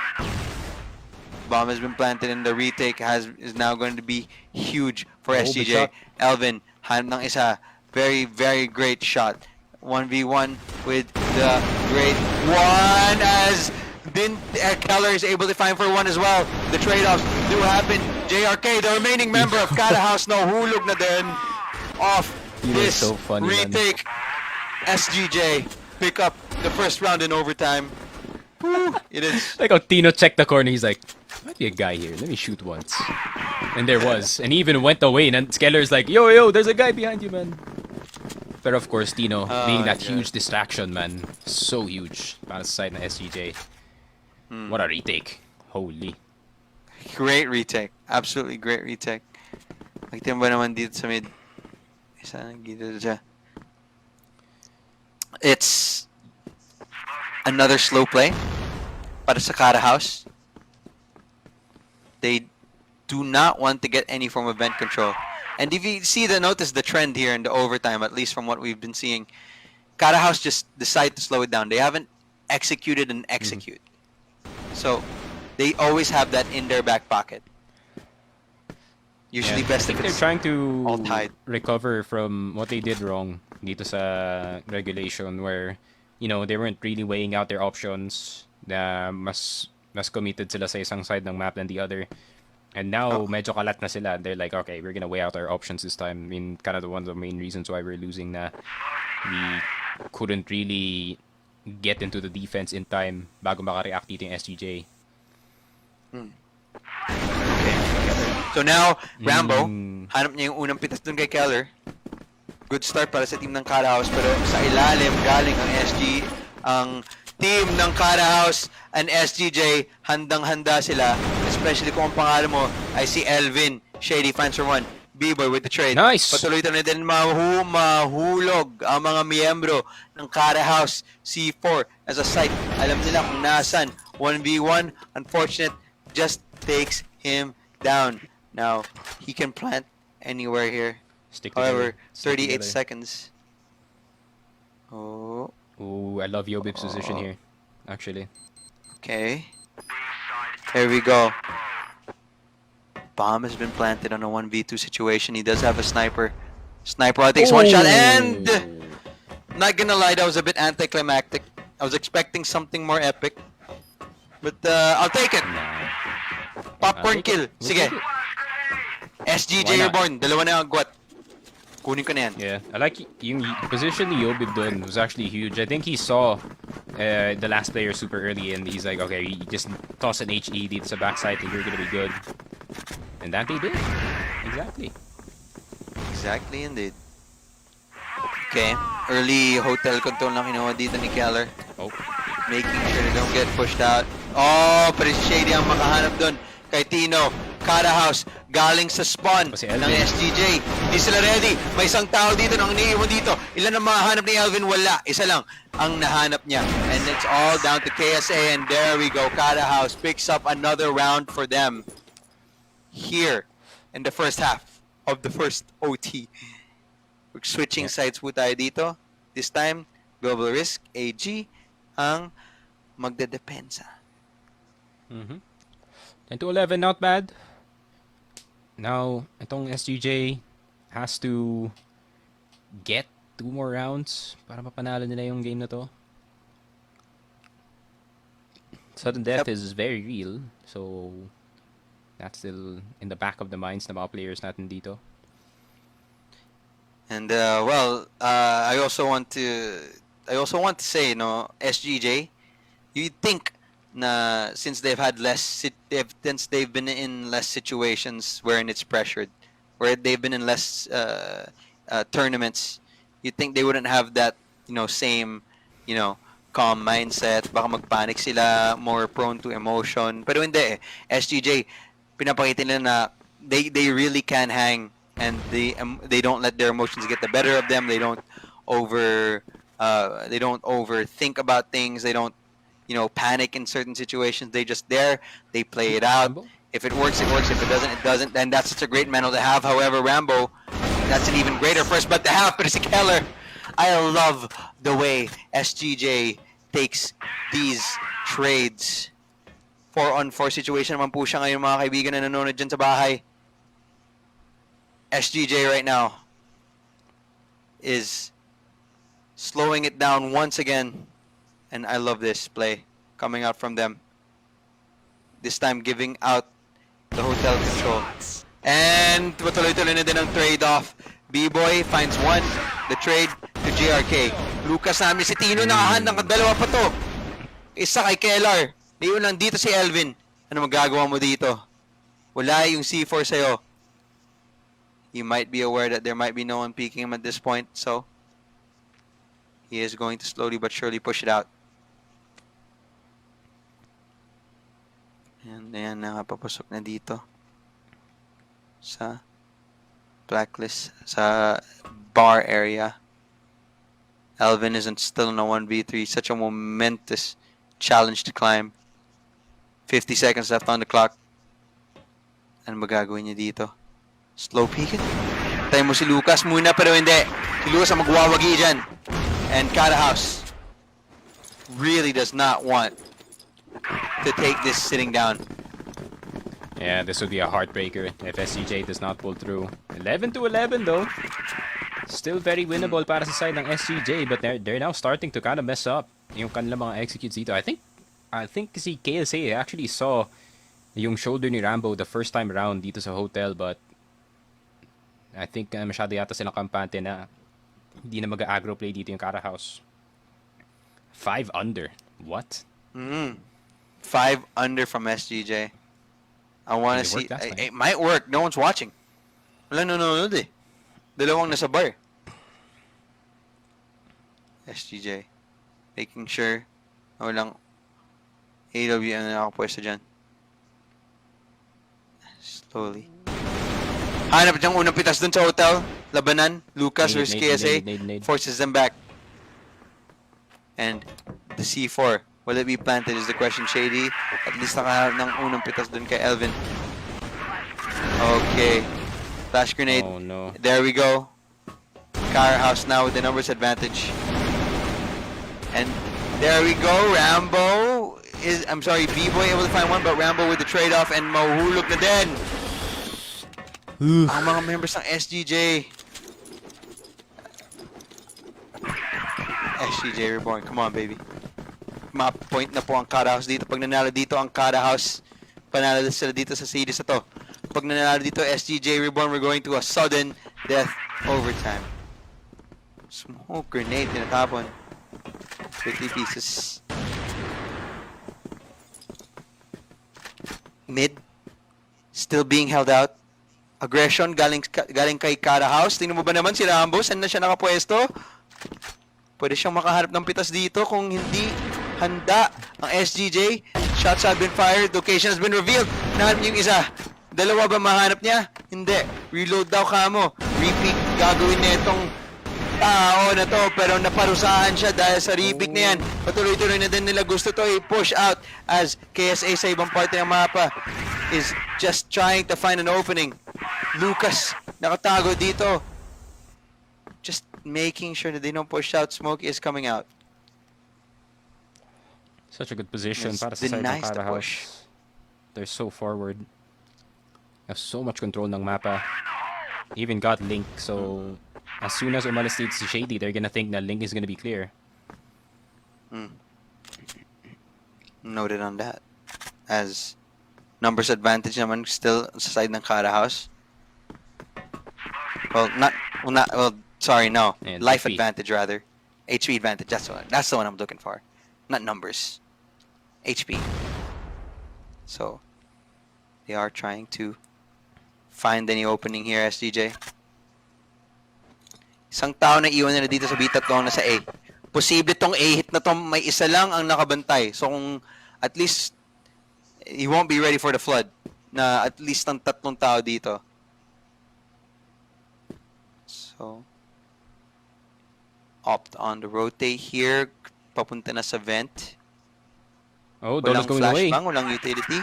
Bomb has been planted and the retake is now going to be huge for Oh, SGJ. big shot. Elvin, hanap ng isa. Very, very great shot. 1v1 with the great one as Keller is able to find for one as well. The trade-offs do happen. JRK, the remaining member of CaraHouse, hulog na din off this so funny, man. retake. SGJ pick up the first round in overtime. Whew, it is. Like how Tino checked the corner, he's like, might be a guy here. Let me shoot once. And there was. And he even went away. And Skeller's like, yo, there's a guy behind you, man. But of course, Tino, being that huge distraction, man. So huge. Para sa side na SGJ. What a retake. Holy. Great retake. Absolutely great retake. Makita mo ba naman dito sa mid? Isa dito siya. It's another slow play para sa CaraHouse. They do not want to get any form of vent control. And if you notice the trend here in the overtime, at least from what we've been seeing, CaraHouse just decide to slow it down. They haven't executed and execute. So they always have that in their back pocket. Usually Yeah, best I if think they're it's trying to all tied. recover from what they did wrong dito sa regulation where, they weren't really weighing out their options. Na mas committed sila sa isang side ng map than the other. And now, medyo kalat na sila. They're like, okay, we're gonna weigh out our options this time. I mean, kind of one of the main reasons why we're losing na We couldn't really get into the defense in time bago makareact dito yung SGJ. So now, Rambo, hanap niya yung unang pitas dun kay Keller. Good start para sa team ng CaraHouse, pero sa ilalim galing ang team ng CaraHouse and SGJ, handang-handa sila, especially kung ang pangalan mo ay si Elvin, Shady Fans for One, B-Boy with the trade. Nice! Patuloy na din mahulog ang mga miyembro ng CaraHouse C4 as a site. Alam nila kung nasan. 1v1, unfortunate, just takes him down. Now, he can plant anywhere here. Stick However, together. 38 seconds. Oh, Ooh, I love Yobib's position here, actually. okay. Here we go. Bomb has been planted on a 1v2 situation. He does have a sniper. Sniper takes one shot, and not gonna lie, that was a bit anticlimactic. I was expecting something more epic, but I'll take it. Popcorn kill. Sige. SGJ Why not? Reborn. Dalawa na ang agwat. Kunin ko na yan. Yeah, I like yung position ni Yobib dun was actually huge. I think he saw the last player super early and he's like, okay, you just toss an HE dito sa backside and you're gonna be good. And that they did. Exactly. Exactly indeed. Okay. Early hotel control na kinuha dito ni Keller. Oh. Making sure they don't get pushed out. Oh, pero si Shady ang makahanap dun kay Tino. CaraHouse galing sa spawn Si ng Elvin. SGJ. Hindi sila ready. May isang tao dito nang iniiwan dito. Ilan ang mahanap ni Elvin? Wala. Isa lang ang nahanap niya. And it's all down to KSA, and there we go. CaraHouse picks up another round for them here in the first half of the first OT. We're switching sides po tayo dito. This time, Global Risk, AG, ang magdedepensa. 10 to 11, not bad. Now, itong SGJ has to get 2 more rounds para mapanalo nila yung game na to. Sudden death is very real, so that's still in the back of the minds ng mga players natin dito. And I also want to say, SGJ, you think na since they've been in less situations wherein it's pressured, where they've been in less tournaments, you think they wouldn't have that same calm mindset, baka magpanic sila, more prone to emotion. Pero hindi eh. SGJ, pinapakita nila na they really can hang, and they don't let their emotions get the better of them. They don't overthink about things. They don't panic in certain situations. They just they play it out. If it works, it works. If it doesn't, it doesn't. And that's such a great mental to have. However, Rambo, that's an even greater first blood to have. But si Keller, I love the way SGJ takes these trades. 4-on-4 situation naman po siya ngayon, mga kaibigan na nanonood dyan sa bahay. SGJ right now is slowing it down once again. And I love this play coming out from them. This time giving out the hotel control. And tuloy-tuloy na din ang trade-off. B-Boy finds one. The trade to JRK. Lucas namin si Tino nakahandang dalawa pa to. Isa kay Keller. Niyon lang dito si Elvin. Ano magagawa mo dito? Wala yung C4 sa'yo. You might be aware that there might be no one peeking him at this point. So, he is going to slowly but surely push it out. Ayan, nakapapasok na dito sa blacklist, sa bar area. Elvin isn't still in a 1v3. Such a momentous challenge to climb. 50 seconds left on the clock. Ano magagawin niya dito? Slow peek it? Tayo mo si Lucas muna, pero hindi. Si Lucas ang magwawagi dyan. And CaraHouse really does not want to take this sitting down. Yeah, this would be a heartbreaker if SGJ does not pull through. 11 to 11 though. Still very winnable para sa side ng SGJ, but they're now starting to kind of mess up yung kanilang mga executes dito. I think si KSA actually saw yung shoulder ni Rambo the first time around dito sa hotel, but I think masyado yata silang kampante na Hindi na mag-aggro play dito yung CaraHouse. 5 under. What? 5 under from SGJ. I want to It see. worked last time. It might work. No one's watching. Wala nanonood eh. Dalawang nasa bar. SGJ. Making sure na walang AWM na nakapwesto dyan. Slowly. Hanap diyang unang pitas dun sa hotel. Labanan. Lucas versus KSA. Nade. Forces them back. And the C4. Will it be planted is the question, Shady. At least nakahanap ng unang pitas dun kay Elvin. Okay. Flash grenade. Oh no. There we go. CaraHouse now with the numbers advantage. And there we go. Rambo is, I'm sorry, B-Boy able to find one, but Rambo with the trade-off and mahulog na din. Ang mga members ng SGJ. SGJ Reborn, come on baby. Ma-point na po ang CaraHouse dito. Pag nanalo dito ang CaraHouse, panalo sila dito sa series na to. Pag nanalo dito SGJ Reborn, we're going to a sudden death overtime. Smoke grenade, tinatapon. 50 pieces. Mid, still being held out. Aggression galing kay CaraHouse. Tingnan mo ba naman si Rambo? Saan na siya nakapwesto? Pwede siyang makaharap ng pitas dito kung hindi handa ang SGJ. Shots have been fired. Location has been revealed. Nahanap niyo yung isa. Dalawa ba mahanap niya? Hindi. Reload daw kamo. Repeat gagawin na itong tao na to. Pero naparusahan siya dahil sa repeat na yan. Patuloy-tuloy na din nila gusto to i-push out as KSA sa ibang parte ng mapa is just trying to find an opening. Lucas nakatago dito. Just making sure that they don't push out. Smoke is coming out. Such a good position It's para sa been side nice ng to CaraHouse. push. They're so forward. Have so much control ng mapa. Even got Link, so as soon as umalis dito si Shady, they're gonna think that Link is gonna be clear. Noted on that. As numbers advantage naman still sa side ng CaraHouse. Sorry, no. And Life HP. advantage rather. HP advantage, that's the one I'm looking for. Not numbers. HP. So they are trying to find any opening here, SGJ. Isang tao na iwan nila dito sa B, tatlong nasa A. Posible tong A hit na to, may isa lang ang nakabantay. So kung at least he won't be ready for the flood na at least ang tatlong tao dito. So opt on the rotate here, papunta na sa vent. Oh, Dolo's Walang going away. flashbang, walang utility.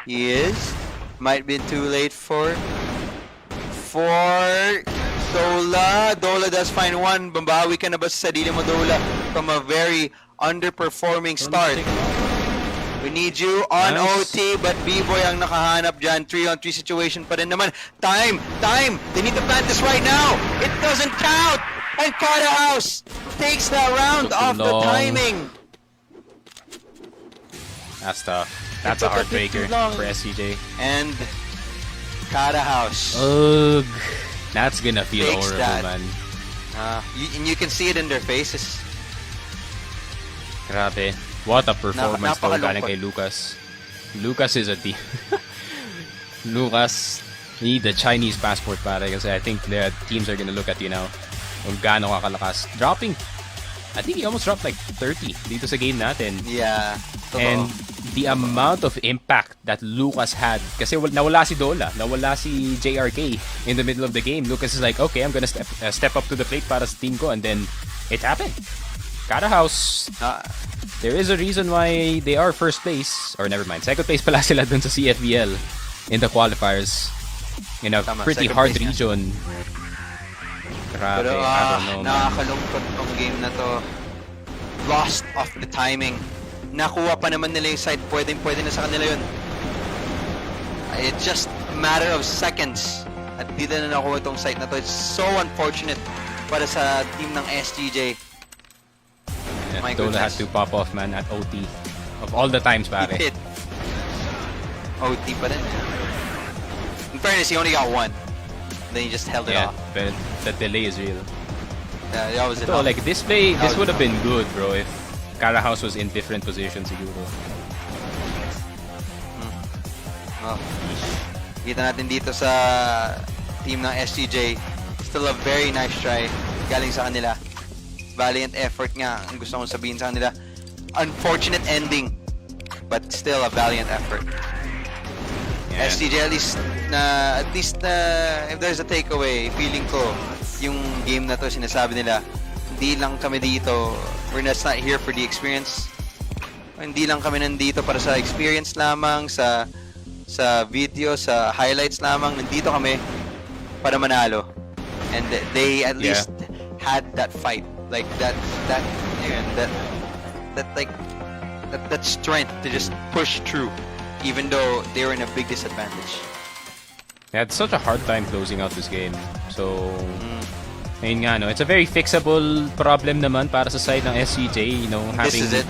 He is. Might be too late for Dola. Dola does find one. Bambawi ka na ba sa sarili mo, Dola? From a very underperforming start. We need you on Nice. OT, but B-Boy ang nakahanap dyan. 3-on-3 situation pa rin naman. Time! They need to plant this right now! It doesn't count! And CaraHouse takes that round Took off the long. timing. That's tough. That's a took a bit heartbreaker too long. for SCJ. And CaraHouse. Ugh. That's gonna feel Takes horrible, that. man. And you can see it in their faces. Grabe. What a performance though galing napakalungkot. kay Lucas. Lucas is a team. Lucas, need the Chinese passport pare kasi I think the teams are gonna look at you now. Kung gaano ka kalakas. Dropping. I think he almost dropped like 30 dito sa game natin. Yeah. And the amount of impact that Lucas had, kasi nawala si Dola, nawala si JRK in the middle of the game. Lucas is like, okay, I'm gonna step up to the plate para sa team ko, and then it happened. CaraHouse, there is a reason why they are first place, or never mind, second place pala sila dun sa CFBL in the qualifiers in a pretty second hard place nga. region. Grabe, Pero I don't know, man. nakakalungkot tong game na to. Lost of the timing. Nakuha pa naman nila yung side. Pwede na sa kanila yun. It's just a matter of seconds. At dito na nakuha itong site na to. It's so unfortunate para sa team ng SGJ. My Dola had goodness. to pop off, man, at OT. Of all the times, pare. He did. OT pa rin. In fairness, he only got one. Then he just held it Yeah, off. but the delay is real. Yeah, that was So, enough. like, this would have been good, bro, if CaraHouse was in different positions siguro. Oh. Kita natin dito sa team ng SGJ. Still a very nice try galing sa kanila. Valiant effort nga ang gusto kong sabihin sa kanila. Unfortunate ending, but still a valiant effort. Yeah. SGJ at least if there's a takeaway, feeling ko yung game na to sinasabi nila, hindi lang kami dito, we're not here for the experience. Hindi lang kami nandito para sa experience lamang, sa video, sa highlights lamang. Nandito kami para manalo. And they at least had that fight, like that strength to just push through, even though they were in a big disadvantage. They had such a hard time closing out this game. So, ayun nga, no? It's a very fixable problem naman para sa side ng SCJ, you know, This having is it.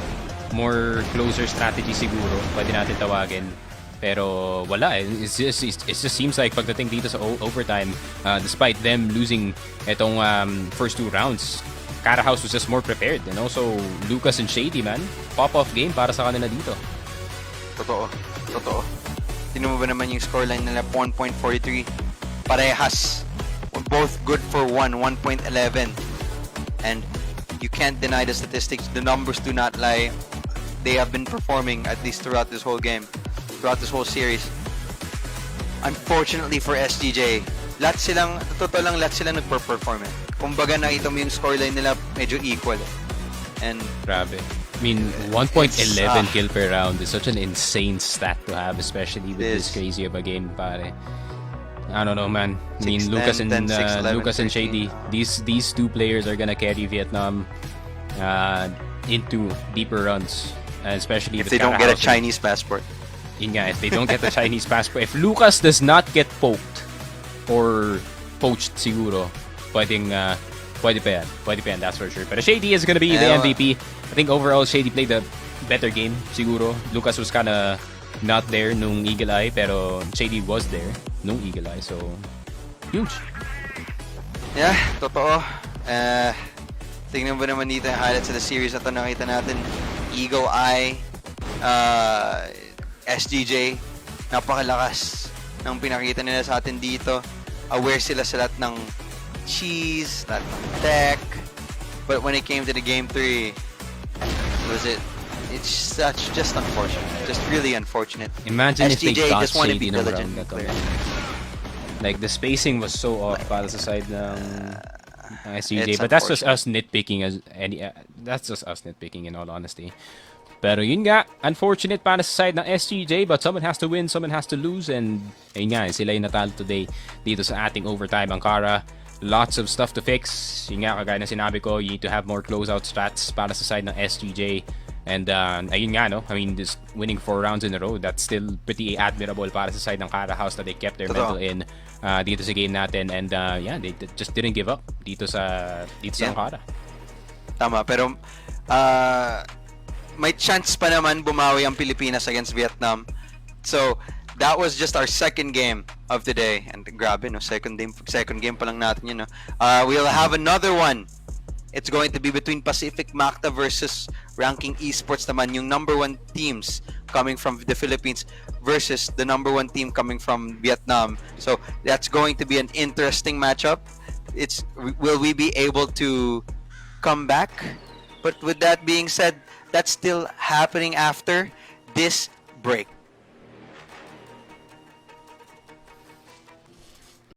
more closer strategy siguro, pwede natin tawagin. Pero wala eh. It just seems like pagdating dito sa overtime, despite them losing itong first 2 rounds, CaraHouse was just more prepared. And also, Lucas and Shady, man, pop-off game para sa kanila dito. Totoo. Tingnan mo ba naman yung scoreline nila, 1.43. Parehas. Both good for 1.11. And you can't deny the statistics. The numbers do not lie. They have been performing at least throughout this whole game, throughout this whole series. Unfortunately for SGJ, lahat silang nagper-perform eh. Kumbaga nakita mo yung scoreline nila medyo equal eh. And Grabe. I mean, 1.11 kill per round is such an insane stat to have, especially with this crazy of a game, pare. I don't know, man. I mean, 6, Lucas 10, and 10, 6, 11, Lucas and 13. Shady, these two players are gonna carry Vietnam into deeper runs, especially if with they don't get a CaraHouse. Chinese passport. Yun nga, if they don't get the Chinese passport, if Lucas does not get poked or poached, siguro, pwede pa yan, that's for sure. But Shady is gonna be the MVP. I think overall Shady played a better game, siguro. Lucas was kinda not there nung Eagle Eye, pero Shady was there nung Eagle Eye, so huge. Yeah, totoo. Tingnan mo naman dito yung highlights of the series na ito. Nakita natin, Eagle Eye, SGJ, napakalakas ng pinakita nila sa atin dito. Aware sila sa lahat ng cheese, lahat ng tech. But when it came to the game 3, it's just unfortunate. Just really unfortunate. Imagine if they SGJ got just want to Shady be nung diligent round na and to. clear. Like, the spacing was so off para sa side ng SGJ. It's But that's just us nitpicking that's just us nitpicking in all honesty. Pero yun nga, unfortunate para sa side ng SGJ, but someone has to win, someone has to lose, and ayun nga, sila yung natalo today dito sa ating overtime. Ankara, lots of stuff to fix. Yun nga, kagaya na sinabi ko, you need to have more closeout stats para sa side ng SGJ. And ayun nga, no? I mean, just winning 4 rounds in a row, that's still pretty admirable para sa side ng CaraHouse that they kept their mental in dito sa game natin. And yeah, they just didn't give up dito sa Ankara. Tama, pero may chance pa naman bumawi ang Pilipinas against Vietnam. So, that was just our second game of the day. And grabe, no? Second game pa lang natin yun, no? We'll have another one. It's going to be between Pacific Macta versus Ranking Esports naman, yung number 1 teams coming from the Philippines versus the number 1 team coming from Vietnam. So, that's going to be an interesting matchup. Will we be able to come back? But with that being said, that's still happening after this break.